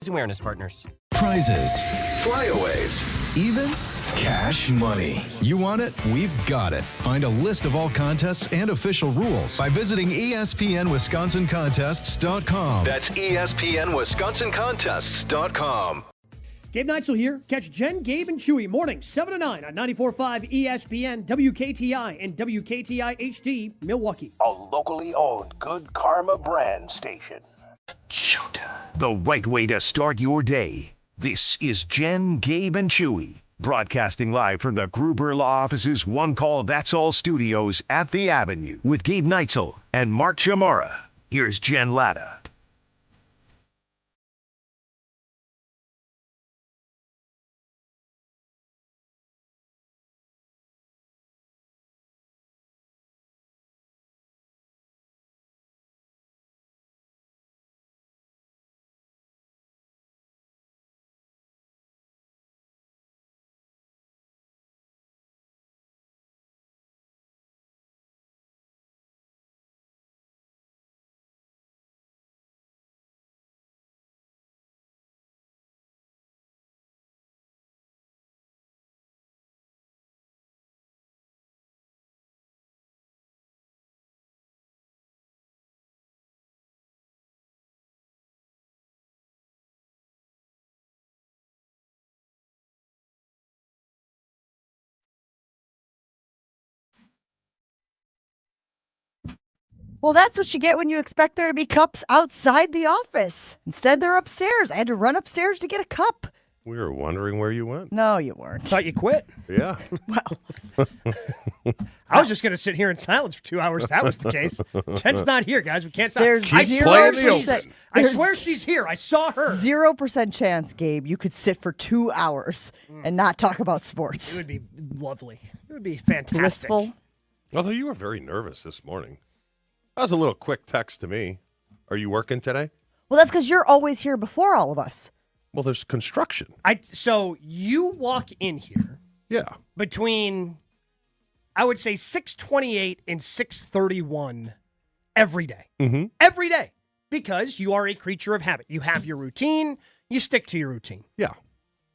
Awareness Partners. Prizes, flyaways, even cash money. You want it? We've got it. Find a list of all contests and official rules by visiting ESPNWisconsinContests.com. That's ESPNWisconsinContests.com. Gabe Neitzel here. Catch Jen, Gabe, and Chewy mornings 7 to 9 on 94.5 ESPN, WKTI, and WKTI HD, Milwaukee. A locally owned Good Karma brand station. Showtime. The right way to start your day. This is Jen, Gabe, and Chewy, broadcasting live from the Gruber Law Office's One Call That's All studios at the Avenue with Gabe Neitzel and Mark Chamara. Here's Jen Latta. Well, that's what you get when you expect there to be cups outside the office. Instead, they're upstairs. I had to run upstairs to get a cup. We were wondering where you went. No, you weren't. Thought you quit? Yeah. Well, I was just going to sit here in silence for 2 hours. That was the case. Jen's not here, guys. We can't stop. There's I Keep swear playing the she's- open. I swear she's here. I saw her. 0% chance, Gabe, you could sit for 2 hours and not talk about sports. It would be lovely. It would be fantastic. Blissful. Although you were very nervous this morning. That was a little quick text to me. Are you working today? Well, that's because you're always here before all of us. Well, there's construction. So you walk in here Yeah. between, I would say, 6:28 and 6:31 every day. Mm-hmm. Every day. Because you are a creature of habit. You have your routine. You stick to your routine. Yeah.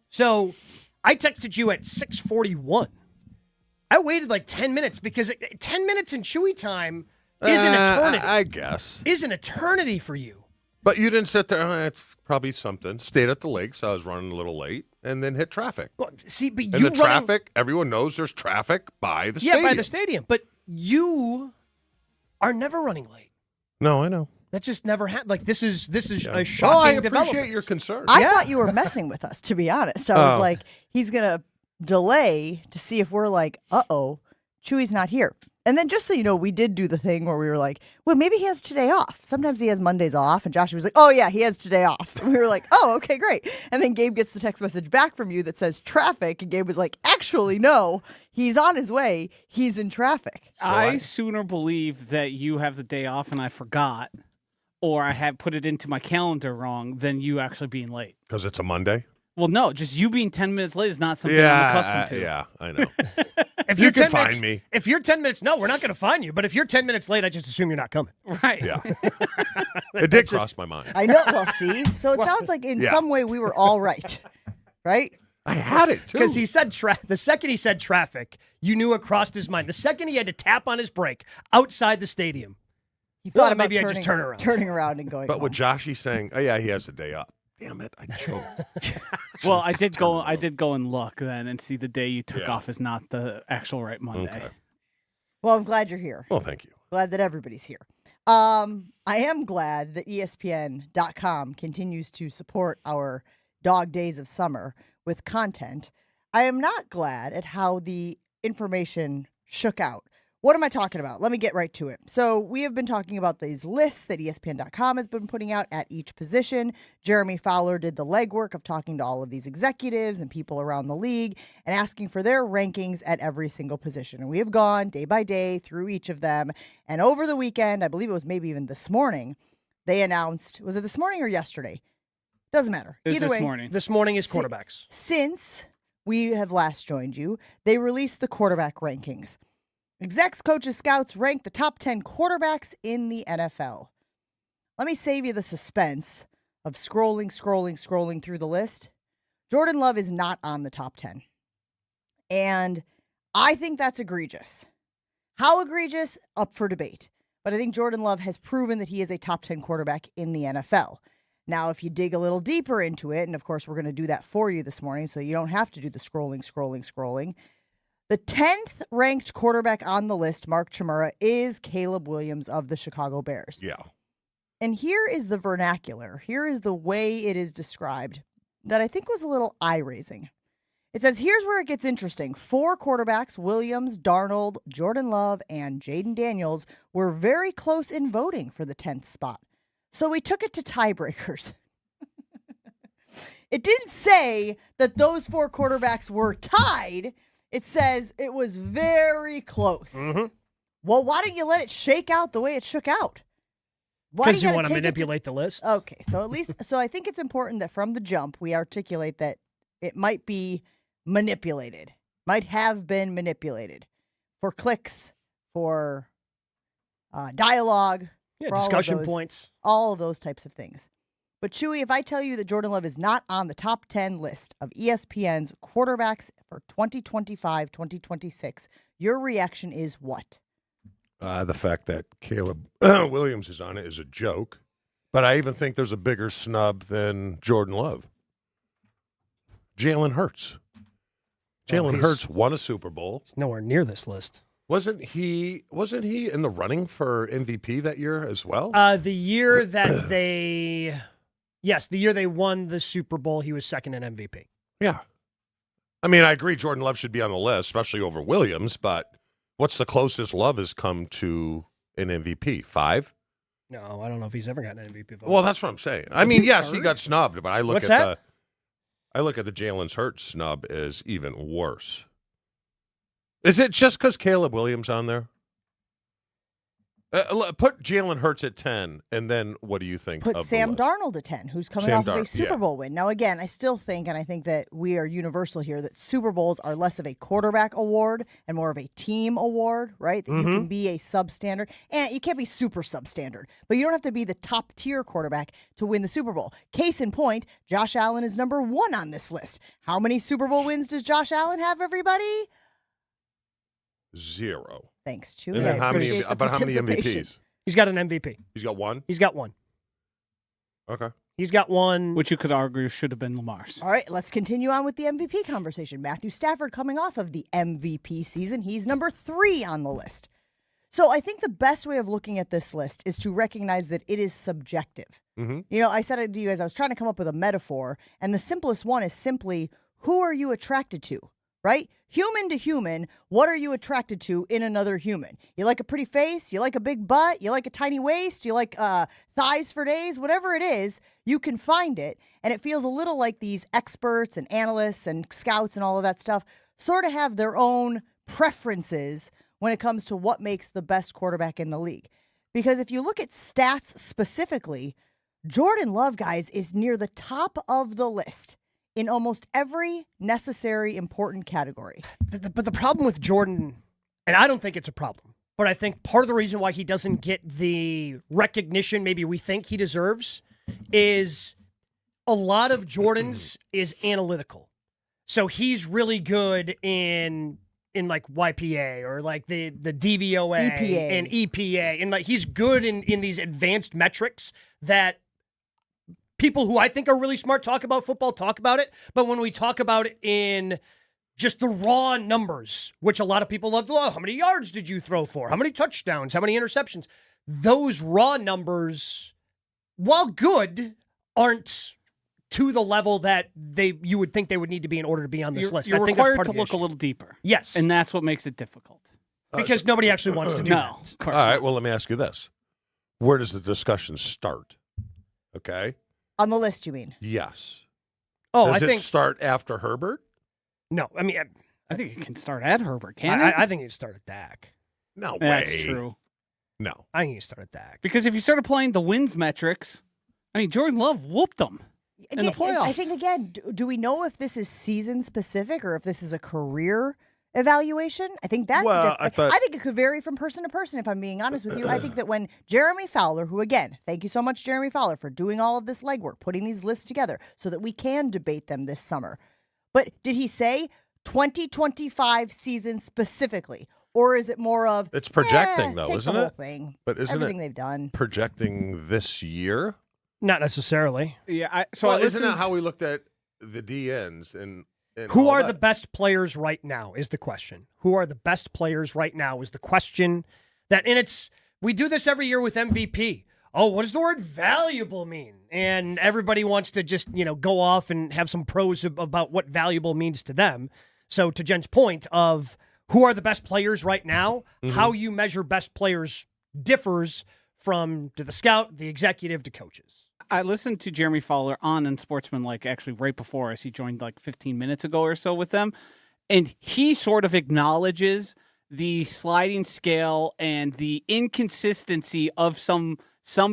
So I texted you at 6:41. I waited like 10 minutes because 10 minutes in Chewy time is an eternity. I guess. Is an eternity for you. But you didn't sit there. It's probably something. Stayed at the lake, so I was running a little late, and then hit traffic. Well, see, but And you the running, traffic, everyone knows there's traffic by the stadium. by the stadium. But you are never running late. No, I know. That just never happened. Like this is Yeah. a shocking Oh, I development. appreciate your concern. I thought you were messing with us, to be honest. I was Oh. like, he's going to delay to see if we're like, uh-oh, Chewy's not here. And then just so you know, we did do the thing where we were like, well, maybe he has today off. Sometimes he has Mondays off. And Josh was like, oh, yeah, he has today off. And we were like, oh, okay, great. And then Gabe gets the text message back from you that says traffic. And Gabe was like, actually, no, he's on his way. He's in traffic. I sooner believe that you have the day off and I forgot, or I had put it into my calendar wrong than you actually being late. Because it's a Monday? Well, no, just you being 10 minutes late is not something I'm accustomed to. Yeah, I know. If You you're can 10 find minutes, me. If you're 10 minutes, no, we're not going to find you. But if you're 10 minutes late, I just assume you're not coming. Right. Yeah. It did cross my mind. I know. Well, see? So it sounds like in Yeah. some way we were all right. Right? I had it, too. Because he said the second he said traffic, you knew it crossed his mind. The second he had to tap on his brake outside the stadium, He thought about maybe I just turning around and going But with home. Joshy saying, oh, yeah, he has the day off. Damn it, I choked. Well, I did go and look then and see the day you took Yeah. off is not the actual right Monday. Okay. Well, I'm glad you're here. Well, thank you. Glad that everybody's here. I am glad that ESPN.com continues to support our dog days of summer with content. I am not glad at how the information shook out. What am I talking about? Let me get right to it. So we have been talking about these lists that ESPN.com has been putting out at each position. Jeremy Fowler did the legwork of talking to all of these executives and people around the league and asking for their rankings at every single position. And we have gone day by day through each of them. And over the weekend, I believe it was maybe even this morning, they announced, was it this morning or yesterday? Doesn't matter. It was Either this way, morning. This morning is quarterbacks. Since we have last joined you, they released the quarterback rankings. Execs, coaches, scouts rank the top 10 quarterbacks in the NFL. Let me save you the suspense of scrolling through the list, Jordan Love is not on the top 10. And I think that's egregious. How egregious? Up for debate. But I think Jordan Love has proven that he is a top 10 quarterback in the NFL. Now, if you dig a little deeper into it, and of course we're going to do that for you this morning, so you don't have to do the scrolling. The 10th ranked quarterback on the list, Mark Chmura, is Caleb Williams of the Chicago Bears. Yeah. And here is the vernacular. Here is the way it is described that I think was a little eye-raising. It says, here's where it gets interesting. 4 quarterbacks, Williams, Darnold, Jordan Love, and Jaden Daniels, were very close in voting for the 10th spot. So we took it to tiebreakers. It didn't say that those 4 quarterbacks were tied. It says it was very close. Mm-hmm. Well, why don't you let it shake out the way it shook out? Because you want to manipulate the list? Okay, so at least, so I think it's important that from the jump we articulate that it might be manipulated, might have been manipulated for clicks, for dialogue, Yeah, for discussion points. all of those types of things. But Chewy, if I tell you that Jordan Love is not on the top 10 list of ESPN's quarterbacks for 2025-2026, your reaction is what? The fact that Caleb Williams is on it is a joke. But I even think there's a bigger snub than Jordan Love. Jalen Hurts. Jalen Hurts won a Super Bowl. He's nowhere near this list. Wasn't he in the running for MVP that year as well? The year that the year they won the Super Bowl, he was second in MVP. Yeah. I mean, I agree Jordan Love should be on the list, especially over Williams, but what's the closest Love has come to an MVP? 5? No, I don't know if he's ever gotten an MVP vote. Well, that's what I'm saying. I mean, yes, he got snubbed, but I look What's at that? the Jalen Hurts snub as even worse. Is it just because Caleb Williams on there? Put Jalen Hurts at 10, and then what do you think? Put of Sam the list? Darnold at 10, who's coming Sam off of a Darnold, Super yeah. Bowl win. Now, again, I still think, and I think that we are universal here, that Super Bowls are less of a quarterback award and more of a team award, right? That you can be a substandard. And you can't be super substandard, but you don't have to be the top-tier quarterback to win the Super Bowl. Case in point, Josh Allen is number 1 on this list. How many Super Bowl wins does Josh Allen have, everybody? 0. Thanks, Chewy. And then I how many appreciate the MVPs? He's got an MVP. He's got 1? He's got 1. Okay. He's got 1. Which you could argue should have been Lamar's. All right, let's continue on with the MVP conversation. Matthew Stafford coming off of the MVP season. He's number 3 on the list. So I think the best way of looking at this list is to recognize that it is subjective. Mm-hmm. You know, I said it to you as I was trying to come up with a metaphor, and the simplest one is simply, who are you attracted to, right? Human to human, what are you attracted to in another human? You like a pretty face? You like a big butt? You like a tiny waist? You like thighs for days? Whatever it is, you can find it. And it feels a little like these experts and analysts and scouts and all of that stuff sort of have their own preferences when it comes to what makes the best quarterback in the league. Because if you look at stats specifically, Jordan Love, guys, is near the top of the list in almost every necessary important category. But the problem with Jordan, and I don't think it's a problem, but I think part of the reason why he doesn't get the recognition maybe we think he deserves is a lot of Jordan's is analytical. So he's really good in like YPA or like the DVOA and EPA. And like he's good in these advanced metrics that people who I think are really smart talk about football, talk about it. But when we talk about it in just the raw numbers, which a lot of people love to love, how many yards did you throw for? How many touchdowns? How many interceptions? Those raw numbers, while good, aren't to the level that you would think they would need to be in order to be on this list. You're I think that's required part to of the look a issue. little deeper. Yes. And that's what makes it difficult. Because nobody actually wants to do No, that. of course All right, not. well, let me ask you this. Where does the discussion start? Okay? On the list, you mean? Yes. Oh, Does I it think start after Herbert? no. I mean, I think it can start at Herbert, can't it? I think you start at Dak. No way. That's true. No. I think you start at Dak. Because if you start applying the wins metrics, I mean, Jordan Love whooped them in the playoffs. I think, again, do we know if this is season specific or if this is a career evaluation. I think that's Well, different. I think it could vary from person to person, if I'm being honest with you. I think that when Jeremy Fowler, who again, thank you so much, Jeremy Fowler, for doing all of this legwork, putting these lists together so that we can debate them this summer. But did he say 2025 season specifically? Or is it more of it's projecting though, take isn't the whole it? thing, But isn't everything it they've done projecting this year? Not necessarily. Yeah. Isn't that how we looked at the DNs and Who all are that? the best players right now is the question. Who are the best players right now is the question. We do this every year with MVP. Oh, what does the word valuable mean? And everybody wants to just, go off and have some prose about what valuable means to them. So to Jen's point of who are the best players right now, how you measure best players differs from to the scout, the executive, to coaches. I listened to Jeremy Fowler on Unsportsmanlike actually right before us. He joined like 15 minutes ago or so with them. And he sort of acknowledges the sliding scale and the inconsistency of some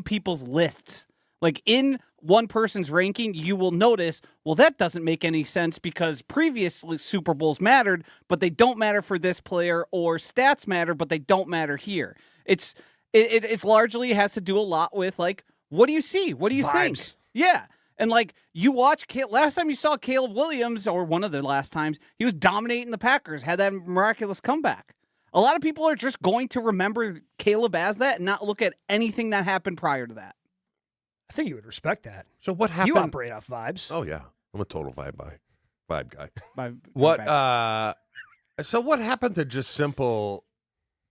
people's lists. Like in one person's ranking, you will notice, well, that doesn't make any sense because previous Super Bowls mattered, but they don't matter for this player, or stats matter, but they don't matter here. It's largely has to do a lot with like, what do you see? What do you think? Yeah. And like you watch, last time you saw Caleb Williams, or one of the last times, he was dominating the Packers, had that miraculous comeback. A lot of people are just going to remember Caleb as that and not look at anything that happened prior to that. I think you would respect that. So what happened? You operate off vibes. Oh yeah, I'm a total vibe guy. What? So what happened to just simple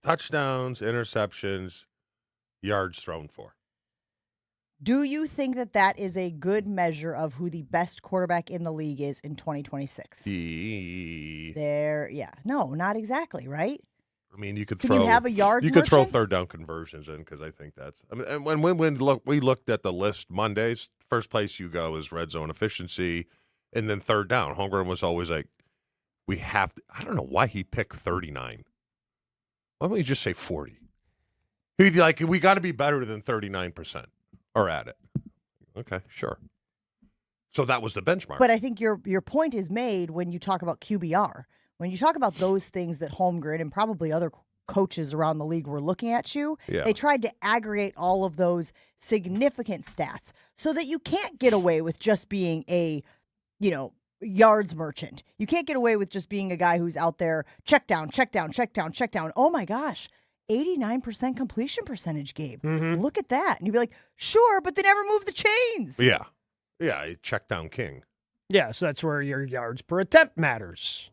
touchdowns, interceptions, yards thrown for? Do you think that is a good measure of who the best quarterback in the league is in 2026? No, not exactly, right? I mean, you could Can throw. you have a yards You could throw merchant? third down conversions in because I think that's. I mean, and when we looked at the list Mondays, first place you go is red zone efficiency, and then third down. Holmgren was always like, we have to. I don't know why he picked 39. Why don't we just say 40? He'd like, we got to be better than 39%. Or at it. Okay, sure. So that was the benchmark. But I think your point is made when you talk about QBR. When you talk about those things that Holmgren and probably other coaches around the league were looking at you, they tried to aggregate all of those significant stats so that you can't get away with just being a, yards merchant. You can't get away with just being a guy who's out there, check down, check down, check down, check down. Oh my gosh. 89% completion percentage, Gabe. Look at that. And you'd be like, sure, but they never moved the chains. Yeah. Yeah, check down king. Yeah, so that's where your yards per attempt matters.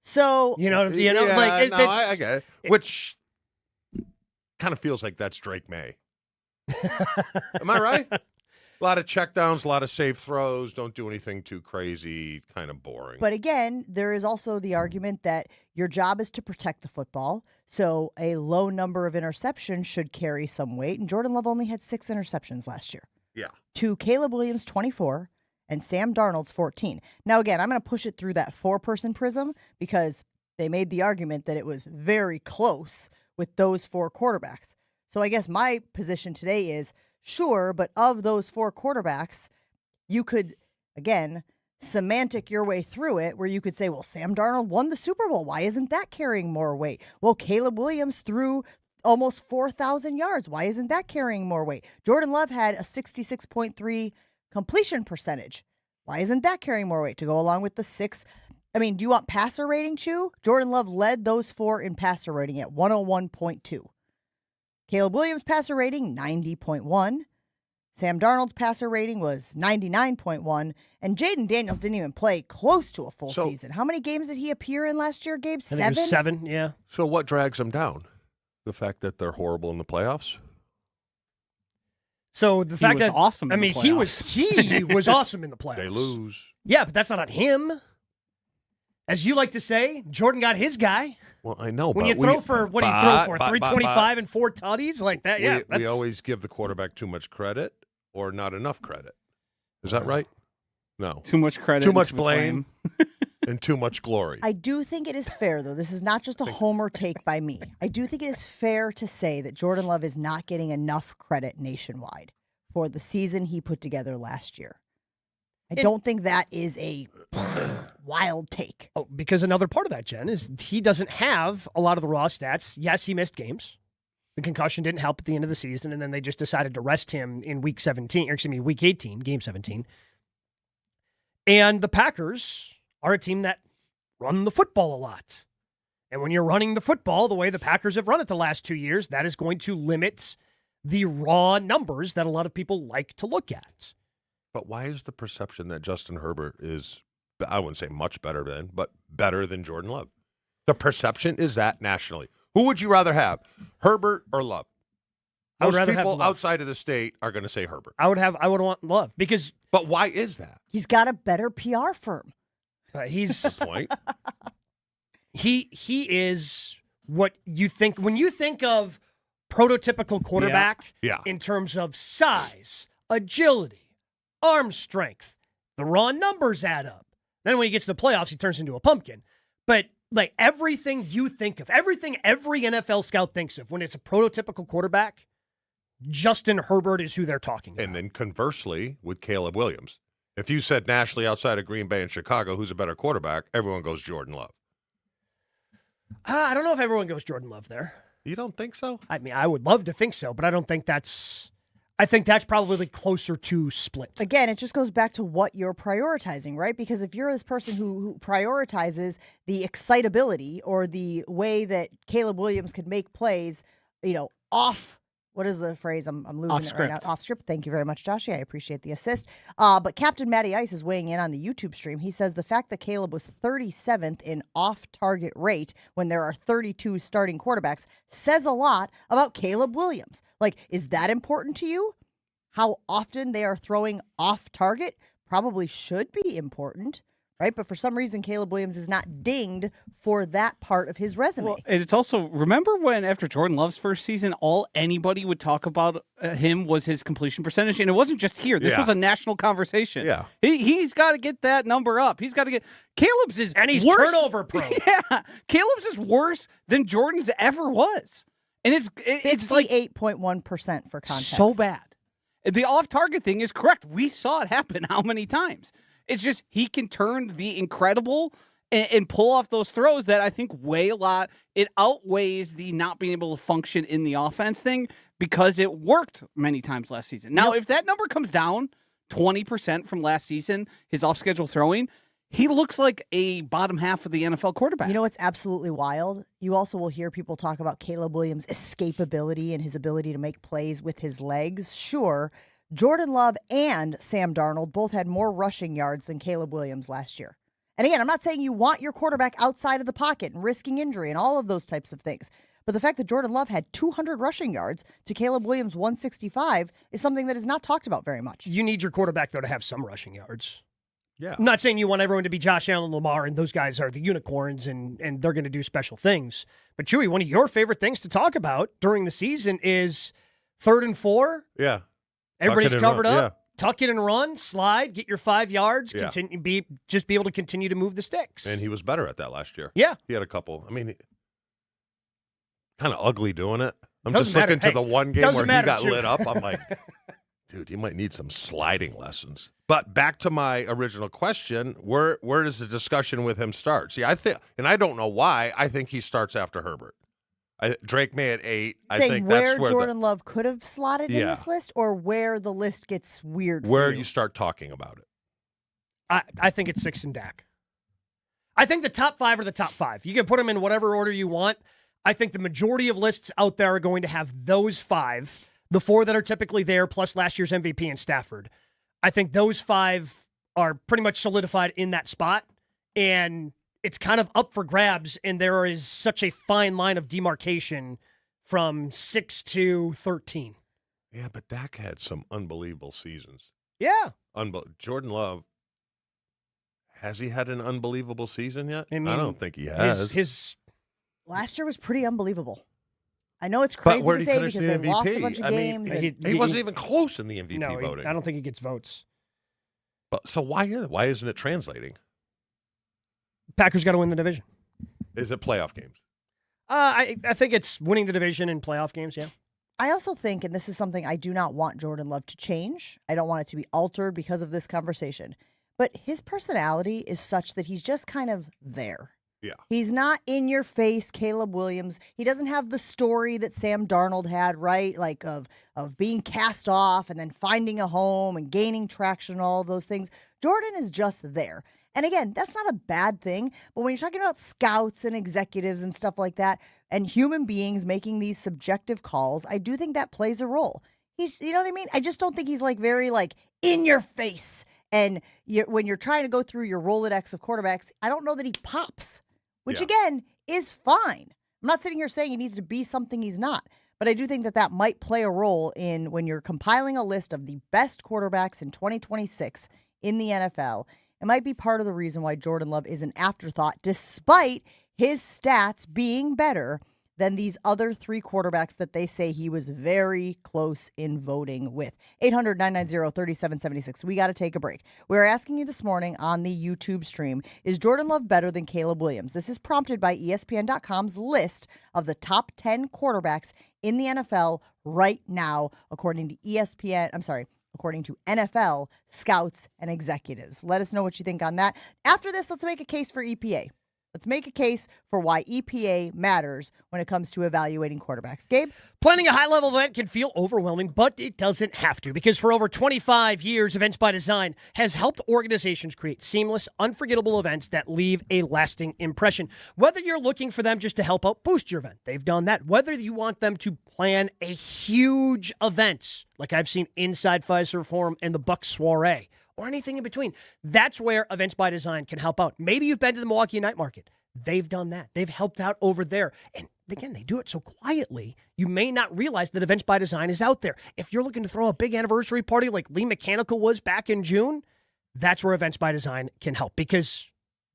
So, I get it. Which kind of feels like that's Drake May. Am I right? A lot of checkdowns, a lot of safe throws, don't do anything too crazy, kind of boring. But again, there is also the argument that your job is to protect the football. So a low number of interceptions should carry some weight. And Jordan Love only had 6 interceptions last year. Yeah. To Caleb Williams' 24 and Sam Darnold's 14. Now, again, I'm going to push it through that 4-person prism because they made the argument that it was very close with those 4 quarterbacks. So I guess my position today is, sure, but of those 4 quarterbacks, you could, again, semantic your way through it where you could say, well, Sam Darnold won the Super Bowl. Why isn't that carrying more weight? Well, Caleb Williams threw almost 4,000 yards. Why isn't that carrying more weight? Jordan Love had a 66.3 completion percentage. Why isn't that carrying more weight to go along with the 6? I mean, do you want passer rating, Chew? Jordan Love led those 4 in passer rating at 101.2. Caleb Williams' passer rating, 90.1. Sam Darnold's passer rating was 99.1. And Jaden Daniels didn't even play close to a full season. How many games did he appear in last year, Gabe? 7? I think it was 7, yeah. So what drags them down? The fact that they're horrible in the playoffs? So the fact that awesome. he was awesome in the playoffs. They lose. Yeah, but that's not on him. As you like to say, Jordan got his guy. Well, I know. When but you throw for, what do you throw for? 325 and 4 tutties like that? Yeah. We always give the quarterback too much credit or not enough credit. Is that right? No. Too much credit. Too much blame. And too much glory. I do think it is fair, though. This is not just a homer take by me. I do think it is fair to say that Jordan Love is not getting enough credit nationwide for the season he put together last year. I don't think that is a wild take? Oh, because another part of that, Jen, is he doesn't have a lot of the raw stats. Yes, he missed games. The concussion didn't help at the end of the season, and then they just decided to rest him in week 18, game 17. And the Packers are a team that run the football a lot. And when you're running the football the way the Packers have run it the last 2 years, that is going to limit the raw numbers that a lot of people like to look at. But why is the perception that Justin Herbert is, I wouldn't say much better than, but better than Jordan Love? The perception is that nationally. Who would you rather have, Herbert or Love? I would Most rather have people Love. outside of the state are going to say Herbert. I would want Love because. But why is that? He's got a better PR firm. He's Point. he is what you think when you think of prototypical quarterback Yeah. in terms of size, agility, arm strength. The raw numbers add up. Then when he gets to the playoffs, he turns into a pumpkin. But like everything you think of, everything every NFL scout thinks of when it's a prototypical quarterback, Justin Herbert is who they're talking about. And then conversely, with Caleb Williams, if you said nationally outside of Green Bay and Chicago, who's a better quarterback, everyone goes Jordan Love. I don't know if everyone goes Jordan Love there. You don't think so? I mean, I would love to think so, but I don't think that's. I think that's probably closer to split. Again, it just goes back to what you're prioritizing, right? Because if you're this person who prioritizes the excitability or the way that Caleb Williams could make plays, off. What is the phrase? I'm losing Off it script. right now. Off script. Thank you very much, Joshie. I appreciate the assist. But Captain Matty Ice is weighing in on the YouTube stream. He says the fact that Caleb was 37th in off-target rate when there are 32 starting quarterbacks says a lot about Caleb Williams. Like, is that important to you? How often they are throwing off-target probably should be important, right? But for some reason, Caleb Williams is not dinged for that part of his resume. Well, and it's also, remember when after Jordan Love's first season, all anybody would talk about him was his completion percentage? And it wasn't just here. This was a national conversation. Yeah. He's got to get that number up. He's got to get, Caleb's is And he's worse. turnover prone. Yeah. Caleb's is worse than Jordan's ever was. And it's like 58.1% for context. so bad. The off-target thing is correct. We saw it happen how many times? It's just he can turn the incredible and pull off those throws that I think weigh a lot. It outweighs the not being able to function in the offense thing because it worked many times last season. Now, if that number comes down 20% from last season, his off-schedule throwing, he looks like a bottom half of the NFL quarterback. You know what's absolutely wild? You also will hear people talk about Caleb Williams' escapability and his ability to make plays with his legs. Sure, Jordan Love and Sam Darnold both had more rushing yards than Caleb Williams last year. And again, I'm not saying you want your quarterback outside of the pocket and risking injury and all of those types of things. But the fact that Jordan Love had 200 rushing yards to Caleb Williams' 165 is something that is not talked about very much. You need your quarterback, though, to have some rushing yards. Yeah. I'm not saying you want everyone to be Josh Allen, Lamar, and those guys are the unicorns and they're going to do special things. But, Chewy, one of your favorite things to talk about during the season is 3rd and 4. Yeah. Everybody's Tuck it and covered run, up. Tuck it and run, slide, get your 5 yards, Yeah. be able to continue to move the sticks. And he was better at that last year. Yeah. He had a couple. I mean, kind of ugly doing it. I'm Doesn't just looking matter. to the one game doesn't where he matter, got too. lit up. I'm like, dude, you might need some sliding lessons. But back to my original question, where does the discussion with him start? See, I think, and I don't know why, I think he starts after Herbert. Drake May at 8. I Saying think where that's where Jordan Love could have slotted in Yeah. this list or where the list gets weird for where you? you start talking about it. I think it's 6 and Dak. I think the top 5 are the top 5. You can put them in whatever order you want. I think the majority of lists out there are going to have those 5, the 4 that are typically there, plus last year's MVP in Stafford. I think those 5 are pretty much solidified in that spot, and it's kind of up for grabs, and there is such a fine line of demarcation from 6 to 13. Yeah, but Dak had some unbelievable seasons. Yeah. Jordan Love, has he had an unbelievable season yet? I mean, I don't think he has. His Last year was pretty unbelievable. I know it's crazy where to did he say finish because the they lost a MVP? bunch of I mean, games. and he wasn't even close in the MVP no, voting. I don't think he gets votes. But, so why isn't it translating? Packers got to win the division. Is it playoff games? I think it's winning the division in playoff games, yeah. I also think, and this is something I do not want Jordan Love to change. I don't want it to be altered because of this conversation. but his personality is such that he's just kind of there. Yeah. He's not in your face, Caleb Williams. He doesn't have the story that Sam Darnold had, right? Like of being cast off and then finding a home and gaining traction and all of those things. Jordan is just there. And again, that's not a bad thing. But when you're talking about scouts and executives and stuff like that and human beings making these subjective calls, I do think that plays a role. He's, you know what I mean? I just don't think he's like very like in your face. And when you're trying to go through your Rolodex of quarterbacks, I don't know that he pops. Which, again, is fine. I'm not sitting here saying he needs to be something he's not. But I do think that might play a role in when you're compiling a list of the best quarterbacks in 2026 in the NFL. It might be part of the reason why Jordan Love is an afterthought, despite his stats being better than these other three quarterbacks that they say he was very close in voting with. 800-990-3776. We got to take a break. We're asking you this morning on the YouTube stream, is Jordan Love better than Caleb Williams? This is prompted by ESPN.com's list of the top 10 quarterbacks in the NFL right now, according to according to NFL scouts and executives. Let us know what you think on that. After this, let's make a case for EPA. Let's make a case for why EPA matters when it comes to evaluating quarterbacks. Gabe? Planning a high-level event can feel overwhelming, but it doesn't have to, because for over 25 years, Events by Design has helped organizations create seamless, unforgettable events that leave a lasting impression. Whether you're looking for them just to help out boost your event, they've done that. Whether you want them to plan a huge event, like I've seen inside Fiserv Forum and the Bucks Soiree, or anything in between. That's where Events by Design can help out. Maybe you've been to the Milwaukee Night Market. They've done that. They've helped out over there. And again, they do it so quietly, you may not realize that Events by Design is out there. If you're looking to throw a big anniversary party like Lee Mechanical was back in June, that's where Events by Design can help, because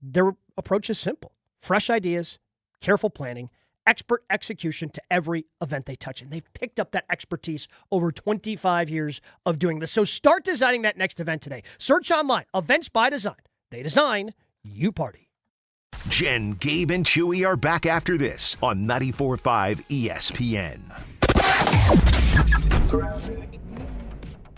their approach is simple. Fresh ideas, careful planning, expert execution to every event they touch. And they've picked up that expertise over 25 years of doing this. So start designing that next event today. Search online, Events by Design. They design, you party. Jen, Gabe, and Chewy are back after this on 94.5 ESPN.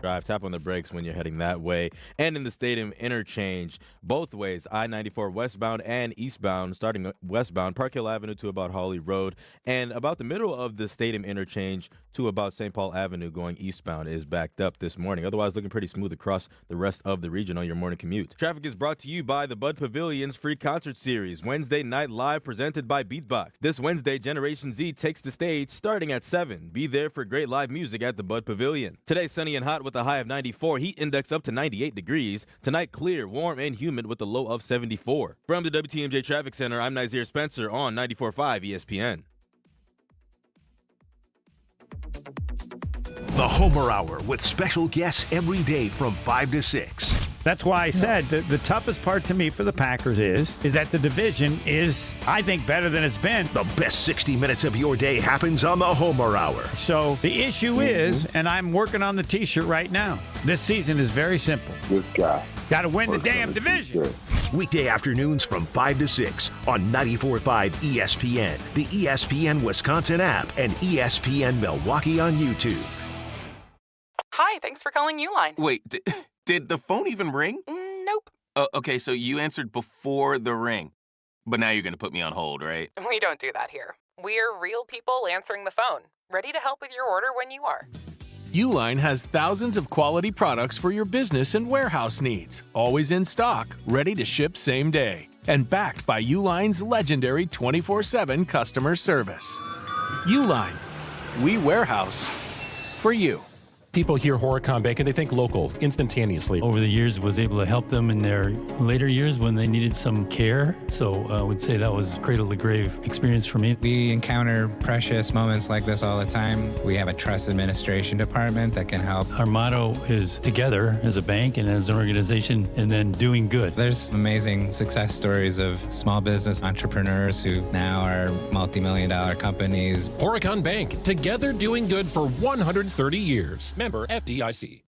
Drive, tap on the brakes when you're heading that way. And in the stadium interchange, both ways, I-94 westbound and eastbound, starting westbound, Park Hill Avenue to about Hawley Road. And about the middle of the stadium interchange to about St. Paul Avenue going eastbound is backed up this morning. Otherwise, looking pretty smooth across the rest of the region on your morning commute. Traffic is brought to you by the Bud Pavilion's free concert series, Wednesday Night Live, presented by Beatbox. This Wednesday, Generation Z takes the stage starting at 7. Be there for great live music at the Bud Pavilion. Today, sunny and hot with a high of 94. Heat index up to 98 degrees. Tonight, clear, warm, and humid with a low of 74. From the WTMJ Traffic Center, I'm Nazir Spencer on 94.5 ESPN. The Homer Hour with special guests every day from 5 to 6. That's why I said the toughest part to me for the Packers is that the division is, I think, better than it's been. The best 60 minutes of your day happens on the Homer Hour. So the issue is, and I'm working on the T-shirt right now, this season is very simple. This guy. Got to win the damn division. Weekday afternoons from 5 to 6 on 94.5 ESPN, the ESPN Wisconsin app, and ESPN Milwaukee on YouTube. Hi, thanks for calling Uline. Wait, did the phone even ring? Nope. Okay, so you answered before the ring. But now you're going to put me on hold, right? We don't do that here. We're real people answering the phone, ready to help with your order when you are. Uline has thousands of quality products for your business and warehouse needs, always in stock, ready to ship same day, and backed by Uline's legendary 24/7 customer service. Uline, we warehouse for you. People hear Horicon Bank and they think local instantaneously. Over the years, was able to help them in their later years when they needed some care. So I would say that was cradle to grave experience for me. We encounter precious moments like this all the time. We have a trust administration department that can help. Our motto is together as a bank and as an organization, and then doing good. There's amazing success stories of small business entrepreneurs who now are multi-million-dollar companies. Horicon Bank, together doing good for 130 years. Member FDIC.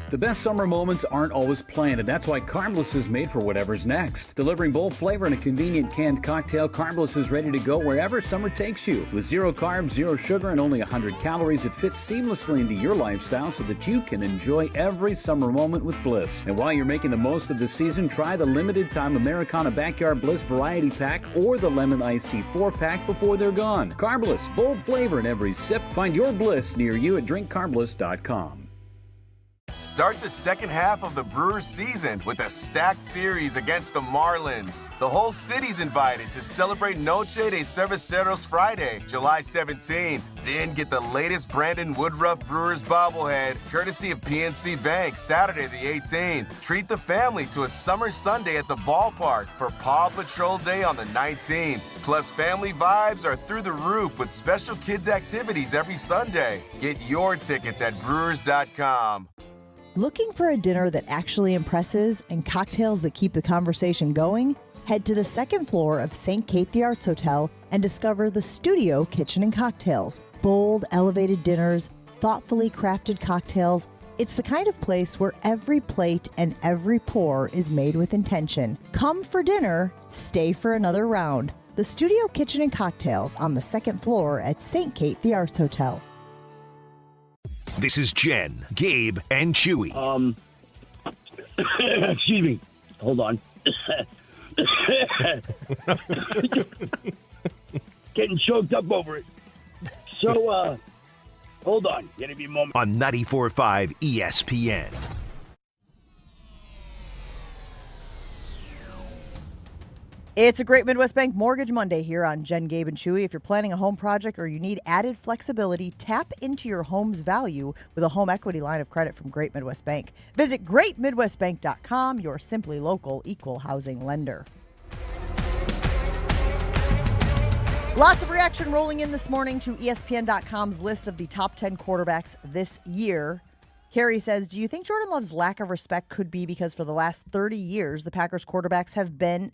The best summer moments aren't always planned, and that's why Carbless is made for whatever's next. Delivering bold flavor in a convenient canned cocktail, Carbless is ready to go wherever summer takes you. With 0 carbs, 0 sugar, and only 100 calories, it fits seamlessly into your lifestyle so that you can enjoy every summer moment with Bliss. And while you're making the most of the season, try the limited-time Americana Backyard Bliss Variety Pack or the Lemon Iced Tea 4-pack before they're gone. Carbless, bold flavor in every sip. Find your Bliss near you at drinkcarbless.com. Start the second half of the Brewers season with a stacked series against the Marlins. The whole city's invited to celebrate Noche de Cerveceros Friday, July 17th. Then get the latest Brandon Woodruff Brewers bobblehead, courtesy of PNC Bank, Saturday the 18th. Treat the family to a summer Sunday at the ballpark for Paw Patrol Day on the 19th. Plus, family vibes are through the roof with special kids activities every Sunday. Get your tickets at brewers.com. Looking for a dinner that actually impresses and cocktails that keep the conversation going? Head to the second floor of St. Kate the Arts Hotel and discover the Studio Kitchen and Cocktails. Bold, elevated dinners, thoughtfully crafted cocktails. It's the kind of place where every plate and every pour is made with intention. Come for dinner, stay for another round. The Studio Kitchen and Cocktails on the second floor at St. Kate the Arts Hotel. This is Jen, Gabe, and Chewy. Excuse me. Hold on. Getting choked up over it. So, hold on. Give me a moment. On 94.5 ESPN. It's a great Midwest Bank Mortgage Monday here on Jen, Gabe, and Chewy. If you're planning a home project or you need added flexibility, tap into your home's value with a home equity line of credit from Great Midwest Bank. Visit greatmidwestbank.com, your simply local equal housing lender. Lots of reaction rolling in this morning to ESPN.com's list of the top 10 quarterbacks this year. Carrie says, do you think Jordan Love's lack of respect could be because for the last 30 years, the Packers quarterbacks have been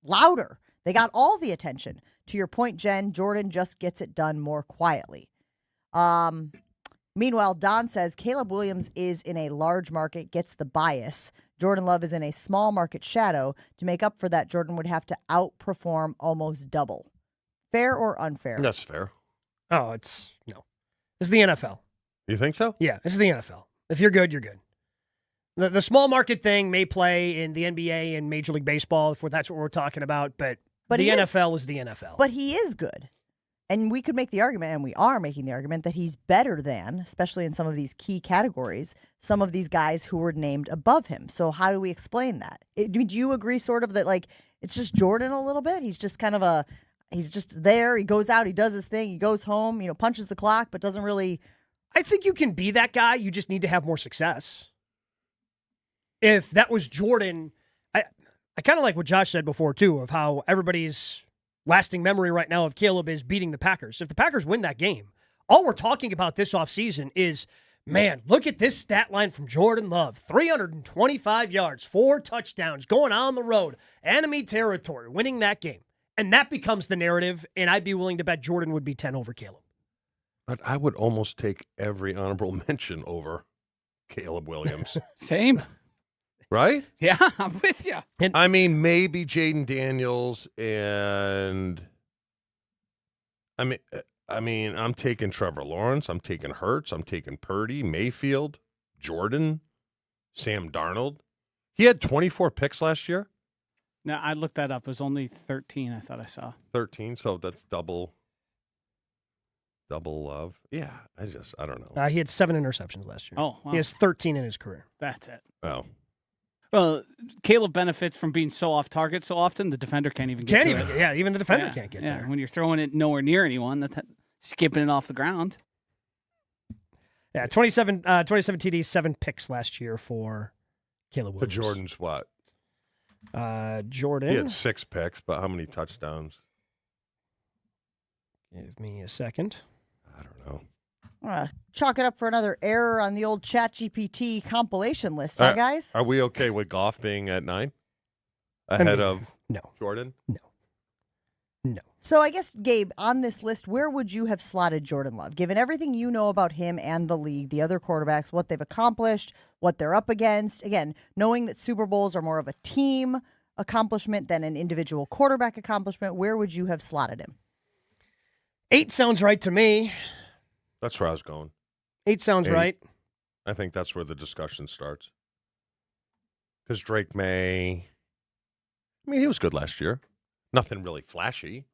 louder? They got all the attention. To your point, Jen, Jordan just gets it done more quietly. Meanwhile, Don says Caleb Williams is in a large market, gets the bias. Jordan Love is in a small market shadow. To make up for that, Jordan would have to outperform almost double. Fair or unfair? That's fair. Oh, it's the NFL. You think so? Yeah, this is the NFL. If you're good, you're good. The small market thing may play in the NBA and Major League Baseball if that's what we're talking about, but the NFL is the NFL. But he is good. And we could make the argument, and we are making the argument, that he's better than, especially in some of these key categories, some of these guys who were named above him. So how do we explain that? Do you agree sort of that, like, it's just Jordan a little bit? He's just kind of he's just there. He goes out, he does his thing, he goes home, punches the clock, but doesn't really. I think you can be that guy. You just need to have more success. If that was Jordan, I kind of like what Josh said before, too, of how everybody's lasting memory right now of Caleb is beating the Packers. If the Packers win that game, all we're talking about this offseason is, man, look at this stat line from Jordan Love. 325 yards, 4 touchdowns, going on the road, enemy territory, winning that game. And that becomes the narrative, and I'd be willing to bet Jordan would be 10 over Caleb. But I would almost take every honorable mention over Caleb Williams. Same. Right? Yeah, I'm with you. I mean, maybe Jaden Daniels and I mean, I'm taking Trevor Lawrence, I'm taking Hurts, I'm taking Purdy, Mayfield, Jordan, Sam Darnold. He had 24 picks last year. No, I looked that up. It was only 13, I thought I saw. 13, so that's double Love. Yeah, I don't know. He had 7 interceptions last year. Oh, wow. He has 13 in his career. That's it. Oh. Well, Caleb benefits from being so off target so often, the defender can't even get to it. Yeah, even the defender can't get there. When you're throwing it nowhere near anyone, that's skipping it off the ground. Yeah, 27 TDs, 7 picks last year for Caleb Williams. But Jordan's what? Jordan. He had 6 picks, but how many touchdowns? Give me a second. I don't know. Chalk it up for another error on the old ChatGPT compilation list, huh, guys? Are we okay with Goff being at 9? Ahead of no. Jordan? No. No. So I guess, Gabe, on this list, where would you have slotted Jordan Love? Given everything you know about him and the league, the other quarterbacks, what they've accomplished, what they're up against. Again, knowing that Super Bowls are more of a team accomplishment than an individual quarterback accomplishment, where would you have slotted him? 8 sounds right to me. That's where I was going. 8 sounds right. I think that's where the discussion starts. Because Drake May, he was good last year. Nothing really flashy.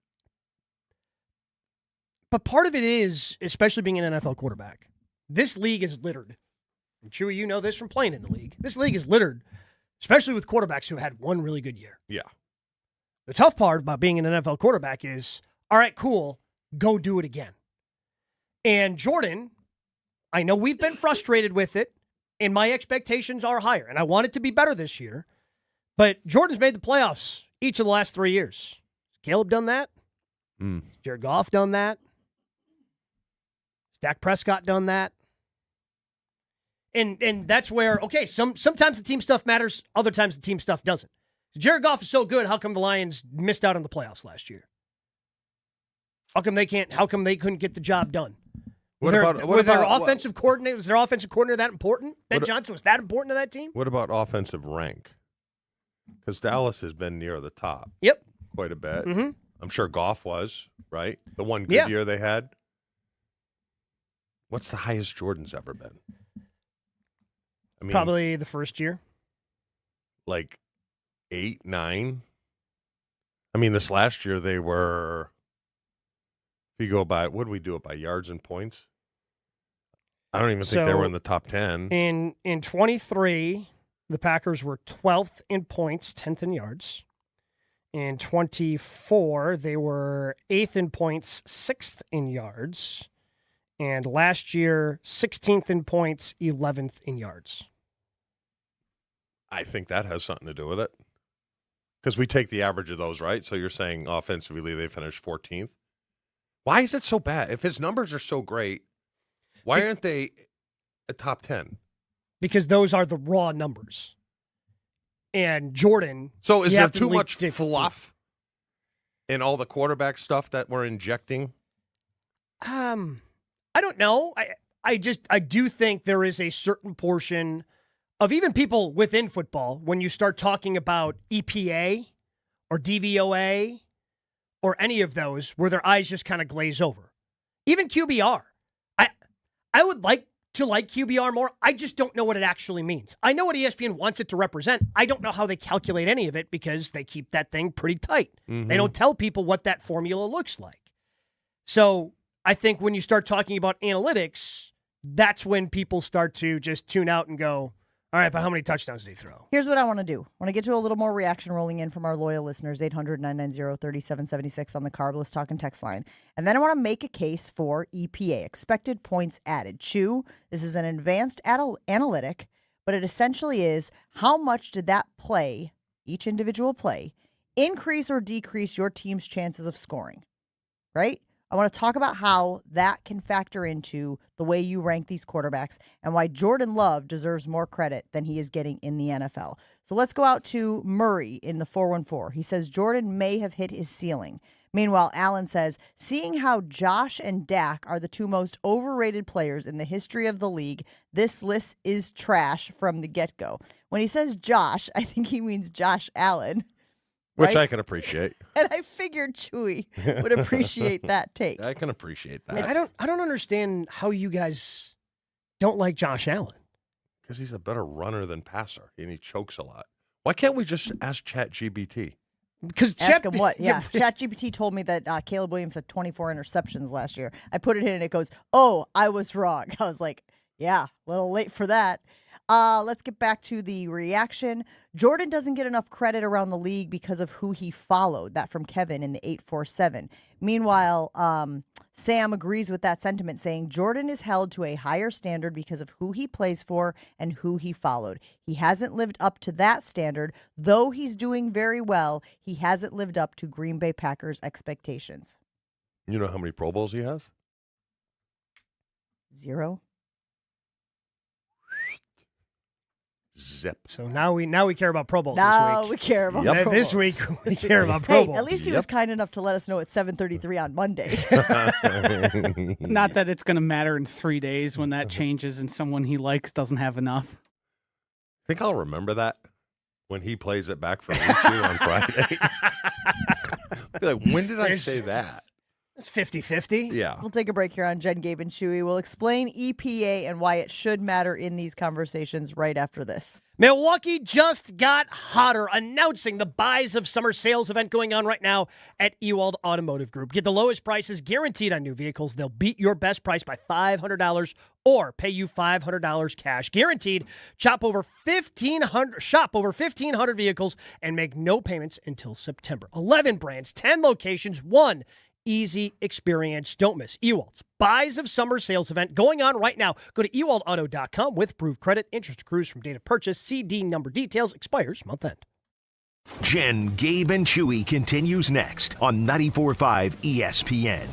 But part of it is, especially being an NFL quarterback, this league is littered. And Chewy, you know this from playing in the league. This league is littered, especially with quarterbacks who had one really good year. Yeah. The tough part about being an NFL quarterback is, all right, cool, go do it again. And Jordan, I know we've been frustrated with it, and my expectations are higher, and I want it to be better this year. But Jordan's made the playoffs each of the last 3 years. Has Caleb done that? Jared Goff done that? Dak Prescott done that? And that's where, okay, sometimes the team stuff matters, other times the team stuff doesn't. Jared Goff is so good, how come the Lions missed out on the playoffs last year? How come they couldn't get the job done? Was their offensive coordinator that important? Ben Johnson was that important to that team? What about offensive rank? Because Dallas has been near the top. Yep. Quite a bit. Mm-hmm. I'm sure Goff was, right? The one good year they had. What's the highest Jordan's ever been? I mean, probably the first year. Like 8, 9. I mean, this last year they were, if you go by, what do we do it by, yards and points? I don't even think they were in the top 10. In 23, the Packers were 12th in points, 10th in yards. In 24, they were 8th in points, 6th in yards. And last year, 16th in points, 11th in yards. I think that has something to do with it. Because we take the average of those, right? So you're saying offensively they finished 14th. Why is it so bad? If his numbers are so great, why aren't they a top 10? Because those are the raw numbers. And Jordan... So is there too much fluff in all the quarterback stuff that we're injecting? I don't know. I do think there is a certain portion of even people within football, when you start talking about EPA or DVOA or any of those, where their eyes just kind of glaze over. Even QBR. I would like to like QBR more. I just don't know what it actually means. I know what ESPN wants it to represent. I don't know how they calculate any of it because they keep that thing pretty tight. Mm-hmm. They don't tell people what that formula looks like. So I think when you start talking about analytics, that's when people start to just tune out and go, all right, but how many touchdowns did he throw? Here's what I want to do. I want to get to a little more reaction rolling in from our loyal listeners, 800-990-3776 on the Carb List Talk and Text line. And then I want to make a case for EPA, expected points added. Chew, this is an advanced analytic, but it essentially is how much did that play, each individual play, increase or decrease your team's chances of scoring, right? I want to talk about how that can factor into the way you rank these quarterbacks and why Jordan Love deserves more credit than he is getting in the NFL. So let's go out to Murray in the 414. He says Jordan may have hit his ceiling. Meanwhile, Allen says, seeing how Josh and Dak are the two most overrated players in the history of the league, this list is trash from the get-go. When he says Josh, I think he means Josh Allen. Which right? I can appreciate. And I figured Chewy would appreciate that take. I can appreciate that. I don't understand how you guys don't like Josh Allen. Because he's a better runner than passer, and he chokes a lot. Why can't we just ask ChatGPT? Because ask him what? Yeah, ChatGPT told me that Caleb Williams had 24 interceptions last year. I put it in, and it goes, "Oh, I was wrong." I was like, "Yeah, a little late for that." Let's get back to the reaction. Jordan doesn't get enough credit around the league because of who he followed. That from Kevin in the 847. Meanwhile, Sam agrees with that sentiment, saying Jordan is held to a higher standard because of who he plays for and who he followed. He hasn't lived up to that standard. Though he's doing very well, he hasn't lived up to Green Bay Packers' expectations. You know how many Pro Bowls he has? 0. Zip. So now we care about Pro Bowls Now this week. we care about Yep. Pro This Bowls. week we care about Pro Hey, Bowls. at least he was kind enough to let us know at 7:33 on Monday. Not that it's going to matter in 3 days when that changes and someone he likes doesn't have enough. I think I'll remember that when he plays it back for me too on Friday. Be like, when did I say that? It's 50-50. Yeah. We'll take a break here on Jen, Gabe, and Chewy. We'll explain EPA and why it should matter in these conversations right after this. Milwaukee just got hotter, announcing the Buys of Summer sales event going on right now at Ewald Automotive Group. Get the lowest prices guaranteed on new vehicles. They'll beat your best price by $500 or pay you $500 cash. Guaranteed. Shop over 1,500 vehicles and make no payments until September. 11 brands, 10 locations, 1 easy experience. Don't miss Ewald's Buys of Summer sales event going on right now. Go to ewaldauto.com with approved credit. Interest accrues from date of purchase. CD number details. Expires month end. Jen, Gabe, and Chewy continues next on 94.5 ESPN.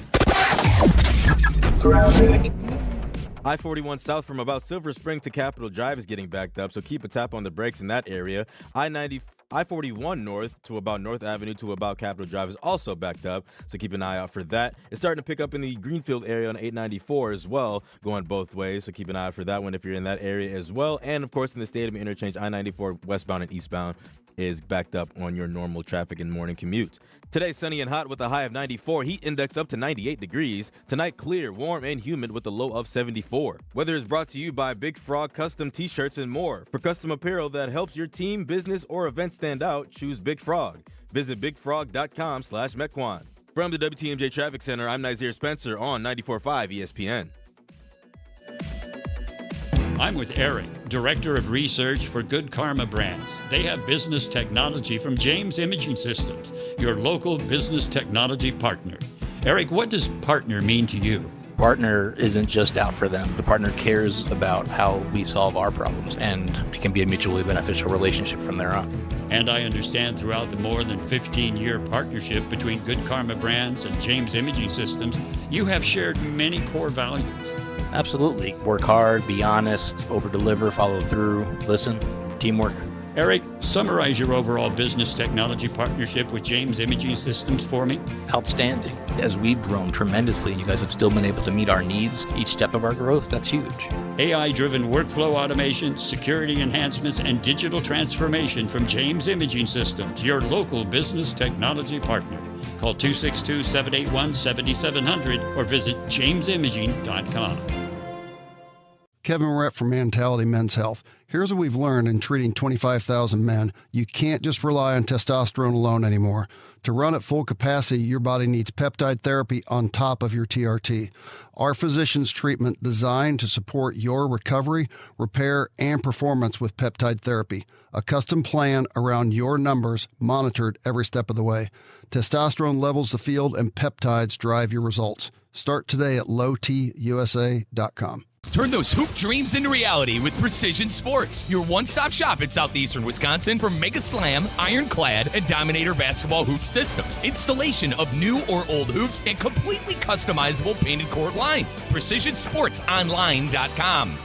I-41 south from about Silver Spring to Capitol Drive is getting backed up, so keep a tap on the brakes in that area. I-41 north to about North Avenue to about Capitol Drive is also backed up, so keep an eye out for that. It's starting to pick up in the Greenfield area on 894 as well, going both ways, so keep an eye out for that one if you're in that area as well. And, of course, in the Stadium Interchange, I-94 westbound and eastbound is backed up on your normal traffic and morning commute. Today, sunny and hot with a high of 94. Heat index up to 98 degrees. Tonight, clear, warm, and humid with a low of 74. Weather is brought to you by Big Frog Custom T-shirts and more. For custom apparel that helps your team, business, or event stand out, choose Big Frog. Visit bigfrog.com/Mequon. From the WTMJ Traffic Center, I'm Nazir Spencer on 94.5 ESPN. I'm with Eric, Director of Research for Good Karma Brands. They have business technology from James Imaging Systems, your local business technology partner. Eric, what does partner mean to you? Partner isn't just out for them. The partner cares about how we solve our problems, and it can be a mutually beneficial relationship from there on. And I understand throughout the more than 15-year partnership between Good Karma Brands and James Imaging Systems, you have shared many core values. Absolutely. Work hard, be honest, over-deliver, follow through, listen, teamwork. Eric, summarize your overall business technology partnership with James Imaging Systems for me. Outstanding. As we've grown tremendously, you guys have still been able to meet our needs each step of our growth. That's huge. AI-driven workflow automation, security enhancements, and digital transformation from James Imaging Systems, your local business technology partner. Call 262-781-7700 or visit jamesimaging.com. Kevin Moret from Mentality Men's Health. Here's what we've learned in treating 25,000 men. You can't just rely on testosterone alone anymore. To run at full capacity, your body needs peptide therapy on top of your TRT. Our physician's treatment designed to support your recovery, repair, and performance with peptide therapy. A custom plan around your numbers, monitored every step of the way. Testosterone levels the field, and peptides drive your results. Start today at lowtusa.com. Turn those hoop dreams into reality with Precision Sports, your one-stop shop in southeastern Wisconsin for Mega Slam, Ironclad, and Dominator basketball hoop systems. Installation of new or old hoops and completely customizable painted court lines. PrecisionSportsOnline.com.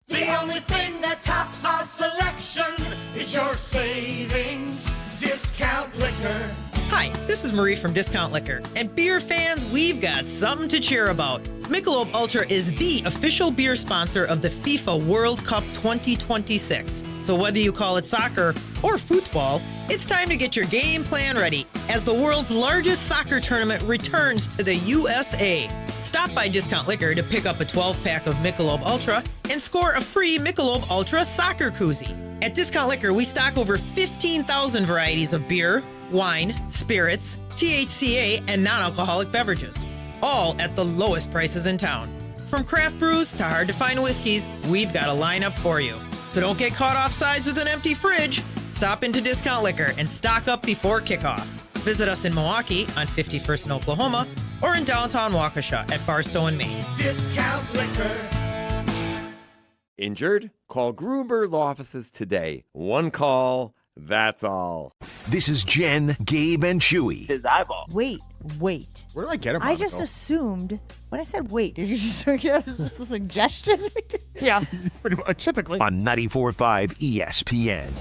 The only thing that tops our selection is your savings discount liquor. Hi, this is Marie from Discount Liquor. And beer fans, we've got something to cheer about. Michelob Ultra is the official beer sponsor of the FIFA World Cup 2026. So whether you call it soccer or football, it's time to get your game plan ready as the world's largest soccer tournament returns to the USA. Stop by Discount Liquor to pick up a 12-pack of Michelob Ultra and score a free Michelob Ultra soccer koozie. At Discount Liquor, we stock over 15,000 varieties of beer, wine, spirits, THCA, and non-alcoholic beverages, all at the lowest prices in town. From craft brews to hard-to-find whiskeys, we've got a lineup for you. So don't get caught off sides with an empty fridge. Stop into Discount Liquor and stock up before kickoff. Visit us in Milwaukee on 51st and Oklahoma or in downtown Waukesha at Barstow and Maine. Discount Liquor. Injured? Call Gruber Law Offices today. One call, that's all. This is Jen, Gabe, and Chewy. His eyeball. Wait, wait. Where do I get him? I just assumed when I said wait, did you just think it was just a suggestion? Yeah, pretty much. Typically. On 94.5 ESPN.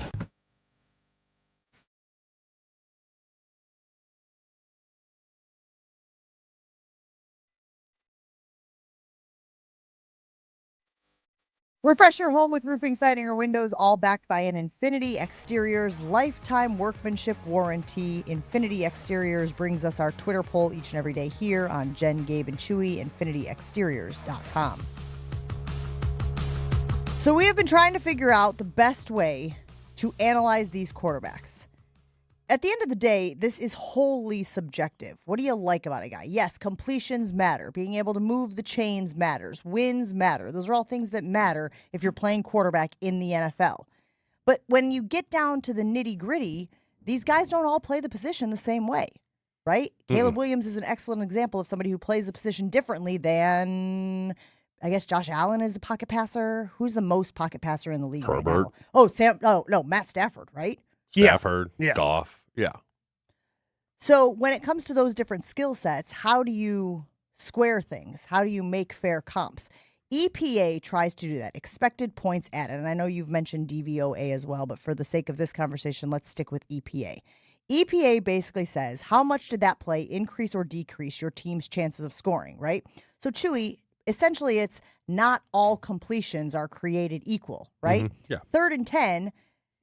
Refresh your home with roofing, siding, or windows, all backed by an Infinity Exteriors lifetime workmanship warranty. Infinity Exteriors brings us our Twitter poll each and every day here on Jen, Gabe, and Chewy, infinityexteriors.com. So we have been trying to figure out the best way to analyze these quarterbacks. At the end of the day, this is wholly subjective. What do you like about a guy? Yes, completions matter. Being able to move the chains matters. Wins matter. Those are all things that matter if you're playing quarterback in the NFL. But when you get down to the nitty-gritty, these guys don't all play the position the same way, right? Caleb Williams is an excellent example of somebody who plays the position differently than, I guess, Josh Allen is a pocket passer. Who's the most pocket passer in the league right now? Matt Stafford, right? Stafford, Yeah. Goff. Yeah. So when it comes to those different skill sets, how do you square things? How do you make fair comps? EPA tries to do that, expected points added. And I know you've mentioned DVOA as well, but for the sake of this conversation, let's stick with EPA. EPA basically says, how much did that play increase or decrease your team's chances of scoring, right? So Chewy, essentially it's not all completions are created equal, right? Yeah. 3rd and 10,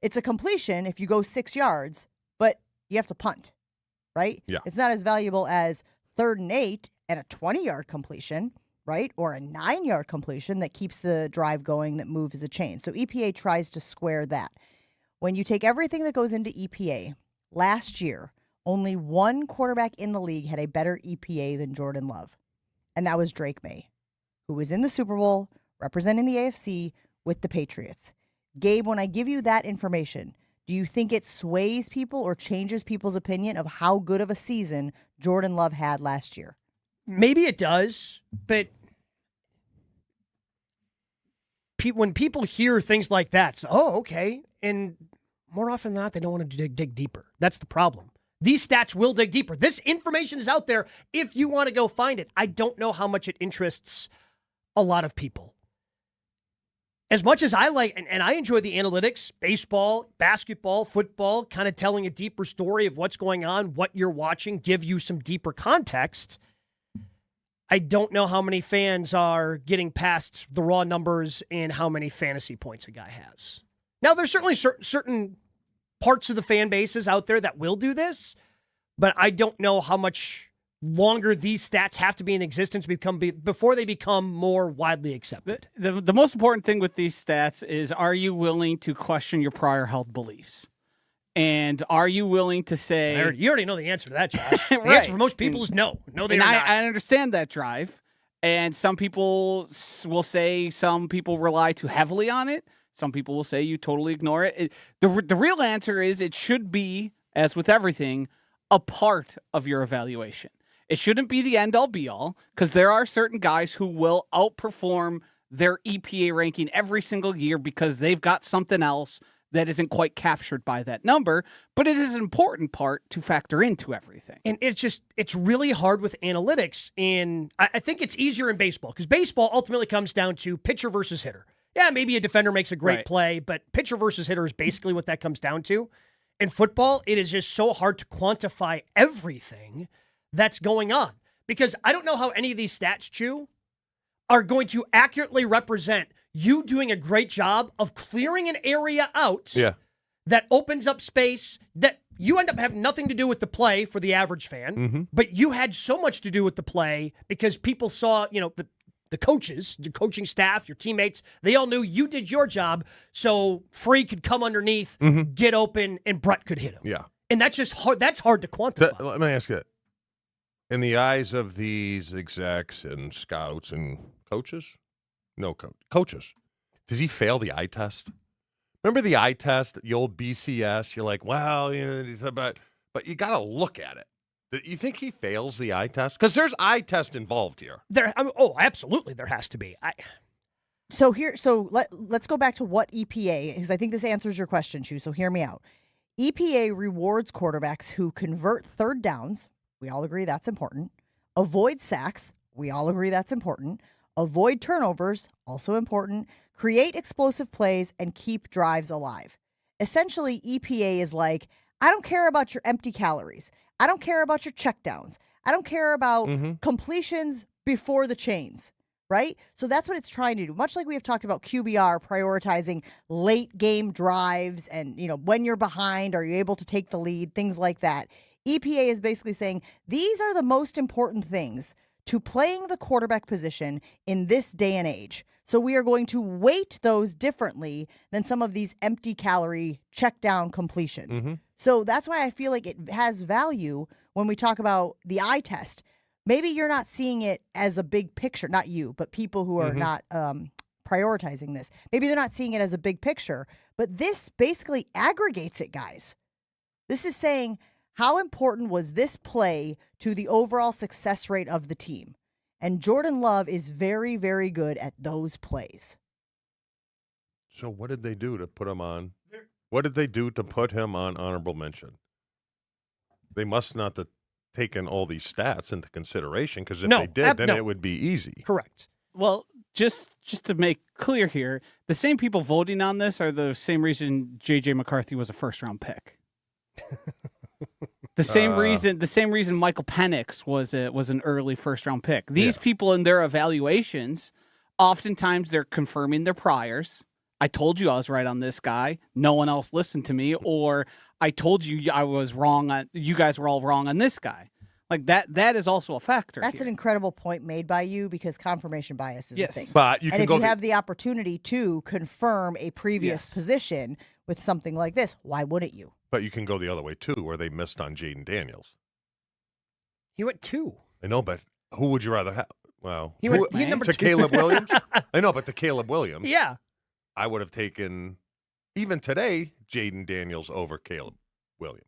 it's a completion if you go 6 yards, but you have to punt, right? Yeah. It's not as valuable as 3rd and 8 and a 20-yard completion, right? Or a 9-yard completion that keeps the drive going, that moves the chain. So EPA tries to square that. When you take everything that goes into EPA, last year, only one quarterback in the league had a better EPA than Jordan Love, and that was Drake May, who was in the Super Bowl representing the AFC with the Patriots. Gabe, when I give you that information, do you think it sways people or changes people's opinion of how good of a season Jordan Love had last year? Maybe it does, but when people hear things like that, it's, oh, okay. And more often than not, they don't want to dig deeper. That's the problem. These stats will dig deeper. This information is out there if you want to go find it. I don't know how much it interests a lot of people. As much as I like, and I enjoy the analytics, baseball, basketball, football, kind of telling a deeper story of what's going on, what you're watching, give you some deeper context. I don't know how many fans are getting past the raw numbers and how many fantasy points a guy has. Now, there's certainly certain parts of the fan bases out there that will do this, but I don't know how much longer these stats have to be in existence before they become more widely accepted. The most important thing with these stats is, are you willing to question your prior held beliefs? And are you willing to say... You already know the answer to that, Josh. The Right. answer for most people is no. No, they are not. I understand that drive. And some people will say some people rely too heavily on it. Some people will say you totally ignore it. The real answer is it should be, as with everything, a part of your evaluation. It shouldn't be the end-all, be-all, because there are certain guys who will outperform their EPA ranking every single year because they've got something else that isn't quite captured by that number, but it is an important part to factor into everything. And it's really hard with analytics. And I think it's easier in baseball because baseball ultimately comes down to pitcher versus hitter. Yeah, maybe a defender makes a great play, but pitcher versus hitter is basically what that comes down to. In football, it is just so hard to quantify everything that's going on because I don't know how any of these stats, Chew, are going to accurately represent you doing a great job of clearing an area out that opens up space that you end up having nothing to do with the play for the average fan, but you had so much to do with the play because people saw, the coaches, your coaching staff, your teammates, they all knew you did your job so Free could come underneath, get open, and Brett could hit him. Yeah. And that's just hard. That's hard to quantify. Let me ask you that. In the eyes of these execs and scouts and coaches, coaches, does he fail the eye test? Remember the eye test, the old BCS? You're like, well, but you got to look at it. You think he fails the eye test? Because there's eye test involved here. Absolutely, there has to be. Let's go back to what EPA, because I think this answers your question, Chu, so hear me out. EPA rewards quarterbacks who convert third downs, We all agree that's important. Avoid sacks. We all agree that's important. Avoid turnovers, also important. Create explosive plays and keep drives alive. Essentially, EPA is like, I don't care about your empty calories. I don't care about your checkdowns. I don't care about completions before the chains, right? So that's what it's trying to do. Much like we have talked about QBR prioritizing late game drives and, when you're behind, are you able to take the lead, things like that. EPA is basically saying these are the most important things to playing the quarterback position in this day and age. So we are going to weight those differently than some of these empty calorie check down completions. So that's why I feel like it has value when we talk about the eye test. Maybe you're not seeing it as a big picture, not you, but people who are not prioritizing this. Maybe they're not seeing it as a big picture, but this basically aggregates it, guys. This is saying, how important was this play to the overall success rate of the team? And Jordan Love is very, very good at those plays. So what did they do to put him on? What did they do to put him on honorable mention? They must not have taken all these stats into consideration, because if they did, then it would be easy. Correct. Well, just to make clear here, the same people voting on this are the same reason J.J. McCarthy was a first-round pick. The same reason Michael Penix was an early first-round pick. These people in their evaluations, oftentimes they're confirming their priors. I told you I was right on this guy. No one else listened to me, or I told you I was wrong. You guys were all wrong on this guy. Like that is also a factor. That's an incredible point made by you, because confirmation bias is a thing. But and if you have the opportunity to confirm a previous position with something like this, why wouldn't you? But you can go the other way, too, where they missed on Jaden Daniels. He went 2. I know, but who would you rather have? Well, he went number 2. Caleb Williams? I know, but to Caleb Williams. Yeah. I would have taken, even today, Jaden Daniels over Caleb Williams.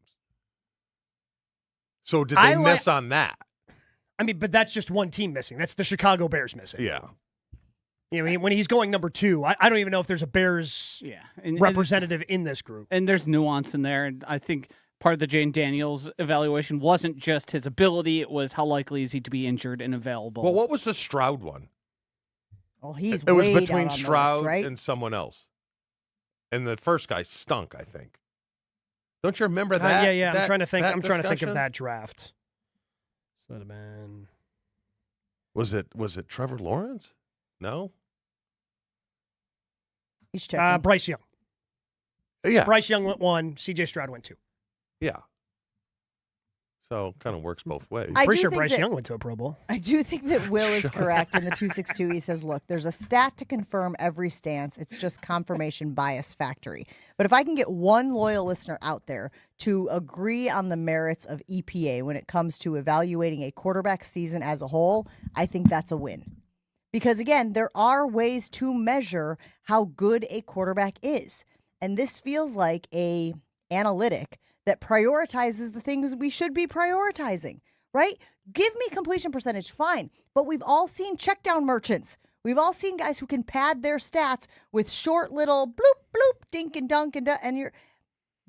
So did they miss on that? I mean, but that's just one team missing. That's the Chicago Bears missing. Yeah. When he's going number 2, I don't even know if there's a Bears representative in this group. And there's nuance in there. And I think part of the Jane Daniels evaluation wasn't just his ability, it was how likely is he to be injured and available. Well, what was the Stroud one? Well, he's it was way between down on Stroud the list, right? and someone else. And the first guy stunk, I think. Don't you remember that? Yeah. I'm trying to think. I'm trying to think discussion? of that draft. So that'd have been. Was it Trevor Lawrence? No. He's checking. Bryce Young. Yeah. Bryce Young went 1. C.J. Stroud went 2. Yeah. So kind of works both ways. I Pretty do sure think Bryce that- Young went to a Pro Bowl. I do think that Will is correct in the 262. He says, look, there's a stat to confirm every stance. It's just confirmation bias factory. But if I can get one loyal listener out there to agree on the merits of EPA when it comes to evaluating a quarterback season as a whole, I think that's a win. Because, again, there are ways to measure how good a quarterback is. And this feels like a analytic that prioritizes the things we should be prioritizing, right? Give me completion percentage, fine. But we've all seen check down merchants. We've all seen guys who can pad their stats with short little bloop, bloop, dink and dunk. And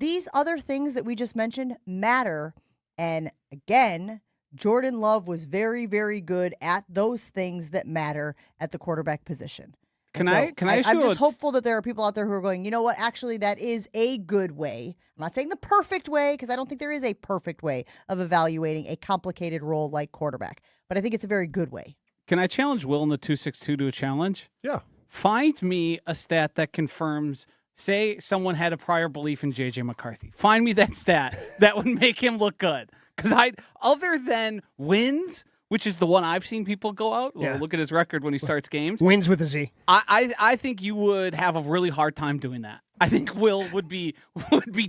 these other things that we just mentioned matter. And again, Jordan Love was very, very good at those things that matter at the quarterback position. I'm just hopeful that there are people out there who are going, you know what, actually that is a good way. I'm not saying the perfect way, because I don't think there is a perfect way of evaluating a complicated role like quarterback, but I think it's a very good way. Can I challenge Will in the 262 to a challenge? Yeah. Find me a stat that confirms, say someone had a prior belief in J.J. McCarthy. Find me that stat that would make him look good. Because other than wins, which is the one I've seen people go out. Well, look at his record when he starts games. Wins with a Z. I think you would have a really hard time doing that. I think Will would be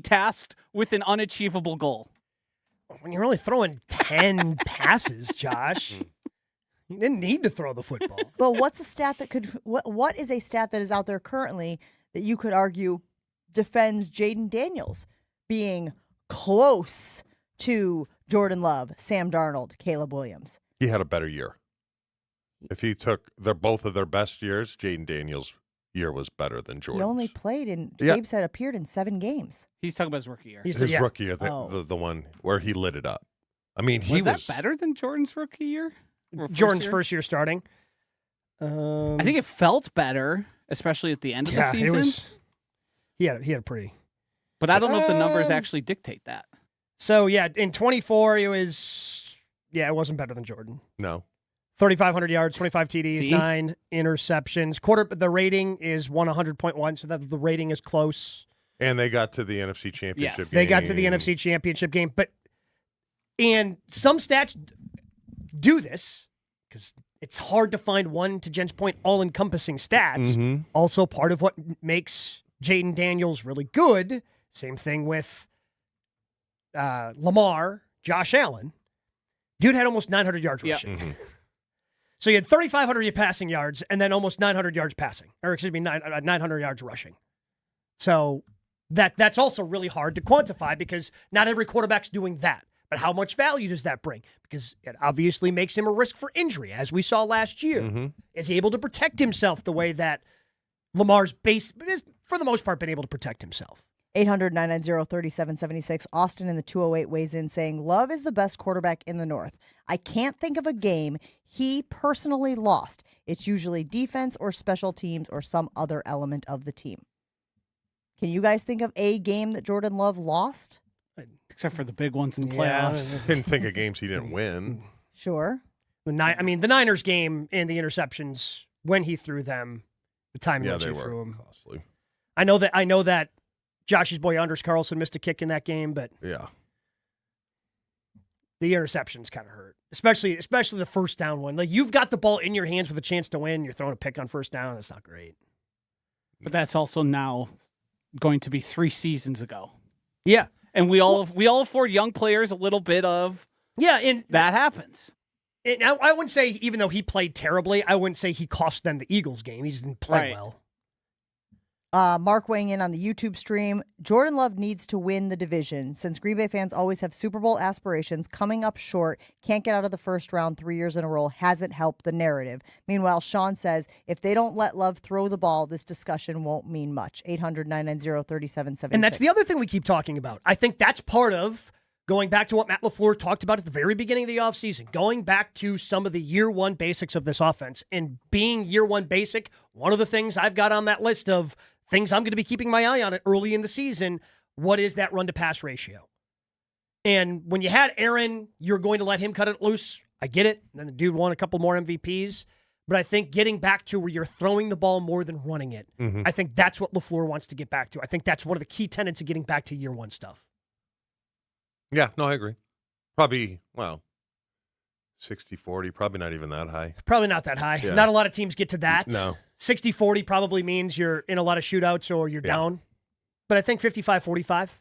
tasked with an unachievable goal. When you're only throwing 10 passes, Josh, you didn't need to throw the football. But what's a stat that could? What is a stat that is out there currently that you could argue defends Jaden Daniels being close to Jordan Love, Sam Darnold, Caleb Williams? He had a better year. If he took both of their best years, Jaden Daniels' year was better than Jordan's. He only played in, Gabe said, appeared in 7 games. He's talking about his rookie year. His rookie year, the one where he lit it up. I mean, was that better than Jordan's rookie year? Jordan's first year starting. I think it felt better, especially at the end of the season. He had a pretty. But I don't know if the numbers actually dictate that. So, in 24, it wasn't better than Jordan. No. 3,500 yards, 25 TDs, See? 9 interceptions. The rating is 100.1, so that the rating is close. And they got to the NFC Championship game. They got to the NFC Championship game. And some stats do this, because it's hard to find one, to Jen's point, all-encompassing stats. Mhm. Also part of what makes Jaden Daniels really good. Same thing with Lamar, Josh Allen. Dude had almost 900 yards rushing. Mm-hmm. So you had 3,500 passing yards and then almost 900 yards passing. Or, 900 yards rushing. So that's also really hard to quantify because not every quarterback's doing that. But how much value does that bring? Because it obviously makes him a risk for injury, as we saw last year. Mm-hmm. Is he able to protect himself the way that Lamar's for the most part, been able to protect himself? 800-990-3776. Austin in the 208 weighs in saying, Love is the best quarterback in the North. I can't think of a game he personally lost. It's usually defense or special teams or some other element of the team. Can you guys think of a game that Jordan Love lost? Except for the big ones in the playoffs. Didn't think of games he didn't win. Sure. The Niners game and the interceptions, when he threw them, the time in which he threw them. Costly. I know that Josh's boy Anders Carlson missed a kick in that game, but yeah, the interceptions kind of hurt, especially the first down one. Like, you've got the ball in your hands with a chance to win, you're throwing a pick on first down. It's not great. But that's also now going to be 3 seasons ago. Yeah, and we all afford young players a little bit of and that happens. Now, I wouldn't say, even though he played terribly, I wouldn't say he cost them the Eagles game. He just didn't play well. Mark weighing in on the YouTube stream. Jordan Love needs to win the division. Since Green Bay fans always have Super Bowl aspirations, coming up short, can't get out of the first round 3 years in a row hasn't helped the narrative. Meanwhile, Sean says, if they don't let Love throw the ball, this discussion won't mean much. 800-990-3776. And that's the other thing we keep talking about. I think that's part of going back to what Matt LaFleur talked about at the very beginning of the offseason, going back to some of the year one basics of this offense. And being year one basic, one of the things I've got on that list of things I'm going to be keeping my eye on it early in the season, what is that run-to-pass ratio? And when you had Aaron, you're going to let him cut it loose. I get it. And then the dude won a couple more MVPs. But I think getting back to where you're throwing the ball more than running it, I think that's what LaFleur wants to get back to. I think that's one of the key tenets of getting back to year one stuff. Yeah, no, I agree. Probably, 60-40, probably not even that high. Probably not that high. Yeah. Not a lot of teams get to that. No. 60-40 probably means you're in a lot of shootouts or you're down. But I think 55-45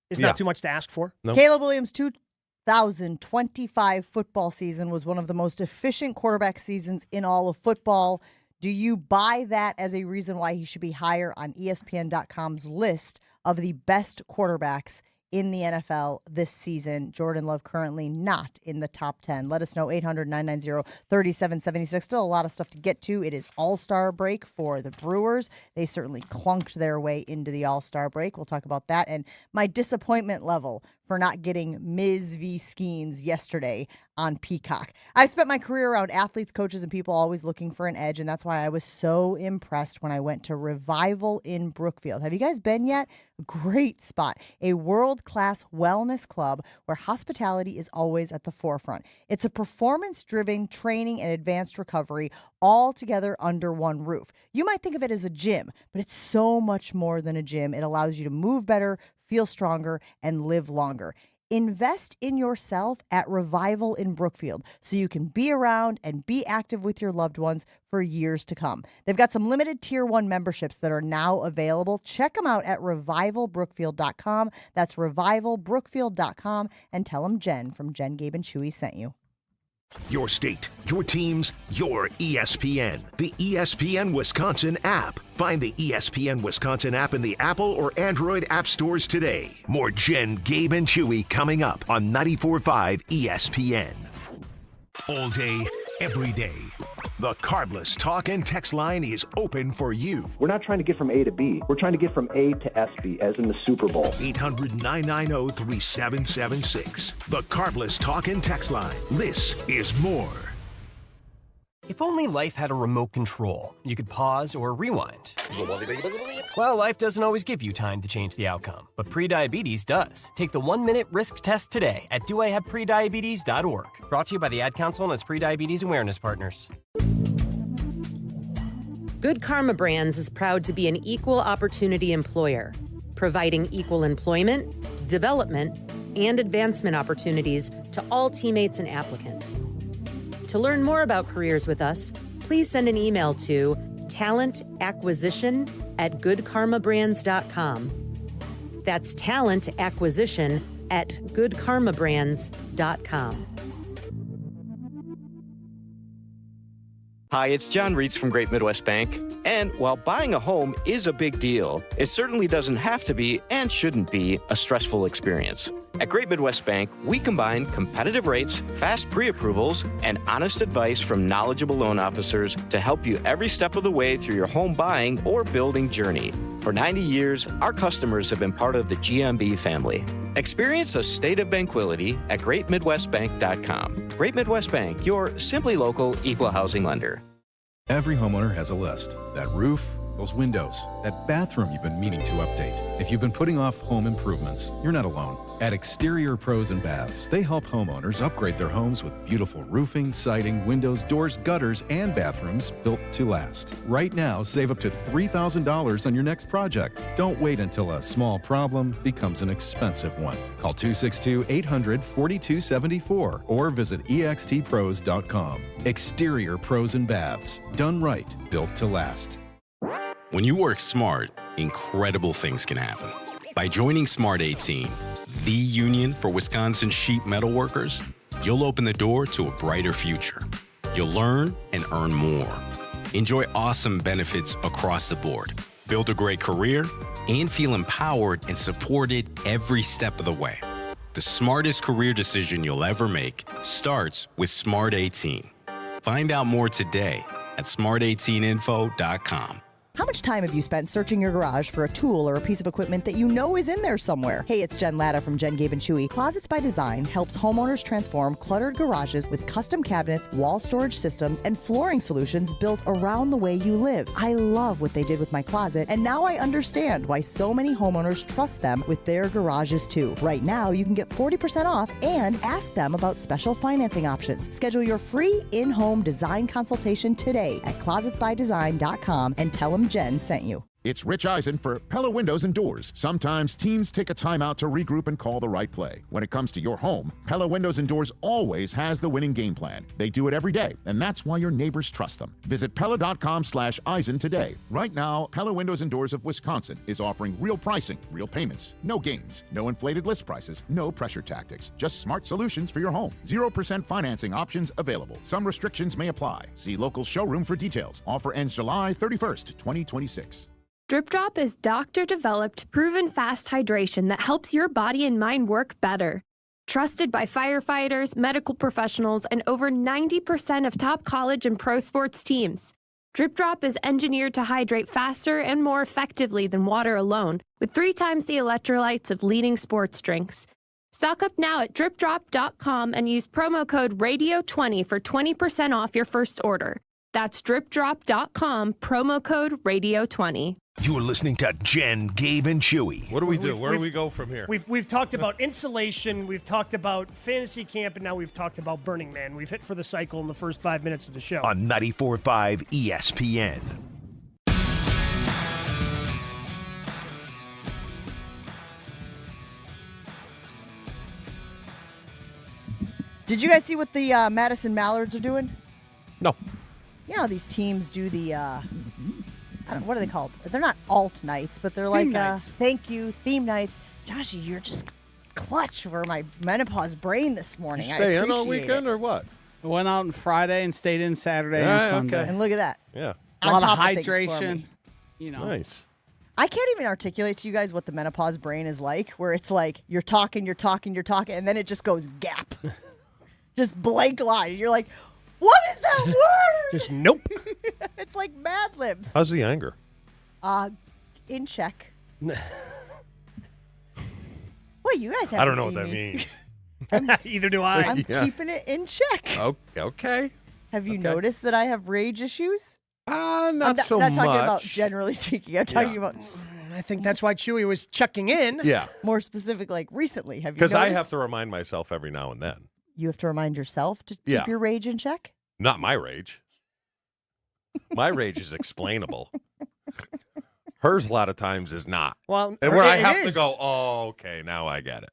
is not too much to ask for. Nope. Caleb Williams' 2025 football season was one of the most efficient quarterback seasons in all of football. Do you buy that as a reason why he should be higher on ESPN.com's list of the best quarterbacks in the NFL this season? Jordan Love currently not in the top 10. Let us know, 800-990-3776. Still a lot of stuff to get to. It is All-Star break for the Brewers. They certainly clunked their way into the All-Star break. We'll talk about that and my disappointment level for not getting Ms. V. Skeens yesterday on Peacock. I spent my career around athletes, coaches, and people always looking for an edge, and that's why I was so impressed when I went to Revival in Brookfield. Have you guys been yet? Great spot. A world-class wellness club where hospitality is always at the forefront. It's a performance-driven training and advanced recovery all together under one roof. You might think of it as a gym, but it's so much more than a gym. It allows you to move better, feel stronger, and live longer. Invest in yourself at Revival in Brookfield so you can be around and be active with your loved ones for years to come. They've got some limited Tier 1 memberships that are now available. Check them out at revivalbrookfield.com. That's revivalbrookfield.com, and tell them Jen from Jen, Gabe, and Chewy sent you. Your state, your teams, your ESPN. The ESPN Wisconsin app. Find the ESPN Wisconsin app in the Apple or Android app stores today. More Jen, Gabe, and Chewy coming up on 94.5 ESPN. All day, every day. The Carbless Talk and Text line is open for you. We're not trying to get from A to B. We're trying to get from A to SB, as in the Super Bowl. 800-990-3776. The Carbless Talk and Text line. This is more. If only life had a remote control, you could pause or rewind. Well, life doesn't always give you time to change the outcome, but prediabetes does. Take the 1-minute risk test today at doihaveprediabetes.org. Brought to you by the Ad Council and its prediabetes awareness partners. Good Karma Brands is proud to be an equal opportunity employer, providing equal employment, development, and advancement opportunities to all teammates and applicants. To learn more about careers with us, please send an email to talentacquisition@goodkarmabrands.com. That's talentacquisition@goodkarmabrands.com. Hi, it's John Reitz from Great Midwest Bank. And while buying a home is a big deal, it certainly doesn't have to be and shouldn't be a stressful experience. At Great Midwest Bank, we combine competitive rates, fast pre-approvals, and honest advice from knowledgeable loan officers to help you every step of the way through your home buying or building journey. For 90 years, our customers have been part of the GMB family. Experience a state of tranquility at greatmidwestbank.com. Great Midwest Bank, your simply local equal housing lender. Every homeowner has a list. That roof, those windows, that bathroom you've been meaning to update. If you've been putting off home improvements, you're not alone. At Exterior Pros and Baths, they help homeowners upgrade their homes with beautiful roofing, siding, windows, doors, gutters, and bathrooms built to last. Right now, save up to $3,000 on your next project. Don't wait until a small problem becomes an expensive one. Call 262-800-4274 or visit extpros.com. Exterior Pros and Baths. Done right, built to last. When you work smart, incredible things can happen. By joining Smart 18, the union for Wisconsin sheet metal workers, you'll open the door to a brighter future. You'll learn and earn more. Enjoy awesome benefits across the board. Build a great career and feel empowered and supported every step of the way. The smartest career decision you'll ever make starts with Smart 18. Find out more today at smart18info.com. How much time have you spent searching your garage for a tool or a piece of equipment that you know is in there somewhere? Hey, it's Jen Latta from Jen, Gabe & Chewy. Closets by Design helps homeowners transform cluttered garages with custom cabinets, wall storage systems, and flooring solutions built around the way you live. I love what they did with my closet, and now I understand why so many homeowners trust them with their garages too. Right now, you can get 40% off and ask them about special financing options. Schedule your free in-home design consultation today at closetsbydesign.com and tell them Jen sent you. It's Rich Eisen for Pella Windows and Doors. Sometimes teams take a timeout to regroup and call the right play. When it comes to your home, Pella Windows and Doors always has the winning game plan. They do it every day, and that's why your neighbors trust them. Visit Pella.com/Eisen today. Right now, Pella Windows and Doors of Wisconsin is offering real pricing, real payments, no games, no inflated list prices, no pressure tactics, just smart solutions for your home. 0% financing options available. Some restrictions may apply. See local showroom for details. Offer ends July 31st, 2026. Drip Drop is doctor-developed, proven fast hydration that helps your body and mind work better. Trusted by firefighters, medical professionals, and over 90% of top college and pro sports teams. Drip Drop is engineered to hydrate faster and more effectively than water alone, with 3 times the electrolytes of leading sports drinks. Stock up now at dripdrop.com and use promo code RADIO20 for 20% off your first order. That's dripdrop.com, promo code RADIO20. You're listening to Jen, Gabe, and Chewy. What do we do? Where do we go from here? We've talked about insulation, we've talked about fantasy camp, and now we've talked about Burning Man. We've hit for the cycle in the first 5 minutes of the show. On 94.5 ESPN. Did you guys see what the Madison Mallards are doing? No. You know how these teams do the, what are they called? They're not alt nights, but they're like, thank you, theme nights. Joshy, you're just clutch for my menopause brain this morning. Stay in all weekend or what? I went out on Friday and stayed in Saturday and Sunday. And look at that. Yeah. A lot of hydration. You know. Nice. I can't even articulate to you guys what the menopause brain is like, where it's like you're talking, and then it just goes gap. Just blank line. You're like, what is that word. Just nope. It's like Mad Libs. How's the anger? In check. Well, you guys haven't I don't know what seen that me. means. Either do I. I'm Yeah. keeping it in check. Okay. Have you noticed that I have rage issues? Not I'm so not much. talking about generally speaking. I'm talking about I think that's why Chewy was checking in. Yeah. more specific, like recently. Have you Because noticed? I have to remind myself every now and then. You have to remind yourself to Yeah. keep your rage in check? Not my rage. My rage is explainable. Hers a lot of times is not. Well, And where I it have is. to go, oh, okay, now I get it.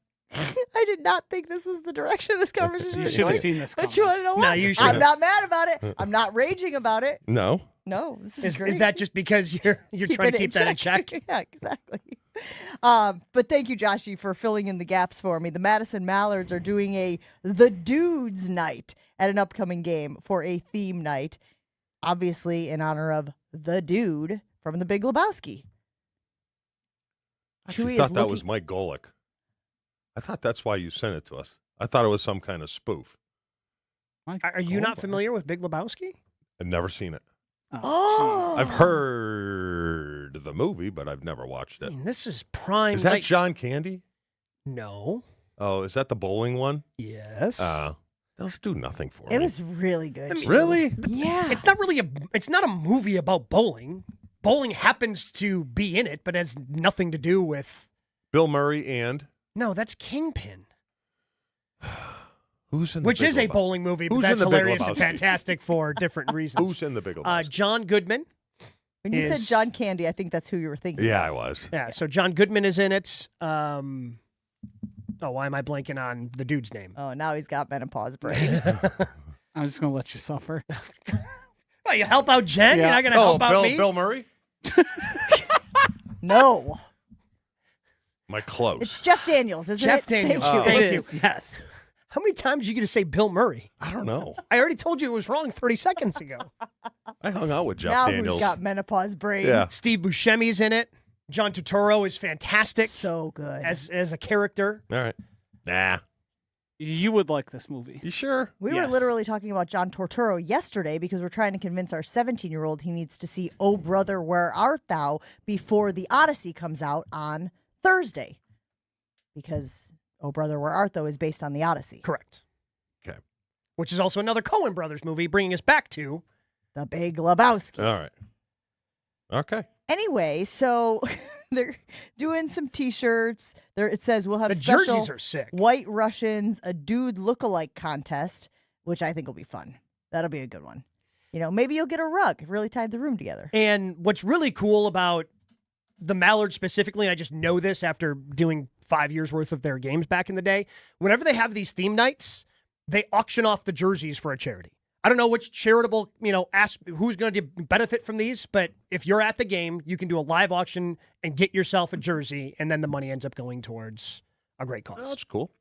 I did not think this was the direction this conversation You was should have going. seen this But you want to know what? No, you I'm should've. not mad about it. I'm not raging about it. No. No, this is great. Is that just because you're trying to keep that in check? Yeah, exactly. But thank you, Joshy, for filling in the gaps for me. The Madison Mallards are doing a The Dudes Night at an upcoming game for a theme night, obviously in honor of the dude from The Big Lebowski. I Chewy thought is that looking. was Mike Golick. I thought that's why you sent it to us. I thought it was some kind of spoof. Are you not familiar with Big Lebowski? I've never seen it. Oh, I've heard the movie, but I've never watched it. I mean, this is prime. Is that like- John Candy? No. Oh, is that the bowling one? Yes. Those do nothing for me. it was really good. Really? Yeah. It's not really it's not a movie about bowling. Bowling happens to be in it, but has nothing to do with. Bill Murray and No, that's Kingpin, who's in the which Big is a Lebowski? bowling movie, but Who's in that's the Big hilarious and Lebowski? fantastic for different reasons. Who's in the Big Lebowski? John Goodman. When you said is- John Candy, I think that's who you were thinking. Yeah, of. I was. Yeah, so John Goodman is in it. Why am I blanking on the dude's name? Oh, now he's got menopause brain. I'm just going to let you suffer. Well, you help out Jen. You're Yeah. not going to help out me. Bill Murray? No. My close. It's Jeff Daniels, isn't Jeff it? Daniels. Thank you. Thank It you. is, yes. How many times are you going to say Bill Murray? I don't know. I already told you it was wrong 30 seconds ago. I hung out with Jeff Now Daniels. who's got menopause brain? Yeah. Steve Buscemi's in it. John Turturro is fantastic So good. as a character. All right. Nah. You would like this movie. You sure? We were Yes. literally talking about John Turturro yesterday because we're trying to convince our 17-year-old he needs to see Oh Brother, Where Art Thou before The Odyssey comes out on Thursday. Because Oh Brother, Where Art Thou is based on The Odyssey. Correct. Okay. Which is also another Coen Brothers movie, bringing us back to The Big Lebowski. All right. Okay. Anyway, so they're doing some T-shirts. It says we'll have the special jerseys are sick. White Russians, a dude look-alike contest, which I think will be fun. That'll be a good one. You know, maybe you'll get a rug. It really tied the room together. And what's really cool about the Mallards specifically, and I just know this after doing 5 years worth of their games back in the day, whenever they have these theme nights, they auction off the jerseys for a charity. I don't know which charitable, ask who's going to benefit from these, but if you're at the game, you can do a live auction and get yourself a jersey, and then the money ends up going towards a great Oh, cause. that's cool.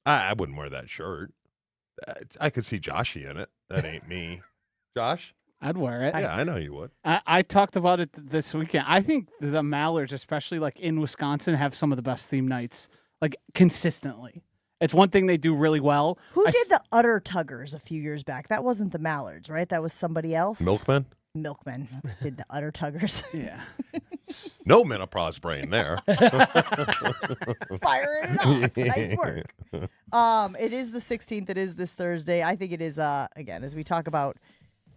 I wouldn't wear that shirt. I could see Joshy in it. That ain't me. Josh? I'd wear it. Yeah, I know you would. I talked about it this weekend. I think the Mallards, especially like in Wisconsin, have some of the best theme nights, like consistently. It's one thing they do really well. Who did the Utter Tuggers a few years back? That wasn't the Mallards, right? That was somebody else. Milkman? Milkmen did the Utter Tuggers. Yeah. No menopause brain there. Firing it off. Nice work. It is the 16th. It is this Thursday. I think it is, again, as we talk about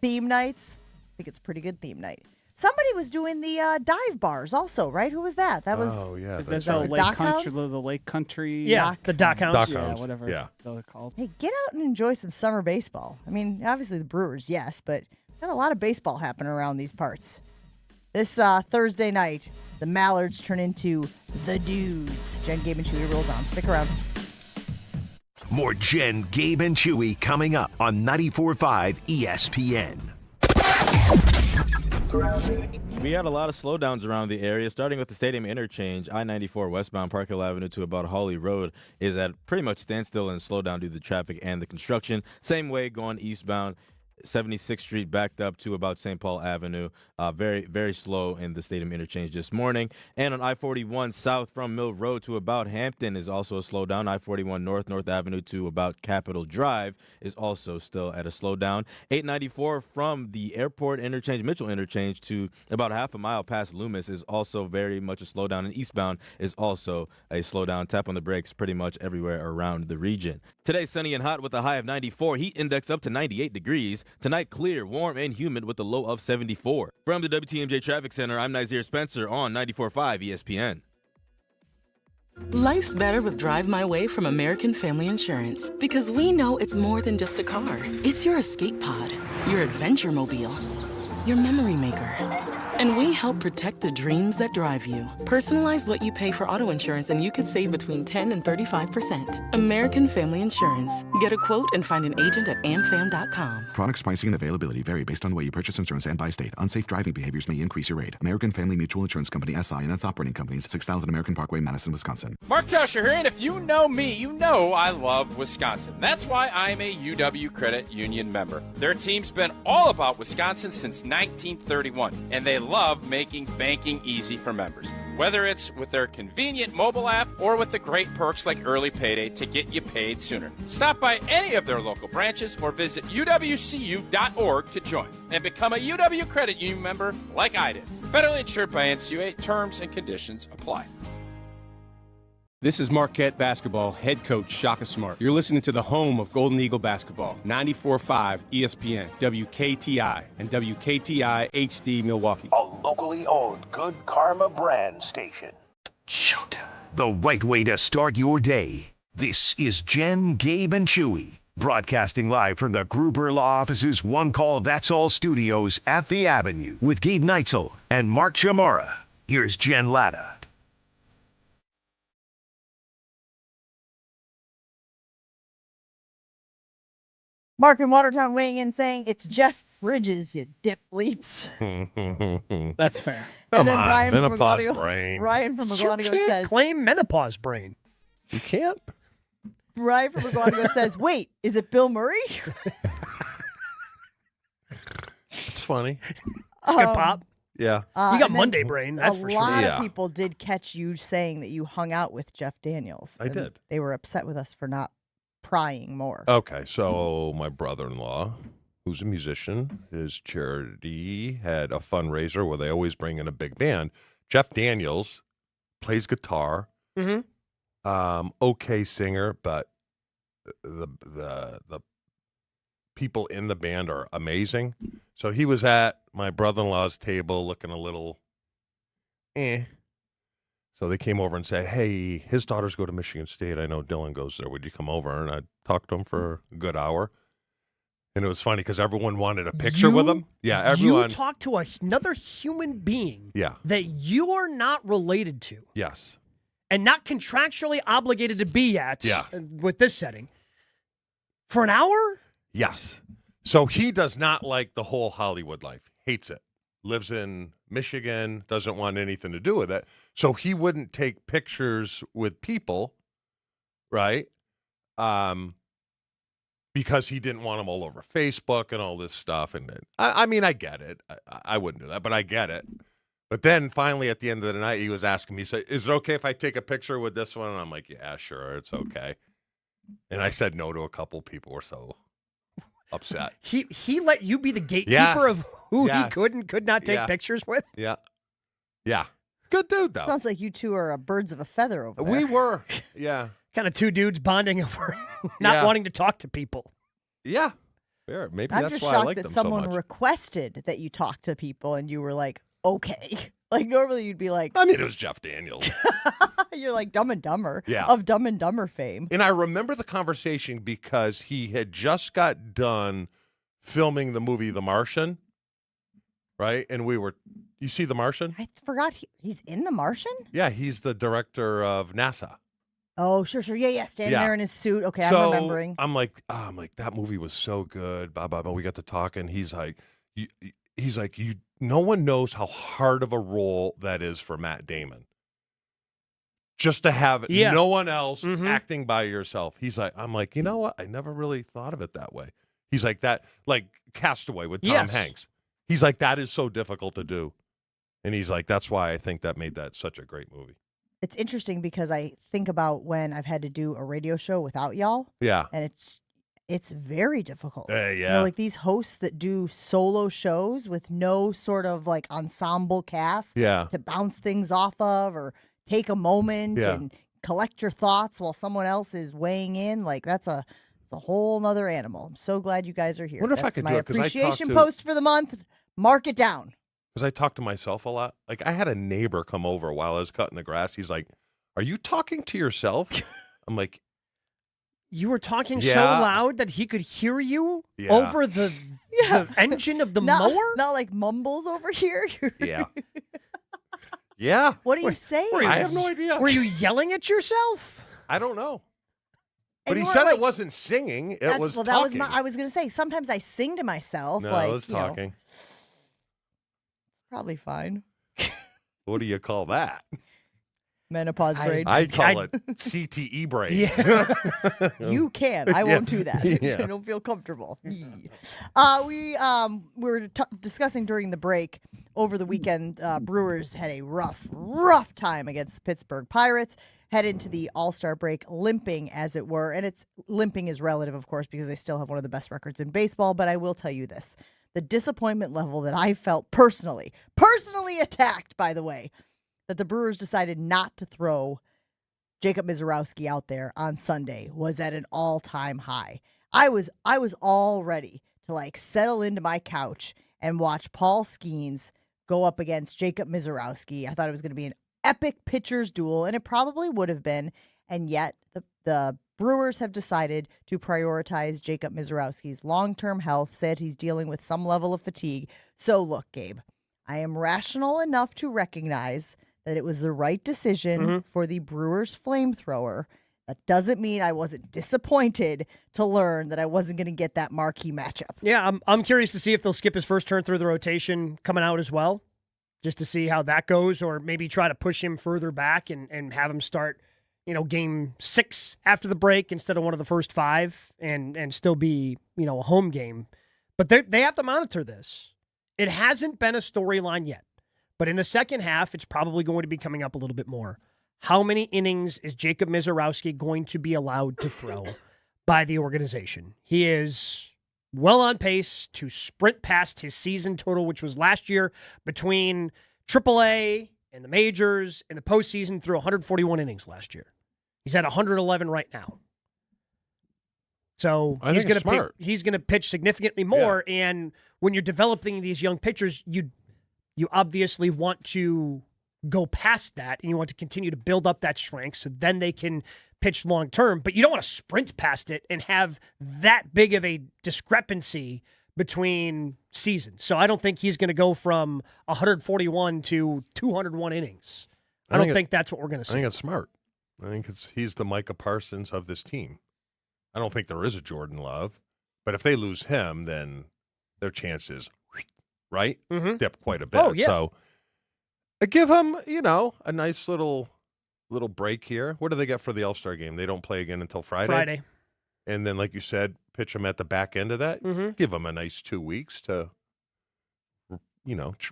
theme nights, I think it's a pretty good theme night. Somebody was doing the dive bars also, right? Who was that? That was. Oh, yeah. Is that's that the right. Lake Dock Country? House? The Lake Country? Yeah, the Dock House. Dock Yeah, House. whatever Yeah. they're called. Hey, get out and enjoy some summer baseball. I mean, obviously the Brewers, yes, but got a lot of baseball happening around these parts. This Thursday night, the Mallards turn into the Dudes. Jen, Gabe, and Chewy rolls on. Stick around. More Jen, Gabe, and Chewy coming up on 94.5 ESPN. We had a lot of slowdowns around the area, starting with the stadium interchange. I-94 westbound Park Hill Avenue to about Hawley Road is at pretty much standstill and slowdown due to the traffic and the construction. Same way going eastbound. 76th Street backed up to about St. Paul Avenue. Very, very slow in the Stadium Interchange this morning. And on I-41 south from Mill Road to about Hampton is also a slowdown. I-41 north, North Avenue to about Capitol Drive is also still at a slowdown. 894 from the airport interchange, Mitchell Interchange, to about half a mile past Loomis is also very much a slowdown. And eastbound is also a slowdown. Tap on the brakes pretty much everywhere around the region. Today, sunny and hot with a high of 94. Heat index up to 98 degrees. Tonight, clear, warm, and humid with a low of 74. From the WTMJ Traffic Center, I'm Nazir Spencer on 94.5 ESPN. Life's better with Drive My Way from American Family Insurance because we know it's more than just a car. It's your escape pod, your adventure mobile, your memory maker. And we help protect the dreams that drive you. Personalize what you pay for auto insurance and you could save between 10 and 35%. American Family Insurance. Get a quote and find an agent at amfam.com. Products, pricing, and availability vary based on the way you purchase insurance and by state. Unsafe driving behaviors may increase your rate. American Family Mutual Insurance Company, SI, and its operating companies, 6000 American Parkway, Madison, Wisconsin. Mark Tusher here, and if you know me, you know I love Wisconsin. That's why I'm a UW Credit Union member. Their team's been all about Wisconsin since 1931, and they love making banking easy for members. Whether it's with their convenient mobile app or with the great perks like early payday to get you paid sooner. Stop by any of their local branches or visit uwcu.org to join and become a UW Credit Union member like I did. Federally insured by NCUA. Terms and conditions apply. This is Marquette basketball head coach Shaka Smart. You're listening to the home of Golden Eagle basketball, 94.5 ESPN, WKTI, and WKTI HD Milwaukee. A locally owned Good Karma brand station. Showtime. The right way to start your day. This is Jen, Gabe, and Chewy, broadcasting live from the Gruber Law Office's One Call That's All studios at the Avenue with Gabe Neitzel and Mark Chamara. Here's Jen Latta. Mark in Watertown weighing in saying it's Jeff Bridges, you dip leaps. That's fair. And then Come on, Ryan from menopause McGonigal, brain. Ryan from You McGonigal can't says, claim menopause brain. You can't? Ryan from McGonigal says, wait, is it Bill Murray? It's funny. It's good pop. Yeah. You got and then Monday brain, that's for A sure. lot Yeah. of people did catch you saying that you hung out with Jeff Daniels. I and did. They were upset with us for not prying more. Okay, so my brother-in-law, who's a musician, his charity had a fundraiser where they always bring in a big band. Jeff Daniels plays guitar, okay singer, but the people in the band are amazing. So he was at my brother-in-law's table looking a little So they came over and said, hey, his daughters go to Michigan State. I know Dylan goes there. Would you come over? And I talked to him for a good hour. And it was funny because everyone wanted a picture with him. Yeah, everyone. You talk to another human being Yeah. that you are not related to Yes. and not contractually obligated to be at Yeah. with this setting for an hour? Yes. So he does not like the whole Hollywood life. Hates it. Lives in Michigan, doesn't want anything to do with it. So he wouldn't take pictures with people, right? Because he didn't want them all over Facebook and all this stuff. And I mean, I get it. I wouldn't do that, but I get it. But then finally at the end of the night, he was asking me, so, is it okay if I take a picture with this one? And I'm like, yeah, sure, it's okay. And I said no to a couple people or so. Upset. He let you be the gatekeeper of who he could and could not take pictures with? Yeah. Yeah. Good dude, though. Sounds like you two are birds of a feather over there. We were. Yeah. Kind of two dudes bonding over not wanting to talk to people. Yeah. Fair. Maybe I'm that's just why I shocked like that them so someone much. requested that you talk to people and you were like, okay. Like normally you'd be like, I mean, it was Jeff Daniels. you're like Dumb and Dumber Yeah. of Dumb and Dumber fame. And I remember the conversation because he had just got done filming the movie The Martian, right? And you see The Martian? I forgot he's in The Martian? Yeah, he's the director of NASA. Oh, sure. Yeah. Standing Yeah. there in his suit. Okay, So, I'm remembering. I'm like, that movie was so good. Blah, blah, blah. We got to talking. He's like, no one knows how hard of a role that is for Matt Damon. Just to have no one else acting by yourself. I'm like, you know what? I never really thought of it that way. He's like that, like Castaway with Tom Yes. Hanks. He's like, that is so difficult to do. And he's like, that's why I think that made that such a great movie. It's interesting because I think about when I've had to do a radio show without y'all. Yeah. And it's very difficult. Yeah. You know, like these hosts that do solo shows with no sort of like ensemble cast Yeah. to bounce things off of or take a moment Yeah. and collect your thoughts while someone else is weighing in. Like it's a whole nother animal. I'm so glad you guys are here. Wonder if I That's could my do it, 'cause I talked appreciation to- post for the month. Mark it down. Because I talk to myself a lot. Like, I had a neighbor come over while I was cutting the grass. He's like, are you talking to yourself? I'm like, You were talking so Yeah. loud that he could hear you Yeah. over the engine of the mower? Not like mumbles over here. yeah. Yeah. What are you saying? I have no idea. Were you yelling at yourself? I don't know. And But he you said weren't, it wasn't singing. It was well, talking. that was I was going to say, sometimes I sing to myself. No, like, it was you know, talking. probably fine. What do you call that? Menopause brain. I call it CTE brain. You can. I won't do that. Yeah. I don't feel comfortable. We were discussing during the break over the weekend. Brewers had a rough time against the Pittsburgh Pirates. Head into the All-Star break limping, as it were. And it's limping is relative, of course, because they still have one of the best records in baseball. But I will tell you this. The disappointment level that I felt personally attacked, by the way, that the Brewers decided not to throw Jacob Mizorowski out there on Sunday was at an all-time high. I was all ready to like settle into my couch and watch Paul Skeens go up against Jacob Mizorowski. I thought it was going to be an epic pitcher's duel, and it probably would have been. And yet the Brewers have decided to prioritize Jacob Mizorowski's long-term health, said he's dealing with some level of fatigue. So look, Gabe, I am rational enough to recognize that it was the right decision for the Brewers flamethrower. That doesn't mean I wasn't disappointed to learn that I wasn't going to get that marquee matchup. Yeah, I'm curious to see if they'll skip his first turn through the rotation coming out as well, just to see how that goes, or maybe try to push him further back and have him start, game 6 after the break instead of one of the first 5 and still be, a home game. But they have to monitor this. It hasn't been a storyline yet, but in the second half, it's probably going to be coming up a little bit more. How many innings is Jacob Mizorowski going to be allowed to throw by the organization? He is well on pace to sprint past his season total, which was last year between AAA and the majors and the postseason, threw 141 innings last year. He's at 111 right now. So he's going to pitch significantly more. Yeah. And when you're developing these young pitchers, you obviously want to go past that and you want to continue to build up that strength so then they can pitch long term. But you don't want to sprint past it and have that big of a discrepancy between seasons. So I don't think he's going to go from 141 to 201 innings. I don't think that's what we're going to see. I think it's smart. I think he's the Micah Parsons of this team. I don't think there is a Jordan Love, but if they lose him, then their chances, right, dip quite a bit. Oh, yeah. So give him, a nice little break here. What do they get for the All-Star game? They don't play again until Friday. And then, like you said, pitch them at the back end of that. Give them a nice 2 weeks to,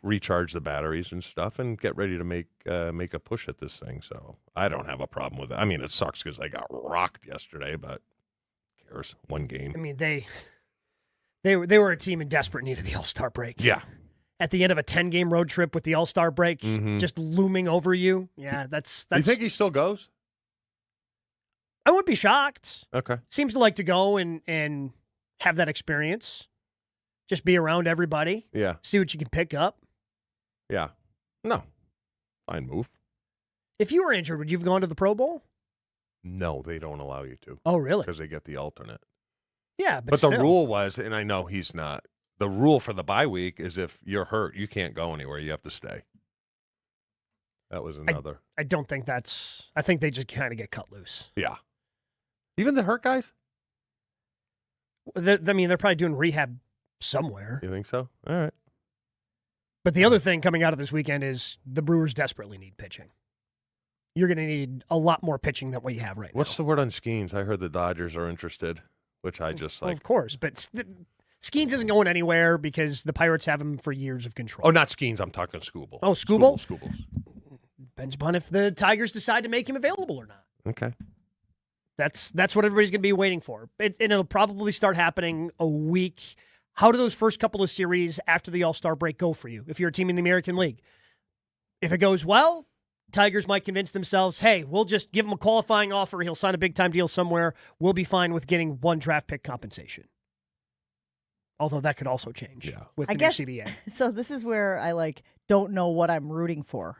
recharge the batteries and stuff and get ready to make a push at this thing. So I don't have a problem with it. I mean, it sucks because I got rocked yesterday, but who cares? One game. I mean, they were a team in desperate need of the All-Star break. Yeah. At the end of a 10-game road trip with the All-Star break just looming over you. Yeah, that's. You think he still goes? I wouldn't be shocked. Okay. Seems to like to go and have that experience. Just be around everybody. Yeah. See what you can pick up. Yeah. No. Fine move. If you were injured, would you have gone to the Pro Bowl? No, they don't allow you to. Oh, really? Because they get the alternate. Yeah, but still. The rule was, and I know he's not, the rule for the bye week is if you're hurt, you can't go anywhere. You have to stay. That was another. I don't think that's, I think they just kind of get cut loose. Yeah. Even the hurt guys? They're probably doing rehab somewhere. You think so? All right. But the other thing coming out of this weekend is the Brewers desperately need pitching. You're going to need a lot more pitching than what you have right now. What's the word on Skeens? I heard the Dodgers are interested. which I just Well, like. of course, but Skeens isn't going anywhere because the Pirates have him for years of control. Oh, not Skeens. I'm talking Skubal. Oh, Skubal? Skubal. Depends upon if the Tigers decide to make him available or not. Okay. That's what everybody's going to be waiting for. And it'll probably start happening a week. How do those first couple of series after the All-Star break go for you if you're a team in the American League? If it goes well, Tigers might convince themselves, hey, we'll just give him a qualifying offer. He'll sign a big-time deal somewhere. We'll be fine with getting one draft pick compensation. Although that could also change with the new CBA. So this is where I don't know what I'm rooting for.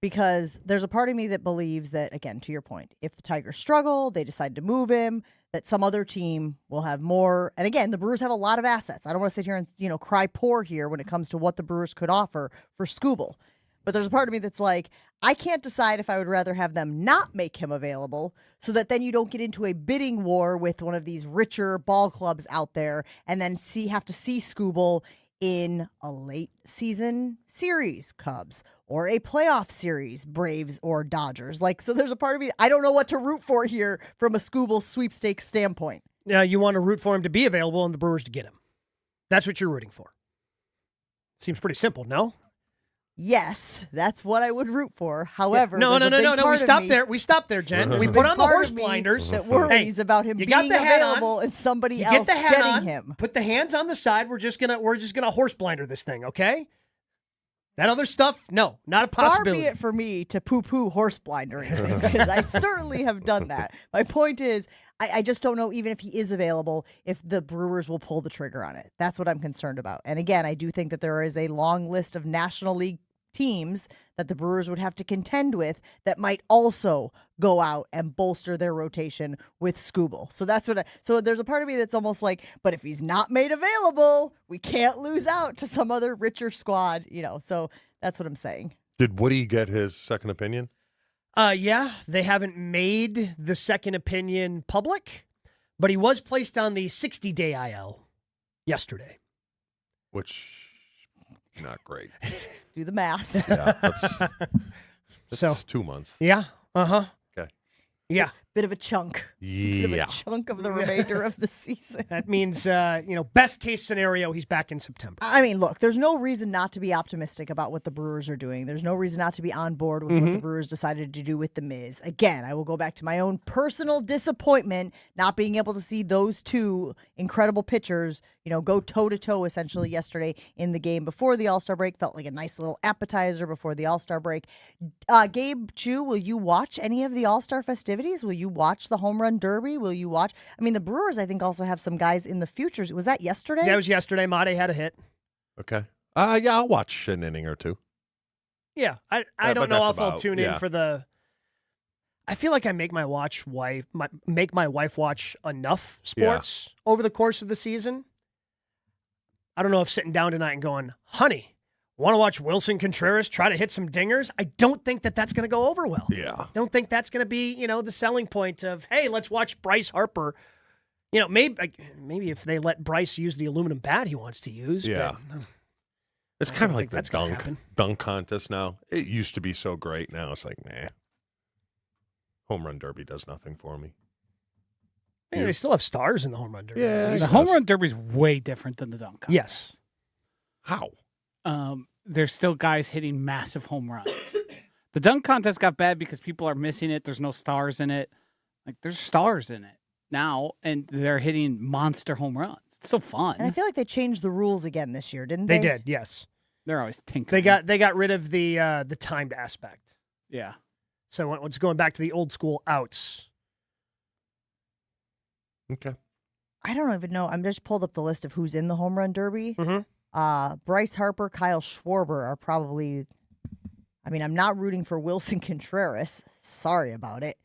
Because there's a part of me that believes that, again, to your point, if the Tigers struggle, they decide to move him, that some other team will have more. And again, the Brewers have a lot of assets. I don't want to sit here and cry poor here when it comes to what the Brewers could offer for Skubal. But there's a part of me that's like, I can't decide if I would rather have them not make him available so that then you don't get into a bidding war with one of these richer ball clubs out there and then have to see Skubal in a late season series, Cubs, or a playoff series, Braves or Dodgers. So there's a part of me, I don't know what to root for here from a Skubal sweepstakes standpoint. Yeah, you want to root for him to be available and the Brewers to get him. That's what you're rooting for. Seems pretty simple, no? Yes, that's what I would root for. However, no. We stopped there. We stopped there, Jen. We put on the horse blinders. That worries about him being available and somebody else getting him. Put the hands on the side. We're just gonna horse blinder this thing, okay? That other stuff, no, not a possibility. Far be it for me to poo-poo horse blindering things, because I certainly have done that. My point is, I just don't know, even if he is available, if the Brewers will pull the trigger on it. That's what I'm concerned about. And again, I do think that there is a long list of National League teams that the Brewers would have to contend with that might also go out and bolster their rotation with Skubal. So that's so there's a part of me that's almost like, but if he's not made available, we can't lose out to some other richer squad, so that's what I'm saying. Did Woody get his second opinion? Yeah, they haven't made the second opinion public, but he was placed on the 60-day IL yesterday. Which, not great. Do the math. Yeah, that's 2 months. Yeah, uh-huh. Okay. Yeah. Bit of a chunk. Yeah. Bit of a chunk of the remainder of the season. That means, best case scenario, he's back in September. I mean, look, there's no reason not to be optimistic about what the Brewers are doing. There's no reason not to be on board with what the Brewers decided to do with the Miz. Again, I will go back to my own personal disappointment not being able to see those two incredible pitchers, go toe-to-toe essentially yesterday in the game before the All-Star break. Felt like a nice little appetizer before the All-Star break. Gabe Chu, will you watch any of the All-Star festivities? Will you watch the Home Run Derby? Will you watch? I mean, the Brewers, I think, also have some guys in the future. Was that yesterday? Yeah, it was yesterday. Mate had a hit. Okay. Yeah, I'll watch an inning or two. Yeah, I don't know if I'll tune in for the. I feel like I make my wife watch enough sports over the course of the season. I don't know if sitting down tonight and going, honey, want to watch Wilson Contreras try to hit some dingers? I don't think that's going to go over well. Yeah. Don't think that's going to be, the selling point of, hey, let's watch Bryce Harper. Maybe if they let Bryce use the aluminum bat he wants to use. Yeah. But it's kind of like the that's dunk contest now. It used to be so great. Now it's like, nah. Home Run Derby does nothing for me. They still have stars in the Home Run Derby. Yeah, the Home Run Derby is way different than the dunk contest. Yes. How? There's still guys hitting massive home runs. The dunk contest got bad because people are missing it. There's no stars in it. There's stars in it now, and they're hitting monster home runs. It's so fun. And I feel like they changed the rules again this year, didn't they? They did, yes. They're always tinkering. They got rid of the timed aspect. Yeah. So it's going back to the old school outs. Okay. I don't even know. I'm just pulled up the list of who's in the Home Run Derby. Mm-hmm. Bryce Harper, Kyle Schwarber are probably. I mean, I'm not rooting for Wilson Contreras. Sorry about it.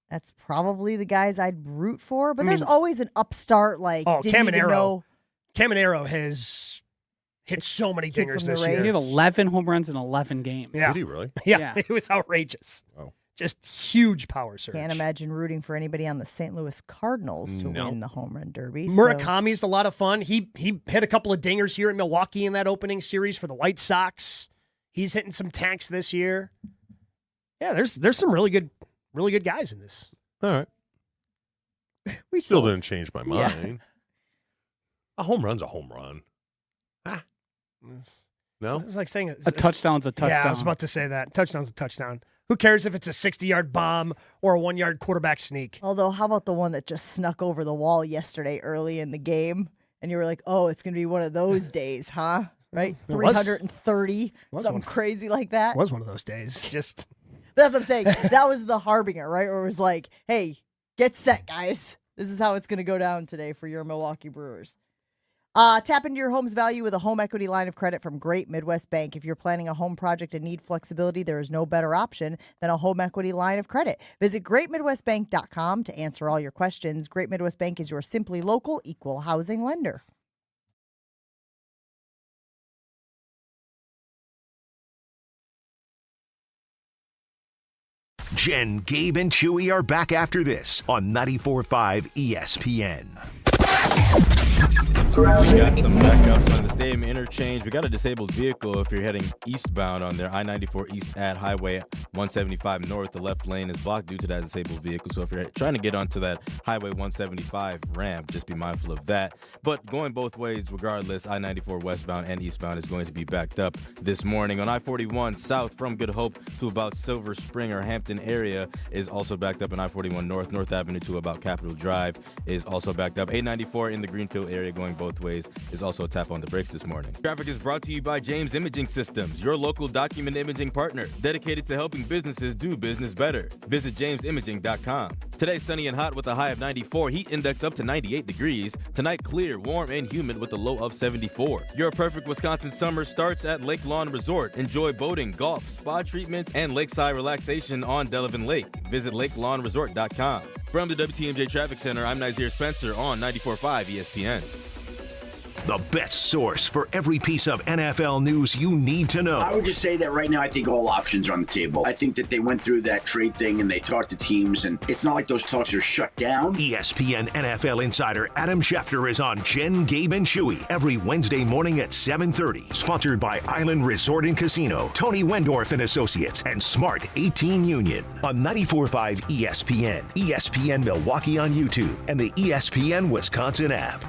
That's probably the guys I'd root for. But there's always an upstart Caminero. Caminero has hit so many dingers this year. He had 11 home runs in 11 games. Yeah. Did he really? Yeah, it was outrageous. Oh. Just huge power surge. Can't imagine rooting for anybody on the St. Louis Cardinals to win the Home Run Derby. Murakami's a lot of fun. He hit a couple of dingers here in Milwaukee in that opening series for the White Sox. He's hitting some tanks this year. Yeah, there's some really good guys in this. All right. Still didn't change my Yeah. mind. A home run's a home run. No? It's like saying A touchdown's a touchdown. Yeah, I was about to say that. Touchdown's a touchdown. Who cares if it's a 60-yard bomb or a 1-yard quarterback sneak? Although, how about the one that just snuck over the wall yesterday early in the game? And you were like, oh, it's going to be one of those days, huh? Right? It was. 330, something crazy like that. It was one of those days. Just That's what I'm saying. That was the harbinger, right? Where it was like, hey, get set, guys. This is how it's going to go down today for your Milwaukee Brewers. Tap into your home's value with a home equity line of credit from Great Midwest Bank. If you're planning a home project and need flexibility, there is no better option than a home equity line of credit. Visit greatmidwestbank.com to answer all your questions. Great Midwest Bank is your simply local equal housing lender. Jen, Gabe, and Chewy are back after this on 94.5 ESPN. We got some backups on the stadium interchange. We got a disabled vehicle if you're heading eastbound on their I-94 east at Highway 175 north. The left lane is blocked due to that disabled vehicle. So if you're trying to get onto that Highway 175 ramp, just be mindful of that. But going both ways, regardless, I-94 westbound and eastbound is going to be backed up this morning. On I-41 south from Good Hope to about Silver Spring or Hampton area is also backed up. And I-41 North Avenue to about Capitol Drive is also backed up. 894 in the Greenfield area going both ways is also a tap on the brakes this morning. Traffic is brought to you by James Imaging Systems, your local document imaging partner, dedicated to helping businesses do business better. Visit jamesimaging.com. Today, sunny and hot with a high of 94, heat index up to 98 degrees. Tonight, clear, warm, and humid with a low of 74. Your perfect Wisconsin summer starts at Lake Lawn Resort. Enjoy boating, golf, spa treatments, and lakeside relaxation on Delavan Lake. Visit lakelawnresort.com. From the WTMJ Traffic Center, I'm Nazir Spencer on 94.5 ESPN. The best source for every piece of NFL news you need to know. I would just say that right now I think all options are on the table. I think that they went through that trade thing and they talked to teams, and it's not like those talks are shut down. ESPN NFL insider Adam Schefter is on Jen, Gabe, and Chewy every Wednesday morning at 7:30. Sponsored by Island Resort and Casino, Tony Wendorf and Associates, and Smart 18 Union on 94.5 ESPN, ESPN Milwaukee on YouTube, and the ESPN Wisconsin app.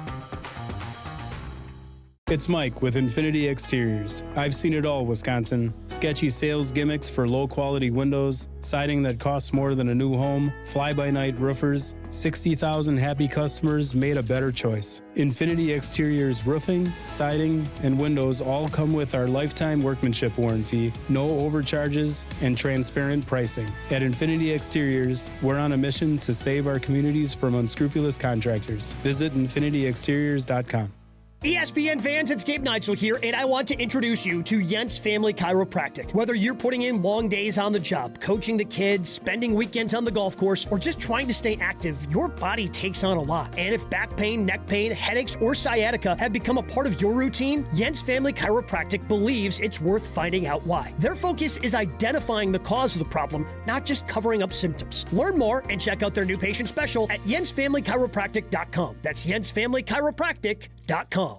It's Mike with Infinity Exteriors. I've seen it all, Wisconsin. Sketchy sales gimmicks for low-quality windows, siding that costs more than a new home, fly-by-night roofers. 60,000 happy customers made a better choice. Infinity Exteriors roofing, siding, and windows all come with our lifetime workmanship warranty, no overcharges, and transparent pricing. At Infinity Exteriors, we're on a mission to save our communities from unscrupulous contractors. Visit infinityexteriors.com. ESPN fans, it's Gabe Neitzel here, and I want to introduce you to Jens Family Chiropractic. Whether you're putting in long days on the job, coaching the kids, spending weekends on the golf course, or just trying to stay active, your body takes on a lot. And if back pain, neck pain, headaches, or sciatica have become a part of your routine, Jens Family Chiropractic believes it's worth finding out why. Their focus is identifying the cause of the problem, not just covering up symptoms. Learn more and check out their new patient special at jensfamilychiropractic.com. That's jensfamilychiropractic.com.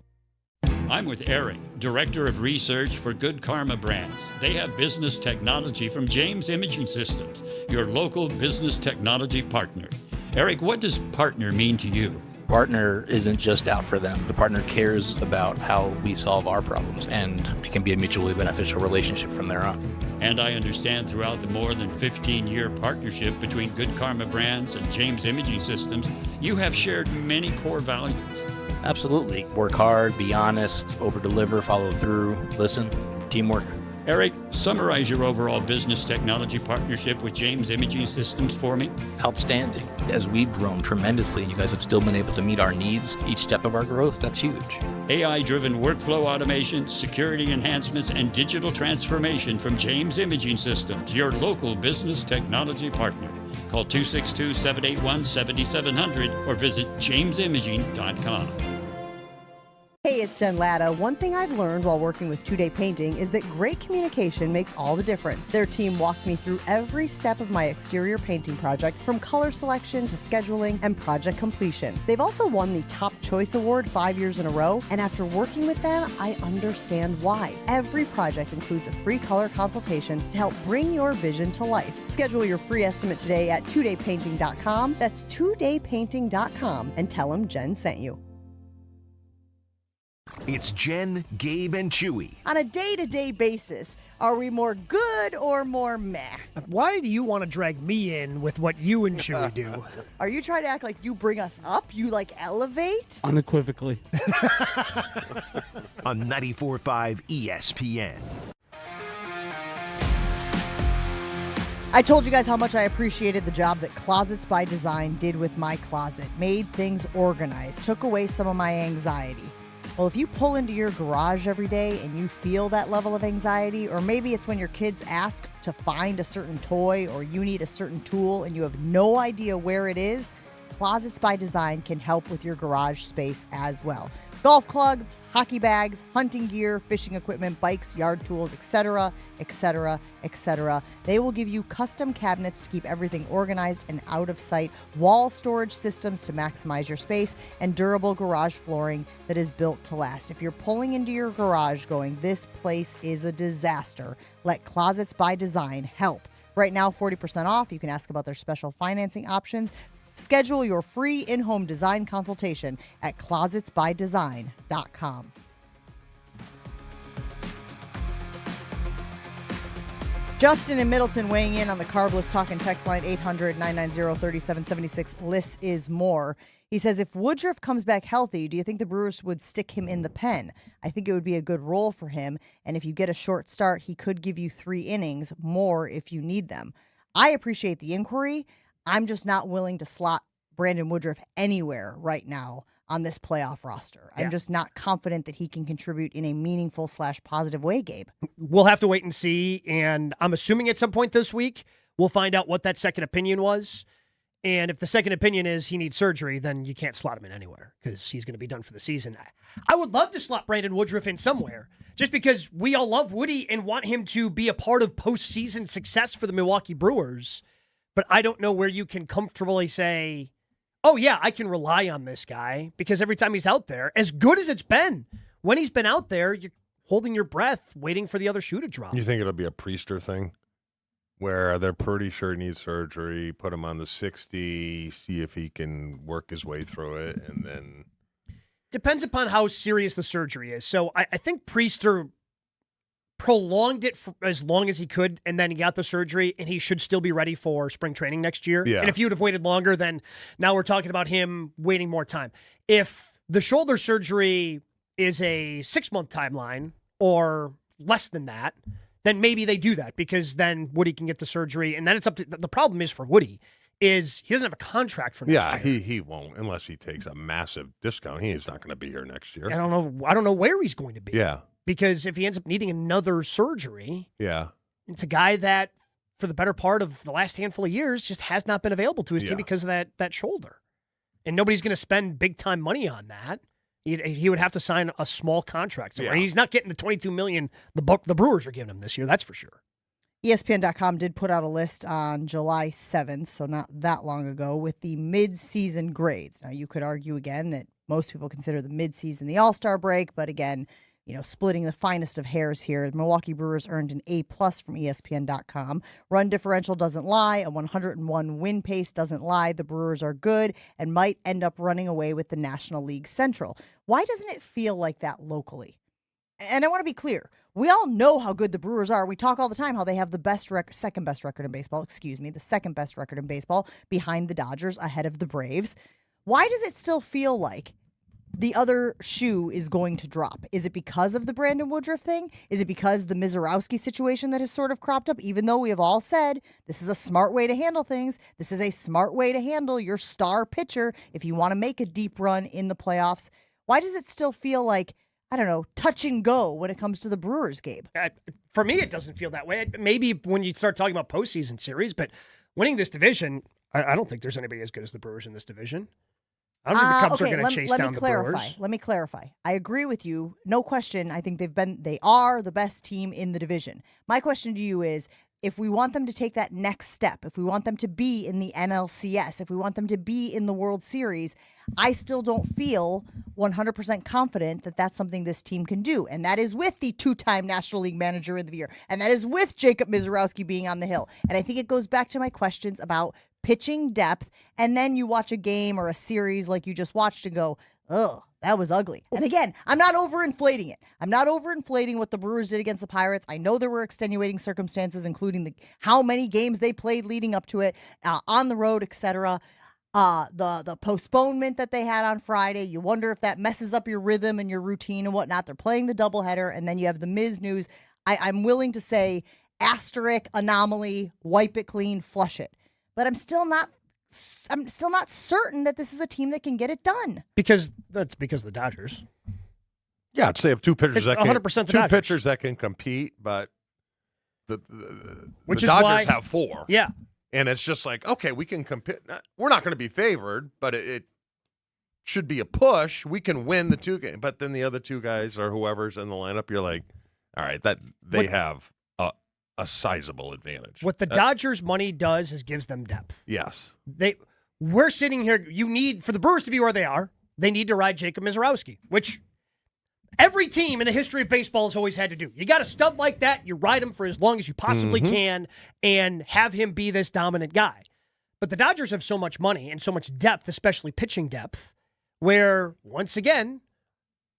I'm with Eric, Director of Research for Good Karma Brands. They have business technology from James Imaging Systems, your local business technology partner. Eric, what does partner mean to you? Partner isn't just out for them. The partner cares about how we solve our problems, and it can be a mutually beneficial relationship from there on. And I understand throughout the more than 15-year partnership between Good Karma Brands and James Imaging Systems, you have shared many core values. Absolutely. Work hard, be honest, over-deliver, follow through, listen, teamwork. Eric, summarize your overall business technology partnership with James Imaging Systems for me. Outstanding. As we've grown tremendously and you guys have still been able to meet our needs each step of our growth, that's huge. AI-driven workflow automation, security enhancements, and digital transformation from James Imaging Systems, your local business technology partner. Call 262-781-7700 or visit jamesimaging.com. Hey, it's Jen Latta. One thing I've learned while working with 2 Day Painting is that great communication makes all the difference. Their team walked me through every step of my exterior painting project, from color selection to scheduling and project completion. They've also won the Top Choice Award 5 years in a row, and after working with them, I understand why. Every project includes a free color consultation to help bring your vision to life. Schedule your free estimate today at 2daypainting.com. That's 2daypainting.com, and tell them Jen sent you. It's Jen, Gabe, and Chewy. On a day-to-day basis, are we more good or more meh? Why do you want to drag me in with what you and Chewy do? Are you trying to act like you bring us up? You elevate? Unequivocally. On 94.5 ESPN. I told you guys how much I appreciated the job that Closets by Design did with my closet. Made things organized, took away some of my anxiety. Well, if you pull into your garage every day and you feel that level of anxiety, or maybe it's when your kids ask to find a certain toy or you need a certain tool and you have no idea where it is, Closets by Design can help with your garage space as well. Golf clubs, hockey bags, hunting gear, fishing equipment, bikes, yard tools, etc., etc., etc. They will give you custom cabinets to keep everything organized and out of sight, wall storage systems to maximize your space, and durable garage flooring that is built to last. If you're pulling into your garage going, this place is a disaster, let Closets by Design help. Right now, 40% off. You can ask about their special financing options. Schedule your free in-home design consultation at closetsbydesign.com. Justin in Middleton weighing in on the Carbless Talking text line 800-990-3776. Less is more. He says, if Woodruff comes back healthy, do you think the Brewers would stick him in the pen? I think it would be a good role for him, and if you get a short start, he could give you 3 innings, more if you need them. I appreciate the inquiry. I'm just not willing to slot Brandon Woodruff anywhere right now on this playoff roster. I'm just not confident that he can contribute in a meaningful / positive way, Gabe. We'll have to wait and see, and I'm assuming at some point this week we'll find out what that second opinion was. And if the second opinion is he needs surgery, then you can't slot him in anywhere because he's going to be done for the season. I would love to slot Brandon Woodruff in somewhere just because we all love Woody and want him to be a part of postseason success for the Milwaukee Brewers. But I don't know where you can comfortably say, oh, yeah, I can rely on this guy, because every time he's out there, as good as it's been, when he's been out there, you're holding your breath, waiting for the other shoe to drop. You think it'll be a Priester thing where they're pretty sure he needs surgery, put him on the 60, see if he can work his way through it, and then... Depends upon how serious the surgery is. So I think Priester prolonged it for as long as he could, and then he got the surgery, and he should still be ready for spring training next year. Yeah. And if he would have waited longer, then now we're talking about him waiting more time. If the shoulder surgery is a 6-month timeline or less than that, then maybe they do that, because then Woody can get the surgery, and then it's up to... The problem is for Woody is he doesn't have a contract for next year. He won't unless he takes a massive discount. He's not going to be here next year. I don't know where he's going to be. Yeah. Because if he ends up needing another surgery, it's a guy that, for the better part of the last handful of years, just has not been available to his team because of that shoulder. And nobody's going to spend big-time money on that. He would have to sign a small contract somewhere. He's not getting the $22 million the Brewers are giving him this year, that's for sure. ESPN.com did put out a list on July 7th, so not that long ago, with the mid-season grades. Now, you could argue again that most people consider the mid-season the All-Star break, but again, splitting the finest of hairs here, the Milwaukee Brewers earned an A+ from ESPN.com. Run differential doesn't lie. A 101 win pace doesn't lie. The Brewers are good and might end up running away with the National League Central. Why doesn't it feel like that locally? And I want to be clear. We all know how good the Brewers are. We talk all the time how they have the second best record in baseball, the second best record in baseball behind the Dodgers, ahead of the Braves. Why does it still feel like the other shoe is going to drop? Is it because of the Brandon Woodruff thing? Is it because the Mizorowski situation that has sort of cropped up, even though we have all said this is a smart way to handle things? This is a smart way to handle your star pitcher if you want to make a deep run in the playoffs. Why does it still feel like, I don't know, touch and go when it comes to the Brewers, Gabe? For me, it doesn't feel that way. Maybe when you start talking about postseason series, but winning this division, I don't think there's anybody as good as the Brewers in this division. I don't think the Cubs are going to chase let down me the clarify. Brewers. Let me clarify. I agree with you. No question. I think they are the best team in the division. My question to you is, if we want them to take that next step, if we want them to be in the NLCS, if we want them to be in the World Series, I still don't feel 100% confident that that's something this team can do. And that is with the 2-time National League Manager of the Year. And that is with Jacob Mizorowski being on the hill. And I think it goes back to my questions about pitching depth. And then you watch a game or a series like you just watched and go, oh, that was ugly. And again, I'm not overinflating it. I'm not overinflating what the Brewers did against the Pirates. I know there were extenuating circumstances, including how many games they played leading up to it, on the road, etc. The postponement that they had on Friday, you wonder if that messes up your rhythm and your routine and whatnot. They're playing the doubleheader, and then you have the Miz news. I'm willing to say asterisk, anomaly, wipe it clean, flush it. But I'm still not certain that this is a team that can get it done. Because of the Dodgers. Yeah, I'd say have two pitchers It's that 100% can, the two Dodgers. pitchers that can compete, but the Which is Dodgers why- have 4. Yeah. And it's just like, okay, we can compete. We're not going to be favored, but it should be a push. We can win the 2 games. But then the other 2 guys or whoever's in the lineup, you're like, all right, that they have a sizable advantage. What the Dodgers' money does is gives them depth. Yes. We're sitting here. For the Brewers to be where they are, they need to ride Jacob Mizorowski, which every team in the history of baseball has always had to do. You got a stud like that, you ride him for as long as you possibly can and have him be this dominant guy. But the Dodgers have so much money and so much depth, especially pitching depth, where, once again,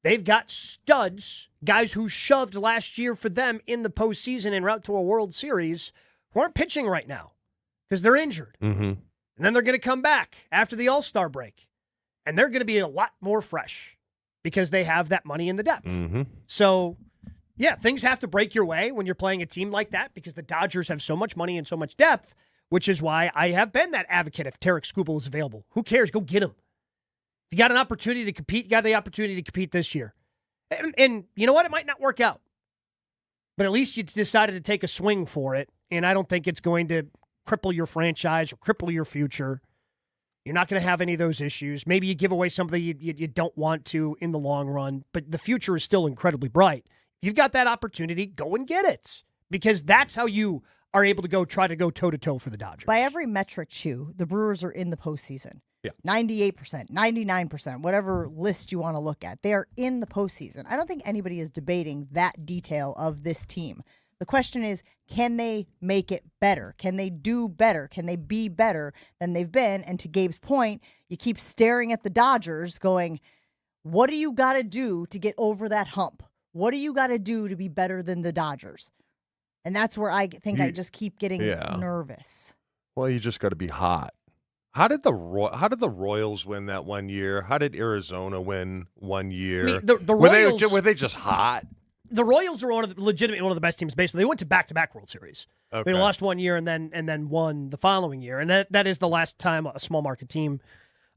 they've got studs, guys who shoved last year for them in the postseason en route to a World Series, who aren't pitching right now because they're injured. Mm-hmm. And then they're going to come back after the All-Star break. And they're going to be a lot more fresh because they have that money in the depth. Mm-hmm. So, yeah, things have to break your way when you're playing a team like that because the Dodgers have so much money and so much depth, which is why I have been that advocate if Tarek Skubal is available. Who cares? Go get him. If you got an opportunity to compete, you got the opportunity to compete this year. And you know what? It might not work out. But at least you decided to take a swing for it, and I don't think it's going to cripple your franchise or cripple your future. You're not going to have any of those issues. Maybe you give away something you don't want to in the long run, but the future is still incredibly bright. If you've got that opportunity, go and get it because that's how you are able to try to go toe-to-toe for the Dodgers. By every metric, Chew, the Brewers are in the postseason. Yeah. 98%, 99%, whatever list you want to look at. They are in the postseason. I don't think anybody is debating that detail of this team. The question is, can they make it better? Can they do better? Can they be better than they've been? And to Gabe's point, you keep staring at the Dodgers going, what do you got to do to get over that hump? What do you got to do to be better than the Dodgers? And that's where I think I just keep getting nervous. Well, you just got to be hot. How did the Royals win that one year? How did Arizona win one year? I mean, the Royals, were they just hot? The Royals are legitimately one of the best teams in baseball. They went to back-to-back World Series. Okay. They lost one year and then won the following year. And that is the last time a small market team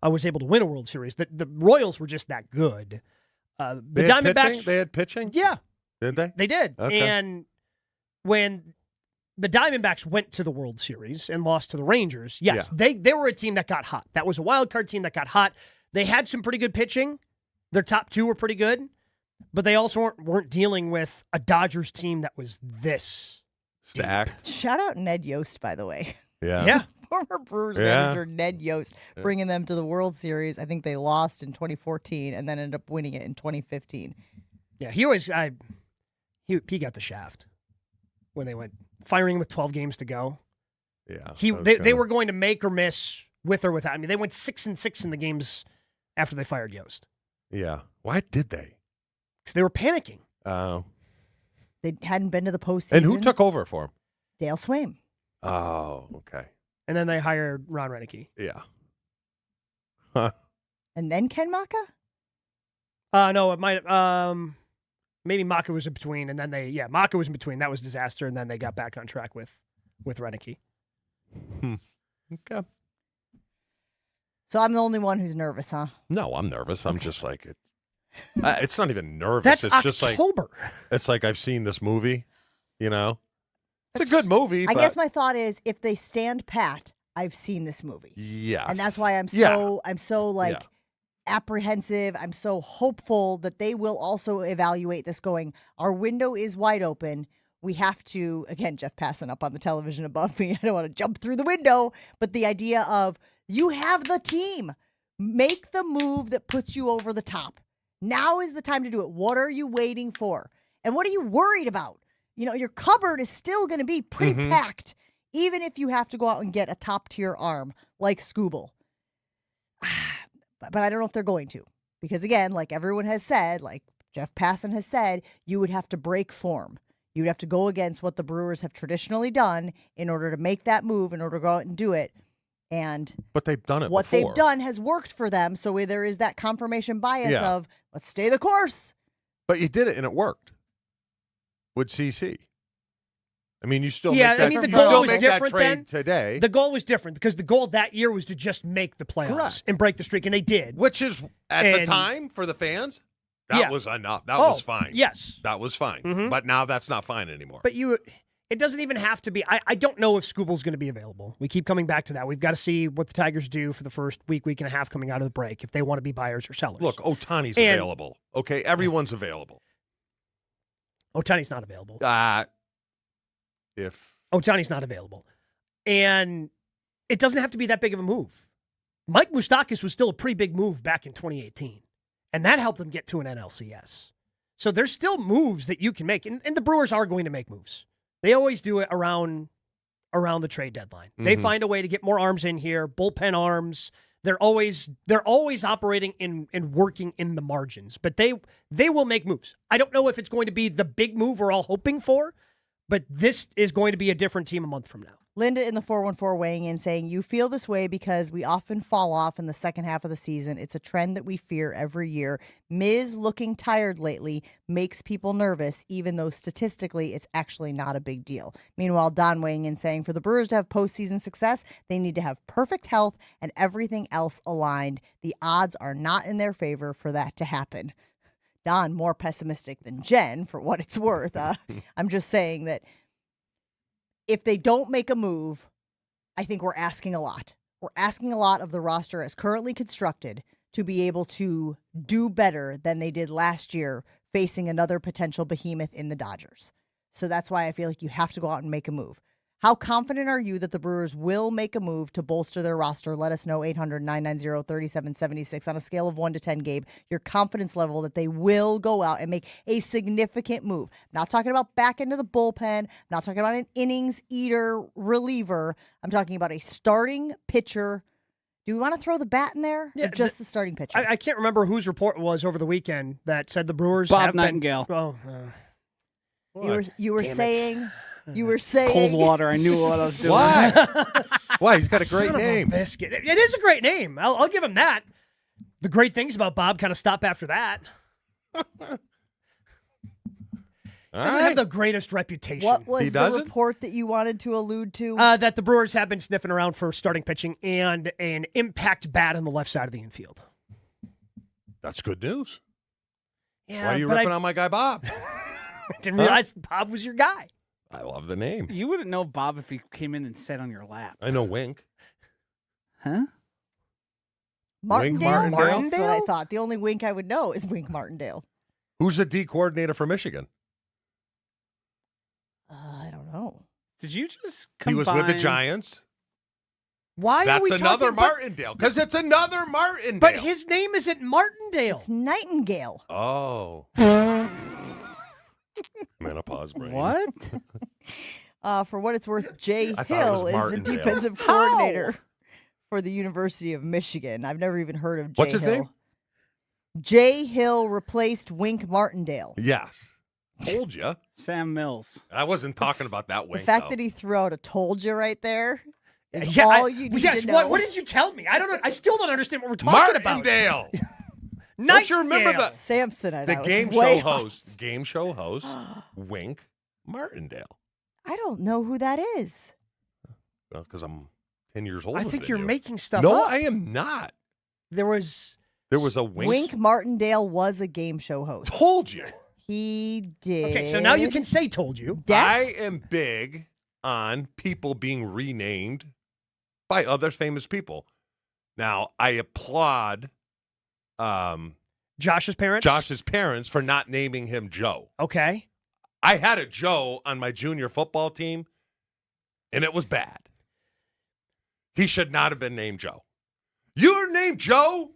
was able to win a World Series. The Royals were just that good. The Diamondbacks. They had pitching? Yeah. Did they? They did. Okay. And when the Diamondbacks went to the World Series and lost to the Rangers, yes, they were a team that got hot. That was a wild card team that got hot. They had some pretty good pitching. Their top 2 were pretty good. But they also weren't dealing with a Dodgers team that was this stacked. Shout out Ned Yost, by the way. Yeah. Former Brewers manager Ned Yost, bringing them to the World Series. I think they lost in 2014 and then ended up winning it in 2015. Yeah, he got the shaft when they went firing with 12 games to go. Yeah. They were going to make or miss with or without. I mean, they went 6-6 in the games after they fired Yost. Yeah. Why did they? Because they were panicking. Oh. They hadn't been to the postseason. And who took over for him? Dale Swaim. Oh, okay. And then they hired Ron Renicky. Yeah. Huh. And then Ken Maka? No, it might maybe Maka was in between, and then Maka was in between. That was a disaster, and then they got back on track with Renicky. Okay. So I'm the only one who's nervous, huh? No, I'm nervous. I'm just like it. It's not even nervous. That's it's October. Just like it's like I've seen this movie. You know, it's a good movie. I guess my thought is, if they stand pat, I've seen this movie. Yes. And that's why I'm so apprehensive. I'm so hopeful that they will also evaluate this going, our window is wide open. We have to, again, Jeff passing up on the television above me. I don't want to jump through the window, but the idea of you have the team. Make the move that puts you over the top. Now is the time to do it. What are you waiting for? And what are you worried about? Your cupboard is still going to be pretty packed, even if you have to go out and get a top-tier arm like Scooble. But I don't know if they're going to. Because, again, like everyone has said, like Jeff Passan has said, you would have to break form. You would have to go against what the Brewers have traditionally done in order to make that move, in order to go out and do it. But they've done it what before. they've done has worked for them, so there is that confirmation bias of, let's stay the course. But you did it, and it worked with CC. I mean, you still make that, the goal was different trade then. Today. The goal was different because the goal that year was to just make the playoffs and break the streak, and they did. Which is, at the time, for the fans, that was enough. That was fine. Yes. That was fine. But now that's not fine anymore. But it doesn't even have to be. I don't know if Scooble's going to be available. We keep coming back to that. We've got to see what the Tigers do for the first week and a half coming out of the break, if they want to be buyers or sellers. Look, Ohtani's available. Okay, everyone's available. Ohtani's not available. If Ohtani's not available. And it doesn't have to be that big of a move. Mike Moustakas was still a pretty big move back in 2018, and that helped them get to an NLCS. So there's still moves that you can make, and the Brewers are going to make moves. They always do it around the trade deadline. They find a way to get more arms in here, bullpen arms. They're always operating and working in the margins, but they will make moves. I don't know if it's going to be the big move we're all hoping for, but this is going to be a different team a month from now. Linda in the 414 weighing in saying, you feel this way because we often fall off in the second half of the season. It's a trend that we fear every year. Miz looking tired lately makes people nervous, even though statistically it's actually not a big deal. Meanwhile, Don weighing in saying, for the Brewers to have postseason success, they need to have perfect health and everything else aligned. The odds are not in their favor for that to happen. Don, more pessimistic than Jen, for what it's worth. I'm just saying that if they don't make a move, I think we're asking a lot. We're asking a lot of the roster as currently constructed to be able to do better than they did last year facing another potential behemoth in the Dodgers. So that's why I feel like you have to go out and make a move. How confident are you that the Brewers will make a move to bolster their roster? Let us know, 800-990-3776. On a scale of 1 to 10, Gabe, your confidence level that they will go out and make a significant move. I'm not talking about back into the bullpen. I'm not talking about an innings eater reliever. I'm talking about a starting pitcher. Do we want to throw the bat in there? Yeah, or just the starting pitcher? I can't remember whose report it was over the weekend that said the Brewers Bob have Nightingale. You were saying Cold water. I knew what I was doing. Why? Why? He's got a great Son of name. Biscuit. It is a great name. I'll give him that. The great things about Bob kind of stop after that. Doesn't have the greatest reputation. What was the report that you wanted to allude to? That the Brewers have been sniffing around for starting pitching and an impact bat on the left side of the infield. That's good news. Yeah, why are you ripping on my guy Bob? I didn't realize Bob was your guy. I love the name. You wouldn't know Bob if he came in and sat on your lap. I know Wink. Huh? Martindale? Wink That's what I thought. The only Wink I would know is Wink Martindale. Who's the D coordinator for Michigan? I don't know. Did you just combine? He was with the Giants. Why That's are we another talking Martindale, because it's another Martindale. But his name isn't Martindale. It's Nightingale. Oh. Menopause brain. What? For what it's worth, Jay I thought it Hill was is the Martindale. defensive coordinator for the University of Michigan. I've never even heard of Jay What's his Hill. name? Jay Hill replaced Wink Martindale. Yes. Told you. Sam Mills. I wasn't talking about that The Wink, fact though. that he threw out a "told you" right there is Yeah, all you need to know. What did you tell me? I still don't understand what we're talking about. Martindale. Don't you remember the Samsonite? the I was game way show off. host? Game show host Wink Martindale. I don't know who that is. Well, because I'm 10 years older. I think than you're you. making stuff No, up. I am not. There was a Wink. Wink Martindale was a game show host. Told you. He did. Okay, so now you can say "told you." I am big on people being renamed by other famous people. Now, I applaud Josh's parents? Josh's parents for not naming him Joe. Okay. I had a Joe on my junior football team, and it was bad. He should not have been named Joe. You're named Joe?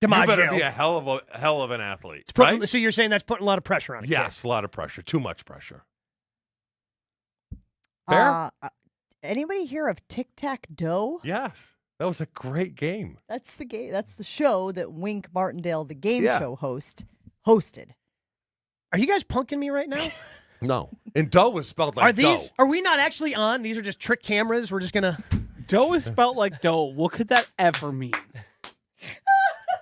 DiMaggio. You better be a hell of an athlete, Putting, right? So you're saying that's putting a lot of pressure on it? Yes, a lot of pressure. Too much pressure. Fair? Anybody hear of Tic-Tac-Doe? Yes. That was a great game. That's the game. That's the show that Wink Martindale, the game show host, hosted. Are you guys punking me right now? No. And Doe was spelled like Are these? Are we not actually on? These are just trick cameras. We're just gonna. Doe is spelled like dough. What could that ever mean?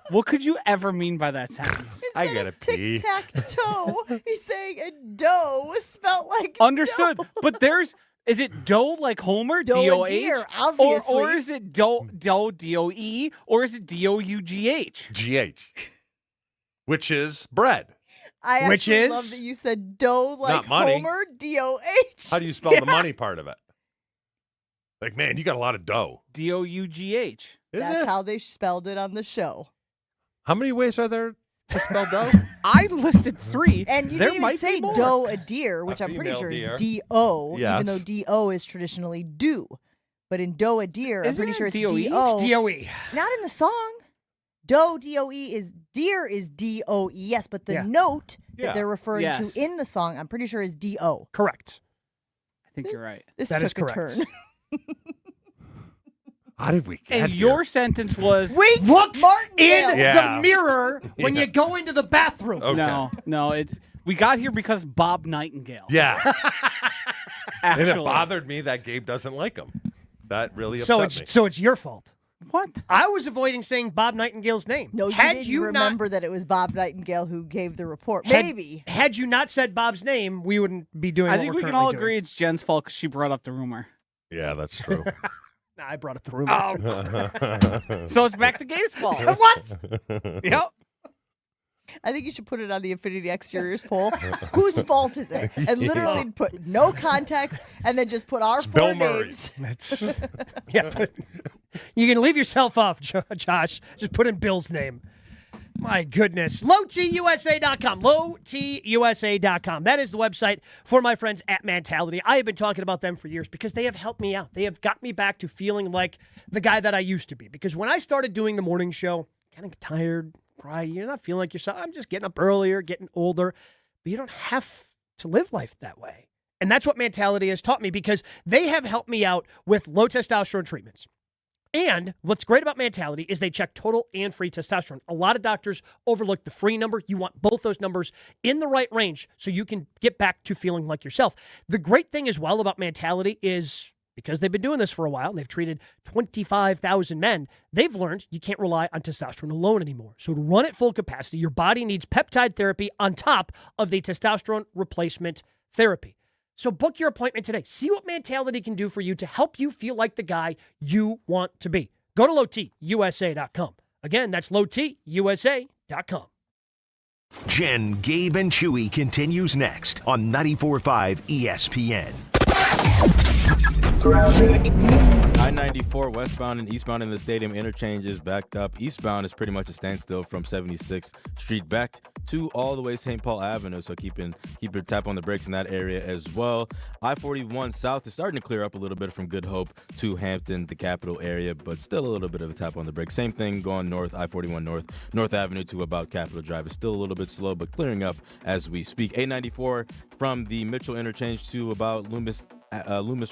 What could you ever mean by that sentence? I get it. Tic-Tac-Toe. He's saying a dough was spelled like Understood. dough. But is it dough like Homer, Doe D-O-H? deer, obviously. Or is it dough, D-O-E? Or is it D-O-U-G-H? G-H. Which is bread. I Which actually is? love that you said dough like Not money. Homer, D-O-H. How do you spell the money part of it? Like, man, you got a lot of dough. D-O-U-G-H. That's how they spelled it on the show. How many ways are there to spell dough? I listed 3. And you there didn't might even say be more. doe a deer, which I'm pretty female sure deer. is D-O, Yes. even though D-O is traditionally do. But in doe a deer, I'm Isn't pretty it sure it's D-O-E? D-O. It's DOE. Not in the song. Doe, D-O-E, is deer is D-O-E, yes, but the Yeah. note Yeah. that they're referring Yes. to in the song, I'm pretty sure is D-O. Correct. I think you're right. This That took is correct. a turn. How did we get And here? your sentence was... Wait, look Martindale. in Yeah. the mirror when Yeah. you go into the bathroom. Okay. No. We got here because Bob Nightingale. Yeah. And Actually. it bothered me that Gabe doesn't like him. That really So upset me. it's your fault. What? I was avoiding saying Bob Nightingale's name. No, you had didn't you remember that it was Bob Nightingale who gave the report. Had- Maybe. Had you not said Bob's name, we wouldn't be doing. I what think we're we can currently all doing. agree it's Jen's fault because she brought up the rumor. Yeah, that's true. Nah, I brought up the rumor. So it's back to Gabe's fault. What? Yep. I think you should put it on the Infinity Exteriors poll. Whose fault is it? And literally put no context and then just put our four Bill Murray. names. That's, yeah, but you can leave yourself off, Josh. Just put in Bill's name. My goodness. LowTUSA.com. LowTUSA.com. That is the website for my friends at Mentality. I have been talking about them for years because they have helped me out. They have got me back to feeling like the guy that I used to be. Because when I started doing the morning show, kind of tired, cry, you're not feeling like yourself. I'm just getting up earlier, getting older. But you don't have to live life that way. And that's what Mentality has taught me because they have helped me out with low testosterone treatments. And what's great about Mentality is they check total and free testosterone. A lot of doctors overlook the free number. You want both those numbers in the right range so you can get back to feeling like yourself. The great thing as well about Mentality is because they've been doing this for a while and they've treated 25,000 men, they've learned you can't rely on testosterone alone anymore. So to run at full capacity, your body needs peptide therapy on top of the testosterone replacement therapy. So book your appointment today. See what Mentality can do for you to help you feel like the guy you want to be. Go to lowtusa.com. Again, that's lowtusa.com. Jen, Gabe, and Chewy continues next on 94.5 ESPN. I-94 westbound and eastbound in the stadium interchange is backed up. Eastbound is pretty much a standstill from 76th Street back to all the way St. Paul Avenue, so keep your tap on the brakes in that area as well. I-41 south is starting to clear up a little bit from Good Hope to Hampton, the capital area, but still a little bit of a tap on the brakes. Same thing going north, I-41 North Avenue to about Capitol Drive. It's still a little bit slow, but clearing up as we speak. 894 from the Mitchell interchange to about Loomis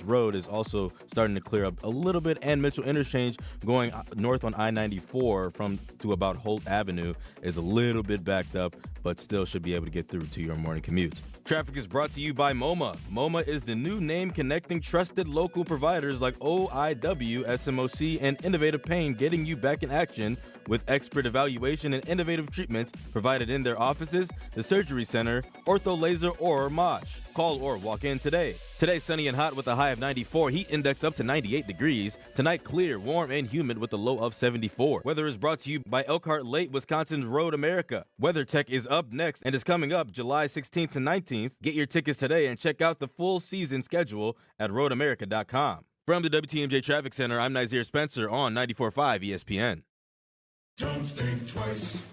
Road is also starting to clear up a little bit, and Mitchell Interchange going north on I-94 to about Holt Avenue is a little bit backed up, but still should be able to get through to your morning commute. Traffic is brought to you by MoMA. MoMA is the new name connecting trusted local providers like OIW, SMOC, and Innovative Pain, getting you back in action with expert evaluation and innovative treatments provided in their offices, the surgery center, ortho laser, or MOSH. Call or walk in today. Today, sunny and hot with a high of 94. Heat index up to 98 degrees. Tonight, clear, warm, and humid with a low of 74. Weather is brought to you by Elkhart Lake, Wisconsin's Road America. WeatherTech is up next and is coming up July 16th to 19th. Get your tickets today and check out the full season schedule at roadamerica.com. From the WTMJ Traffic Center, I'm Nazir Spencer on 94.5 ESPN. Don't think twice.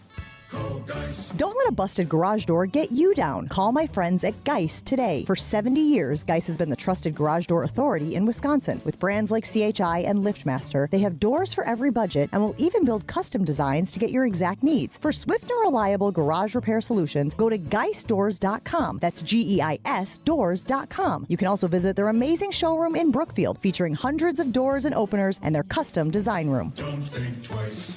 Call Geis. Don't let a busted garage door get you down. Call my friends at Geis today. For 70 years, Geis has been the trusted garage door authority in Wisconsin. With brands like CHI and LiftMaster, they have doors for every budget and will even build custom designs to get your exact needs. For swift and reliable garage repair solutions, go to geisdoors.com. That's GEIS doors.com. You can also visit their amazing showroom in Brookfield, featuring hundreds of doors and openers and their custom design room. Don't think twice.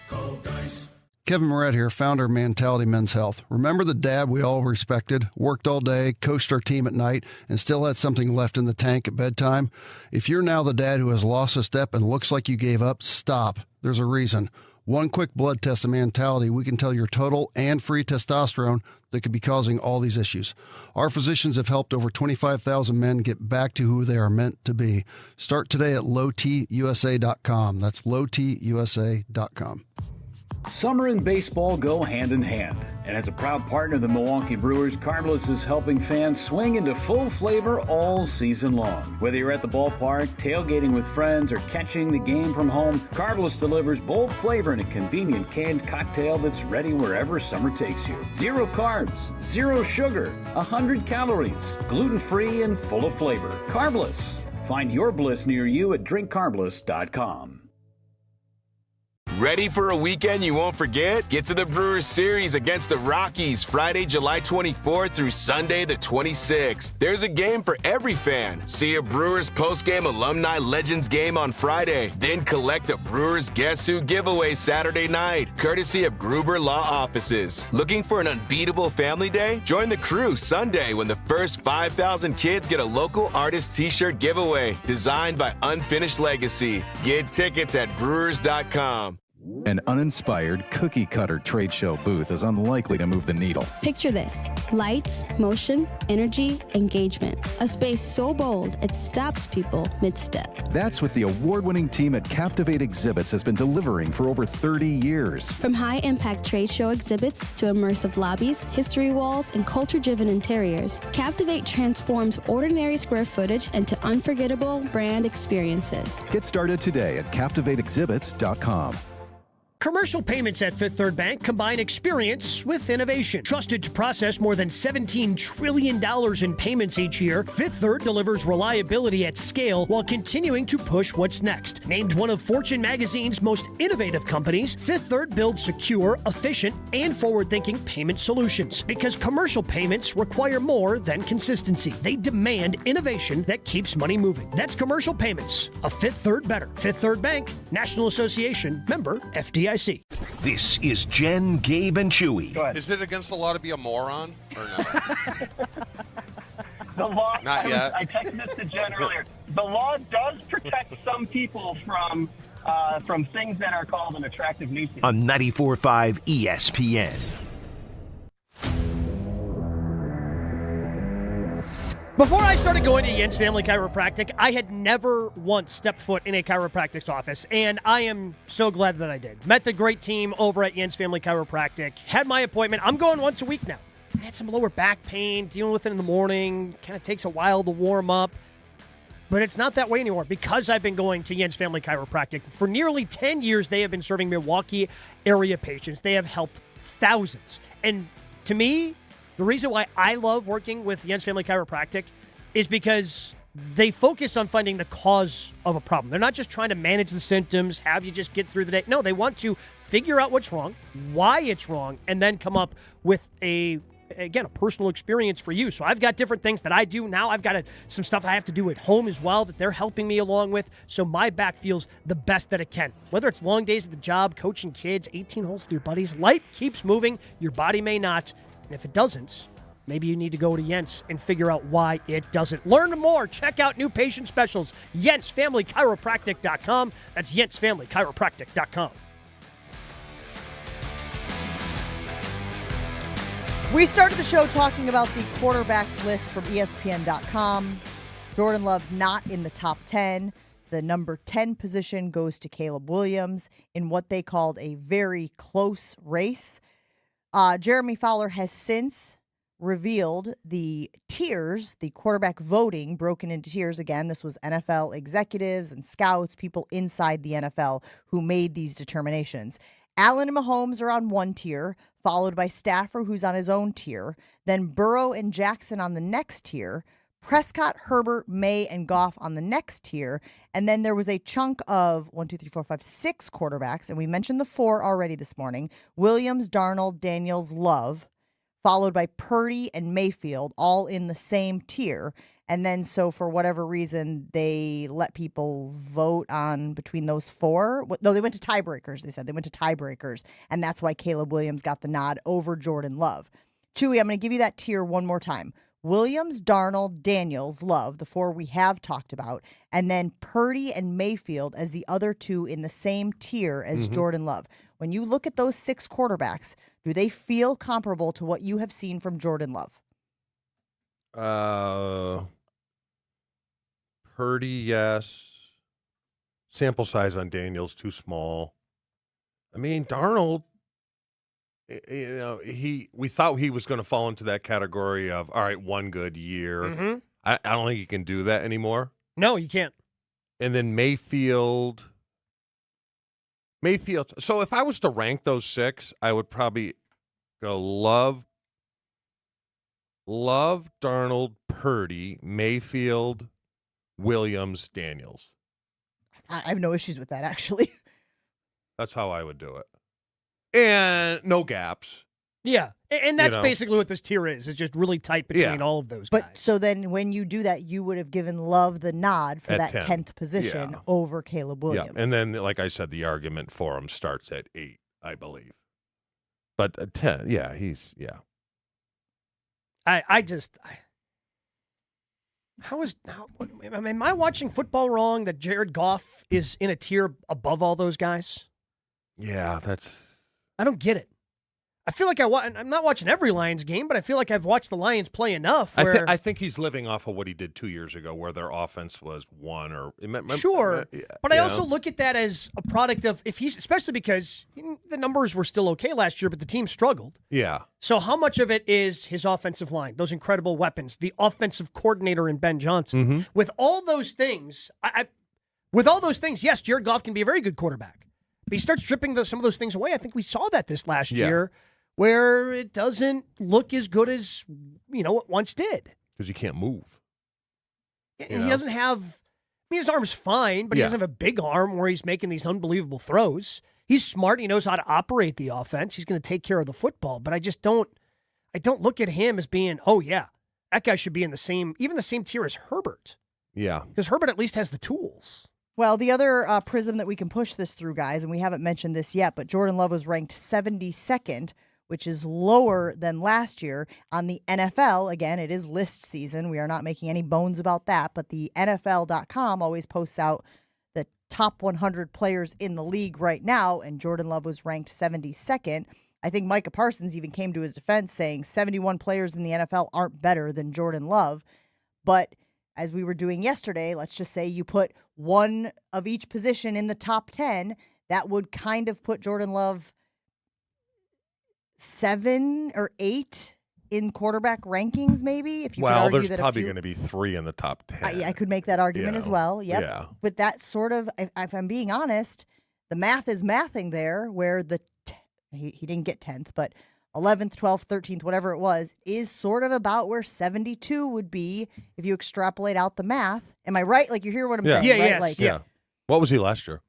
Call Geis. Kevin Moret here, founder of Mentality Men's Health. Remember the dad we all respected, worked all day, coached our team at night, and still had something left in the tank at bedtime? If you're now the dad who has lost a step and looks like you gave up, stop. There's a reason. One quick blood test of Mentality, we can tell your total and free testosterone that could be causing all these issues. Our physicians have helped over 25,000 men get back to who they are meant to be. Start today at lowtusa.com. That's lowtusa.com. Summer and baseball go hand in hand, and as a proud partner of the Milwaukee Brewers, Carbless is helping fans swing into full flavor all season long. Whether you're at the ballpark, tailgating with friends, or catching the game from home, Carbless delivers bold flavor in a convenient canned cocktail that's ready wherever summer takes you. 0 carbs, 0 sugar, 100 calories, gluten-free and full of flavor. Carbless. Find your bliss near you at drinkcarbless.com. Ready for a weekend you won't forget? Get to the Brewers Series against the Rockies Friday, July 24th through Sunday the 26th. There's a game for every fan. See a Brewers postgame alumni legends game on Friday. Then collect a Brewers Guess Who giveaway Saturday night, courtesy of Gruber Law Offices. Looking for an unbeatable family day? Join the crew Sunday when the first 5,000 kids get a local artist t-shirt giveaway designed by Unfinished Legacy. Get tickets at brewers.com. An uninspired, cookie-cutter trade show booth is unlikely to move the needle. Picture this: lights, motion, energy, engagement. A space so bold it stops people mid-step. That's what the award-winning team at Captivate Exhibits has been delivering for over 30 years. From high-impact trade show exhibits to immersive lobbies, history walls, and culture-driven interiors, Captivate transforms ordinary square footage into unforgettable brand experiences. Get started today at CaptivateExhibits.com. Commercial payments at Fifth Third Bank combine experience with innovation. Trusted to process more than $17 trillion in payments each year, Fifth Third delivers reliability at scale while continuing to push what's next. Named one of Fortune magazine's most innovative companies, Fifth Third builds secure, efficient, and forward-thinking payment solutions. Because commercial payments require more than consistency. They demand innovation that keeps money moving. That's commercial payments. A Fifth Third better. Fifth Third Bank, National Association, member FDIC. This is Jen, Gabe, and Chewy. Is it against the law to be a moron or no? The law. Not yet. I texted this to Jen earlier. The law does protect some people from things that are called an attractive nuisance. On 94.5 ESPN. Before I started going to Jens Family Chiropractic, I had never once stepped foot in a chiropractic's office, and I am so glad that I did. Met the great team over at Jens Family Chiropractic, had my appointment. I'm going once a week now. I had some lower back pain, dealing with it in the morning, kind of takes a while to warm up, but it's not that way anymore because I've been going to Jens Family Chiropractic. For nearly 10 years, they have been serving Milwaukee area patients. They have helped thousands, and to me, the reason why I love working with Jens Family Chiropractic is because they focus on finding the cause of a problem. They're not just trying to manage the symptoms, have you just get through the day. No, they want to figure out what's wrong, why it's wrong, and then come up with a personal experience for you. So I've got different things that I do now. I've got some stuff I have to do at home as well that they're helping me along with. So my back feels the best that it can. Whether it's long days at the job, coaching kids, 18 holes with your buddies, life keeps moving. Your body may not. And if it doesn't, maybe you need to go to Jens and figure out why it doesn't. Learn more. Check out new patient specials. JensFamilyChiropractic.com. That's JensFamilyChiropractic.com. We started the show talking about the quarterbacks list from ESPN.com. Jordan Love not in the top 10. The number 10 position goes to Caleb Williams in what they called a very close race. Jeremy Fowler has since revealed the tiers, the quarterback voting broken into tiers. Again, this was NFL executives and scouts, people inside the NFL who made these determinations. Allen and Mahomes are on one tier, followed by Stafford, who's on his own tier. Then Burrow and Jackson on the next tier. Prescott, Herbert, May, and Goff on the next tier. And then there was a chunk of 6 quarterbacks, and we mentioned the 4 already this morning. Williams, Darnold, Daniels, Love, followed by Purdy and Mayfield, all in the same tier. And then so for whatever reason, they let people vote on between those 4. No, they went to tiebreakers, they said. They went to tiebreakers, and that's why Caleb Williams got the nod over Jordan Love. Chewy, I'm going to give you that tier one more time. Williams, Darnold, Daniels, Love, the 4 we have talked about, and then Purdy and Mayfield as the other 2 in the same tier as Jordan Love. When you look at those 6 quarterbacks, do they feel comparable to what you have seen from Jordan Love? Purdy, yes. Sample size on Daniels too small. I mean, Darnold, we thought he was going to fall into that category of, all right, one good year. Mm-hmm. I don't think he can do that anymore. No, you can't. And then Mayfield. So if I was to rank those 6, I would probably go Love, Darnold, Purdy, Mayfield, Williams, Daniels. I have no issues with that, actually. That's how I would do it. And no gaps. Yeah, and that's basically what this tier is. It's just really tight between all of those guys. But so then when you do that, you would have given Love the nod for At that 10. 10th position over Caleb Williams. Yeah, and then, like I said, the argument for him starts at 8, I believe. But 10, am I watching football wrong that Jared Goff is in a tier above all those guys? Yeah, I don't get it. I feel like I'm not watching every Lions game, but I feel like I've watched the Lions play enough. Where I think he's living off of what he did 2 years ago, where their offense was 1 or sure. But I also look at that as a product of especially because the numbers were still okay last year, but the team struggled. Yeah. So how much of it is his offensive line, those incredible weapons, the offensive coordinator in Ben Johnson? Mm-hmm. With all those things, yes, Jared Goff can be a very good quarterback. But he starts stripping some of those things away. I think we saw that this last year, where it doesn't look as good as it once did. Because you can't move. He doesn't have. His arm's fine, but he doesn't have a big arm where he's making these unbelievable throws. He's smart. He knows how to operate the offense. He's going to take care of the football. But I don't look at him as being, oh yeah, that guy should be in the same tier as Herbert. Yeah, because Herbert at least has the tools. Well, the other prism that we can push this through, guys, and we haven't mentioned this yet, but Jordan Love was ranked 72nd, which is lower than last year on the NFL. Again, it is list season. We are not making any bones about that, but the NFL.com always posts out the top 100 players in the league right now, and Jordan Love was ranked 72nd. I think Micah Parsons even came to his defense saying 71 players in the NFL aren't better than Jordan Love. But as we were doing yesterday, let's just say you put one of each position in the top 10, that would kind of put Jordan Love 7 or 8 in quarterback rankings, maybe. If you could argue there's that probably going to be 3 in the top 10. I could make that argument as well. Yep. Yeah. But that sort of, if I'm being honest, the math is mathing there, where he didn't get 10th, but 11th, 12th, 13th, whatever it was, is sort of about where 72 would be if you extrapolate out the math. Am I right? Like, you hear what I'm saying, yeah, right? yes. Like, Yeah. What was he last year?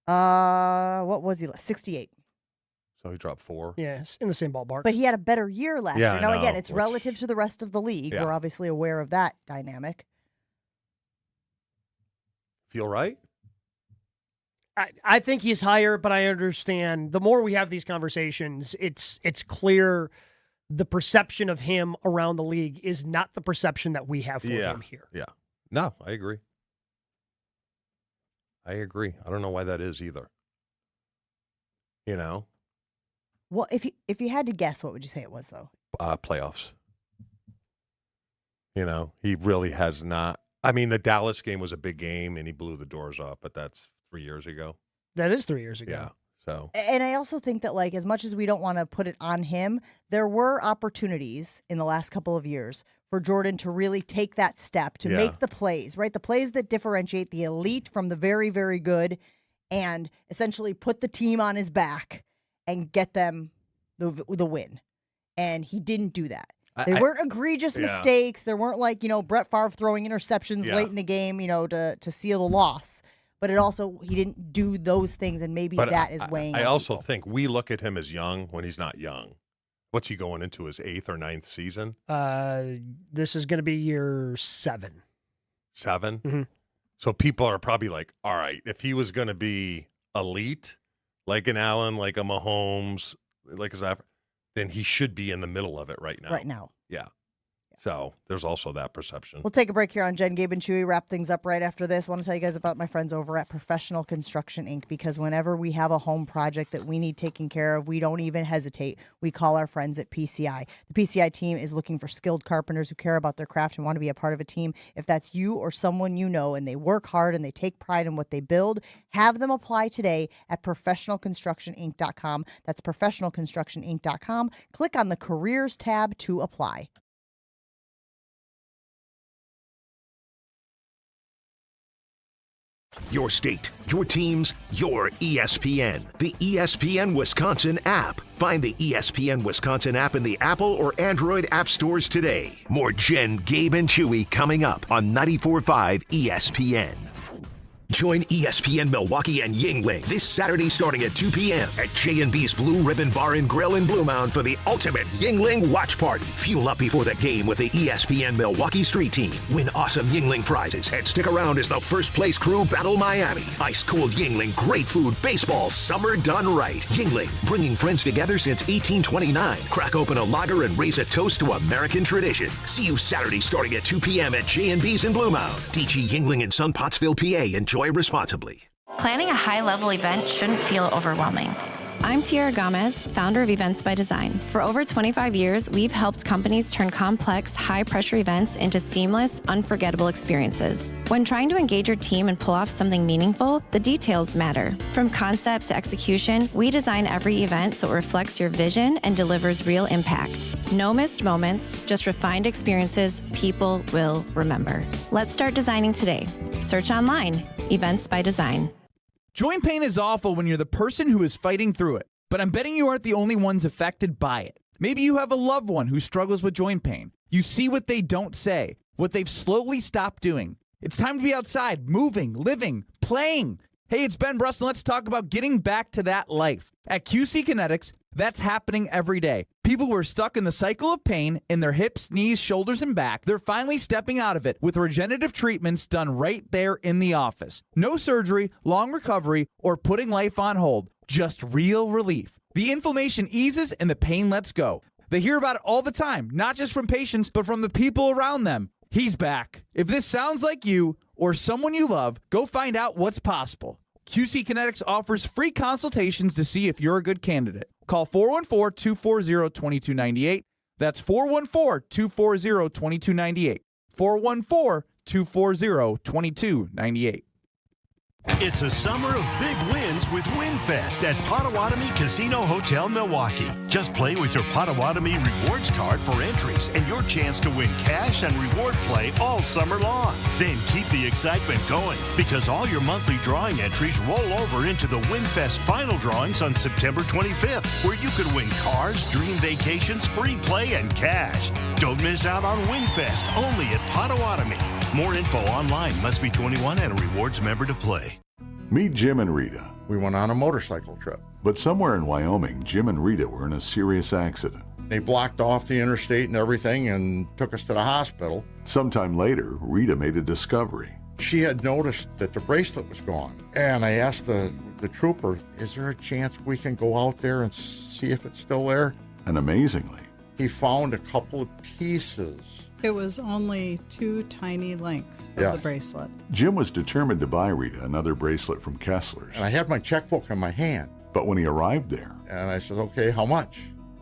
What was he? 68. So he dropped 4. Yes, in the same ballpark. But he had a better year last Yeah, year. Now, I know, again, it's relative to the rest of the league. Yeah. We're obviously aware of that dynamic. Feel right? I think he's higher, but I understand the more we have these conversations, it's clear the perception of him around the league is not the perception that we have for him here. Yeah. No, I agree. I don't know why that is either. Well, if you had to guess, what would you say it was, though? Playoffs. He really has not. I mean, the Dallas game was a big game, and he blew the doors off, but that's 3 years ago. That is 3 years ago. Yeah. So. And I also think that, like, as much as we don't want to put it on him, there were opportunities in the last couple of years for Jordan to really take that step, to make the plays, right? The plays that differentiate the elite from the very, very good, and essentially put the team on his back and get them the win. And he didn't do that. They weren't egregious mistakes. There weren't like, Brett Favre throwing interceptions late in the game, to seal the loss. But he didn't do those things, and maybe that is weighing on I also people. think we look at him as young when he's not young. What's he going into, his 8th or 9th season? This is going to be year 7. 7? Mm-hmm. So people are probably like, all right, if he was going to be elite, like an Allen, like a Mahomes, like a then he should be in the middle of it right now. Right now. Yeah. So there's also that perception. We'll take a break here on Jen, Gabe, and Chewy. Wrap things up right after this. I want to tell you guys about my friends over at Professional Construction, Inc., because whenever we have a home project that we need taken care of, we don't even hesitate. We call our friends at PCI. The PCI team is looking for skilled carpenters who care about their craft and want to be a part of a team. If that's you or someone you know and they work hard and they take pride in what they build, have them apply today at ProfessionalConstructionInc.com. That's ProfessionalConstructionInc.com. Click on the Careers tab to apply. Your state, your teams, your ESPN. The ESPN Wisconsin app. Find the ESPN Wisconsin app in the Apple or Android app stores today. More Jen, Gabe, and Chewy coming up on 94.5 ESPN. Join ESPN Milwaukee and Yingling this Saturday starting at 2 p.m. at J&B's Blue Ribbon Bar and Grill in Blue Mound for the ultimate Yingling watch party. Fuel up before the game with the ESPN Milwaukee Street Team. Win awesome Yingling prizes and stick around as the first place crew battle Miami. Ice cold Yingling, great food, baseball, summer done right. Yingling, bringing friends together since 1829. Crack open a lager and raise a toast to American tradition. See you Saturday starting at 2 p.m. at J&B's in Blue Mound. DG Yingling in Sun Pottsville, PA. Enjoy responsibly. Planning a high-level event shouldn't feel overwhelming. I'm Tiara Gomez, founder of Events by Design. For over 25 years, we've helped companies turn complex, high-pressure events into seamless, unforgettable experiences. When trying to engage your team and pull off something meaningful, the details matter. From concept to execution, we design every event so it reflects your vision and delivers real impact. No missed moments, just refined experiences people will remember. Let's start designing today. Search online, Events by Design. Joint pain is awful when you're the person who is fighting through it, but I'm betting you aren't the only ones affected by it. Maybe you have a loved one who struggles with joint pain. You see what they don't say, what they've slowly stopped doing. It's time to be outside, moving, living, playing. Hey, it's Ben Bruss, and let's talk about getting back to that life. At QC Kinetics, that's happening every day. People who are stuck in the cycle of pain in their hips, knees, shoulders, and back, they're finally stepping out of it with regenerative treatments done right there in the office. No surgery, long recovery, or putting life on hold. Just real relief. The inflammation eases and the pain lets go. They hear about it all the time, not just from patients, but from the people around them. He's back. If this sounds like you or someone you love, go find out what's possible. QC Kinetics offers free consultations to see if you're a good candidate. Call 414-240-2298. That's 414-240-2298. 414-240-2298. It's a summer of big wins with WinFest at Potawatomi Casino Hotel, Milwaukee. Just play with your Potawatomi Rewards card for entries and your chance to win cash and reward play all summer long. Then keep the excitement going because all your monthly drawing entries roll over into the WinFest final drawings on September 25th, where you could win cars, dream vacations, free play, and cash. Don't miss out on WinFest only at Potawatomi. More info online. Must be 21 and a rewards member to play. Meet Jim and Rita. We went on a motorcycle trip. But somewhere in Wyoming, Jim and Rita were in a serious accident. They blocked off the interstate and everything and took us to the hospital. Sometime later, Rita made a discovery. She had noticed that the bracelet was gone. And I asked the trooper, is there a chance we can go out there and see if it's still there? And amazingly, he found a couple of pieces. It was only 2 tiny links of the bracelet. Jim was determined to buy Rita another bracelet from Kessler's. And I had my checkbook in my hand. But when he arrived there, and I said, okay, how much?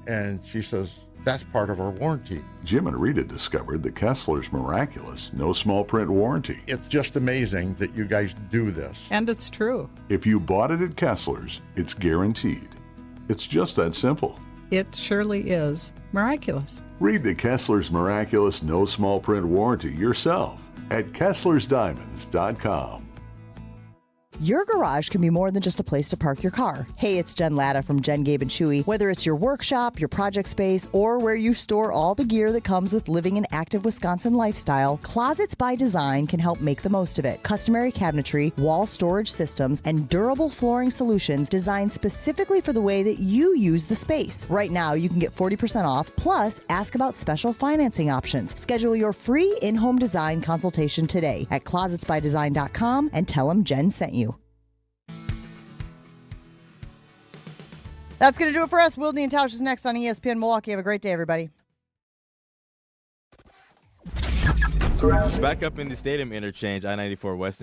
And she says, that's part of our warranty. Jim and Rita discovered the Kessler's miraculous, no small print warranty. It's just amazing that you guys do this. And it's true. If you bought it at Kessler's, it's guaranteed. It's just that simple. It surely is miraculous. Read the Kessler's Miraculous No Small Print Warranty yourself at Kessler'sDiamonds.com. Your garage can be more than just a place to park your car. Hey, it's Jen Latta from Jen, Gabe, and Chewy. Whether it's your workshop, your project space, or where you store all the gear that comes with living an active Wisconsin lifestyle, Closets by Design can help make the most of it. Customary cabinetry, wall storage systems, and durable flooring solutions designed specifically for the way that you use the space. Right now, you can get 40% off, plus ask about special financing options. Schedule your free in-home design consultation today at closetsbydesign.com and tell them Jen sent you. That's going to do it for us. Wildy and Tausch is next on ESPN Milwaukee. Have a great day, everybody. Back up in the stadium interchange, I-94 West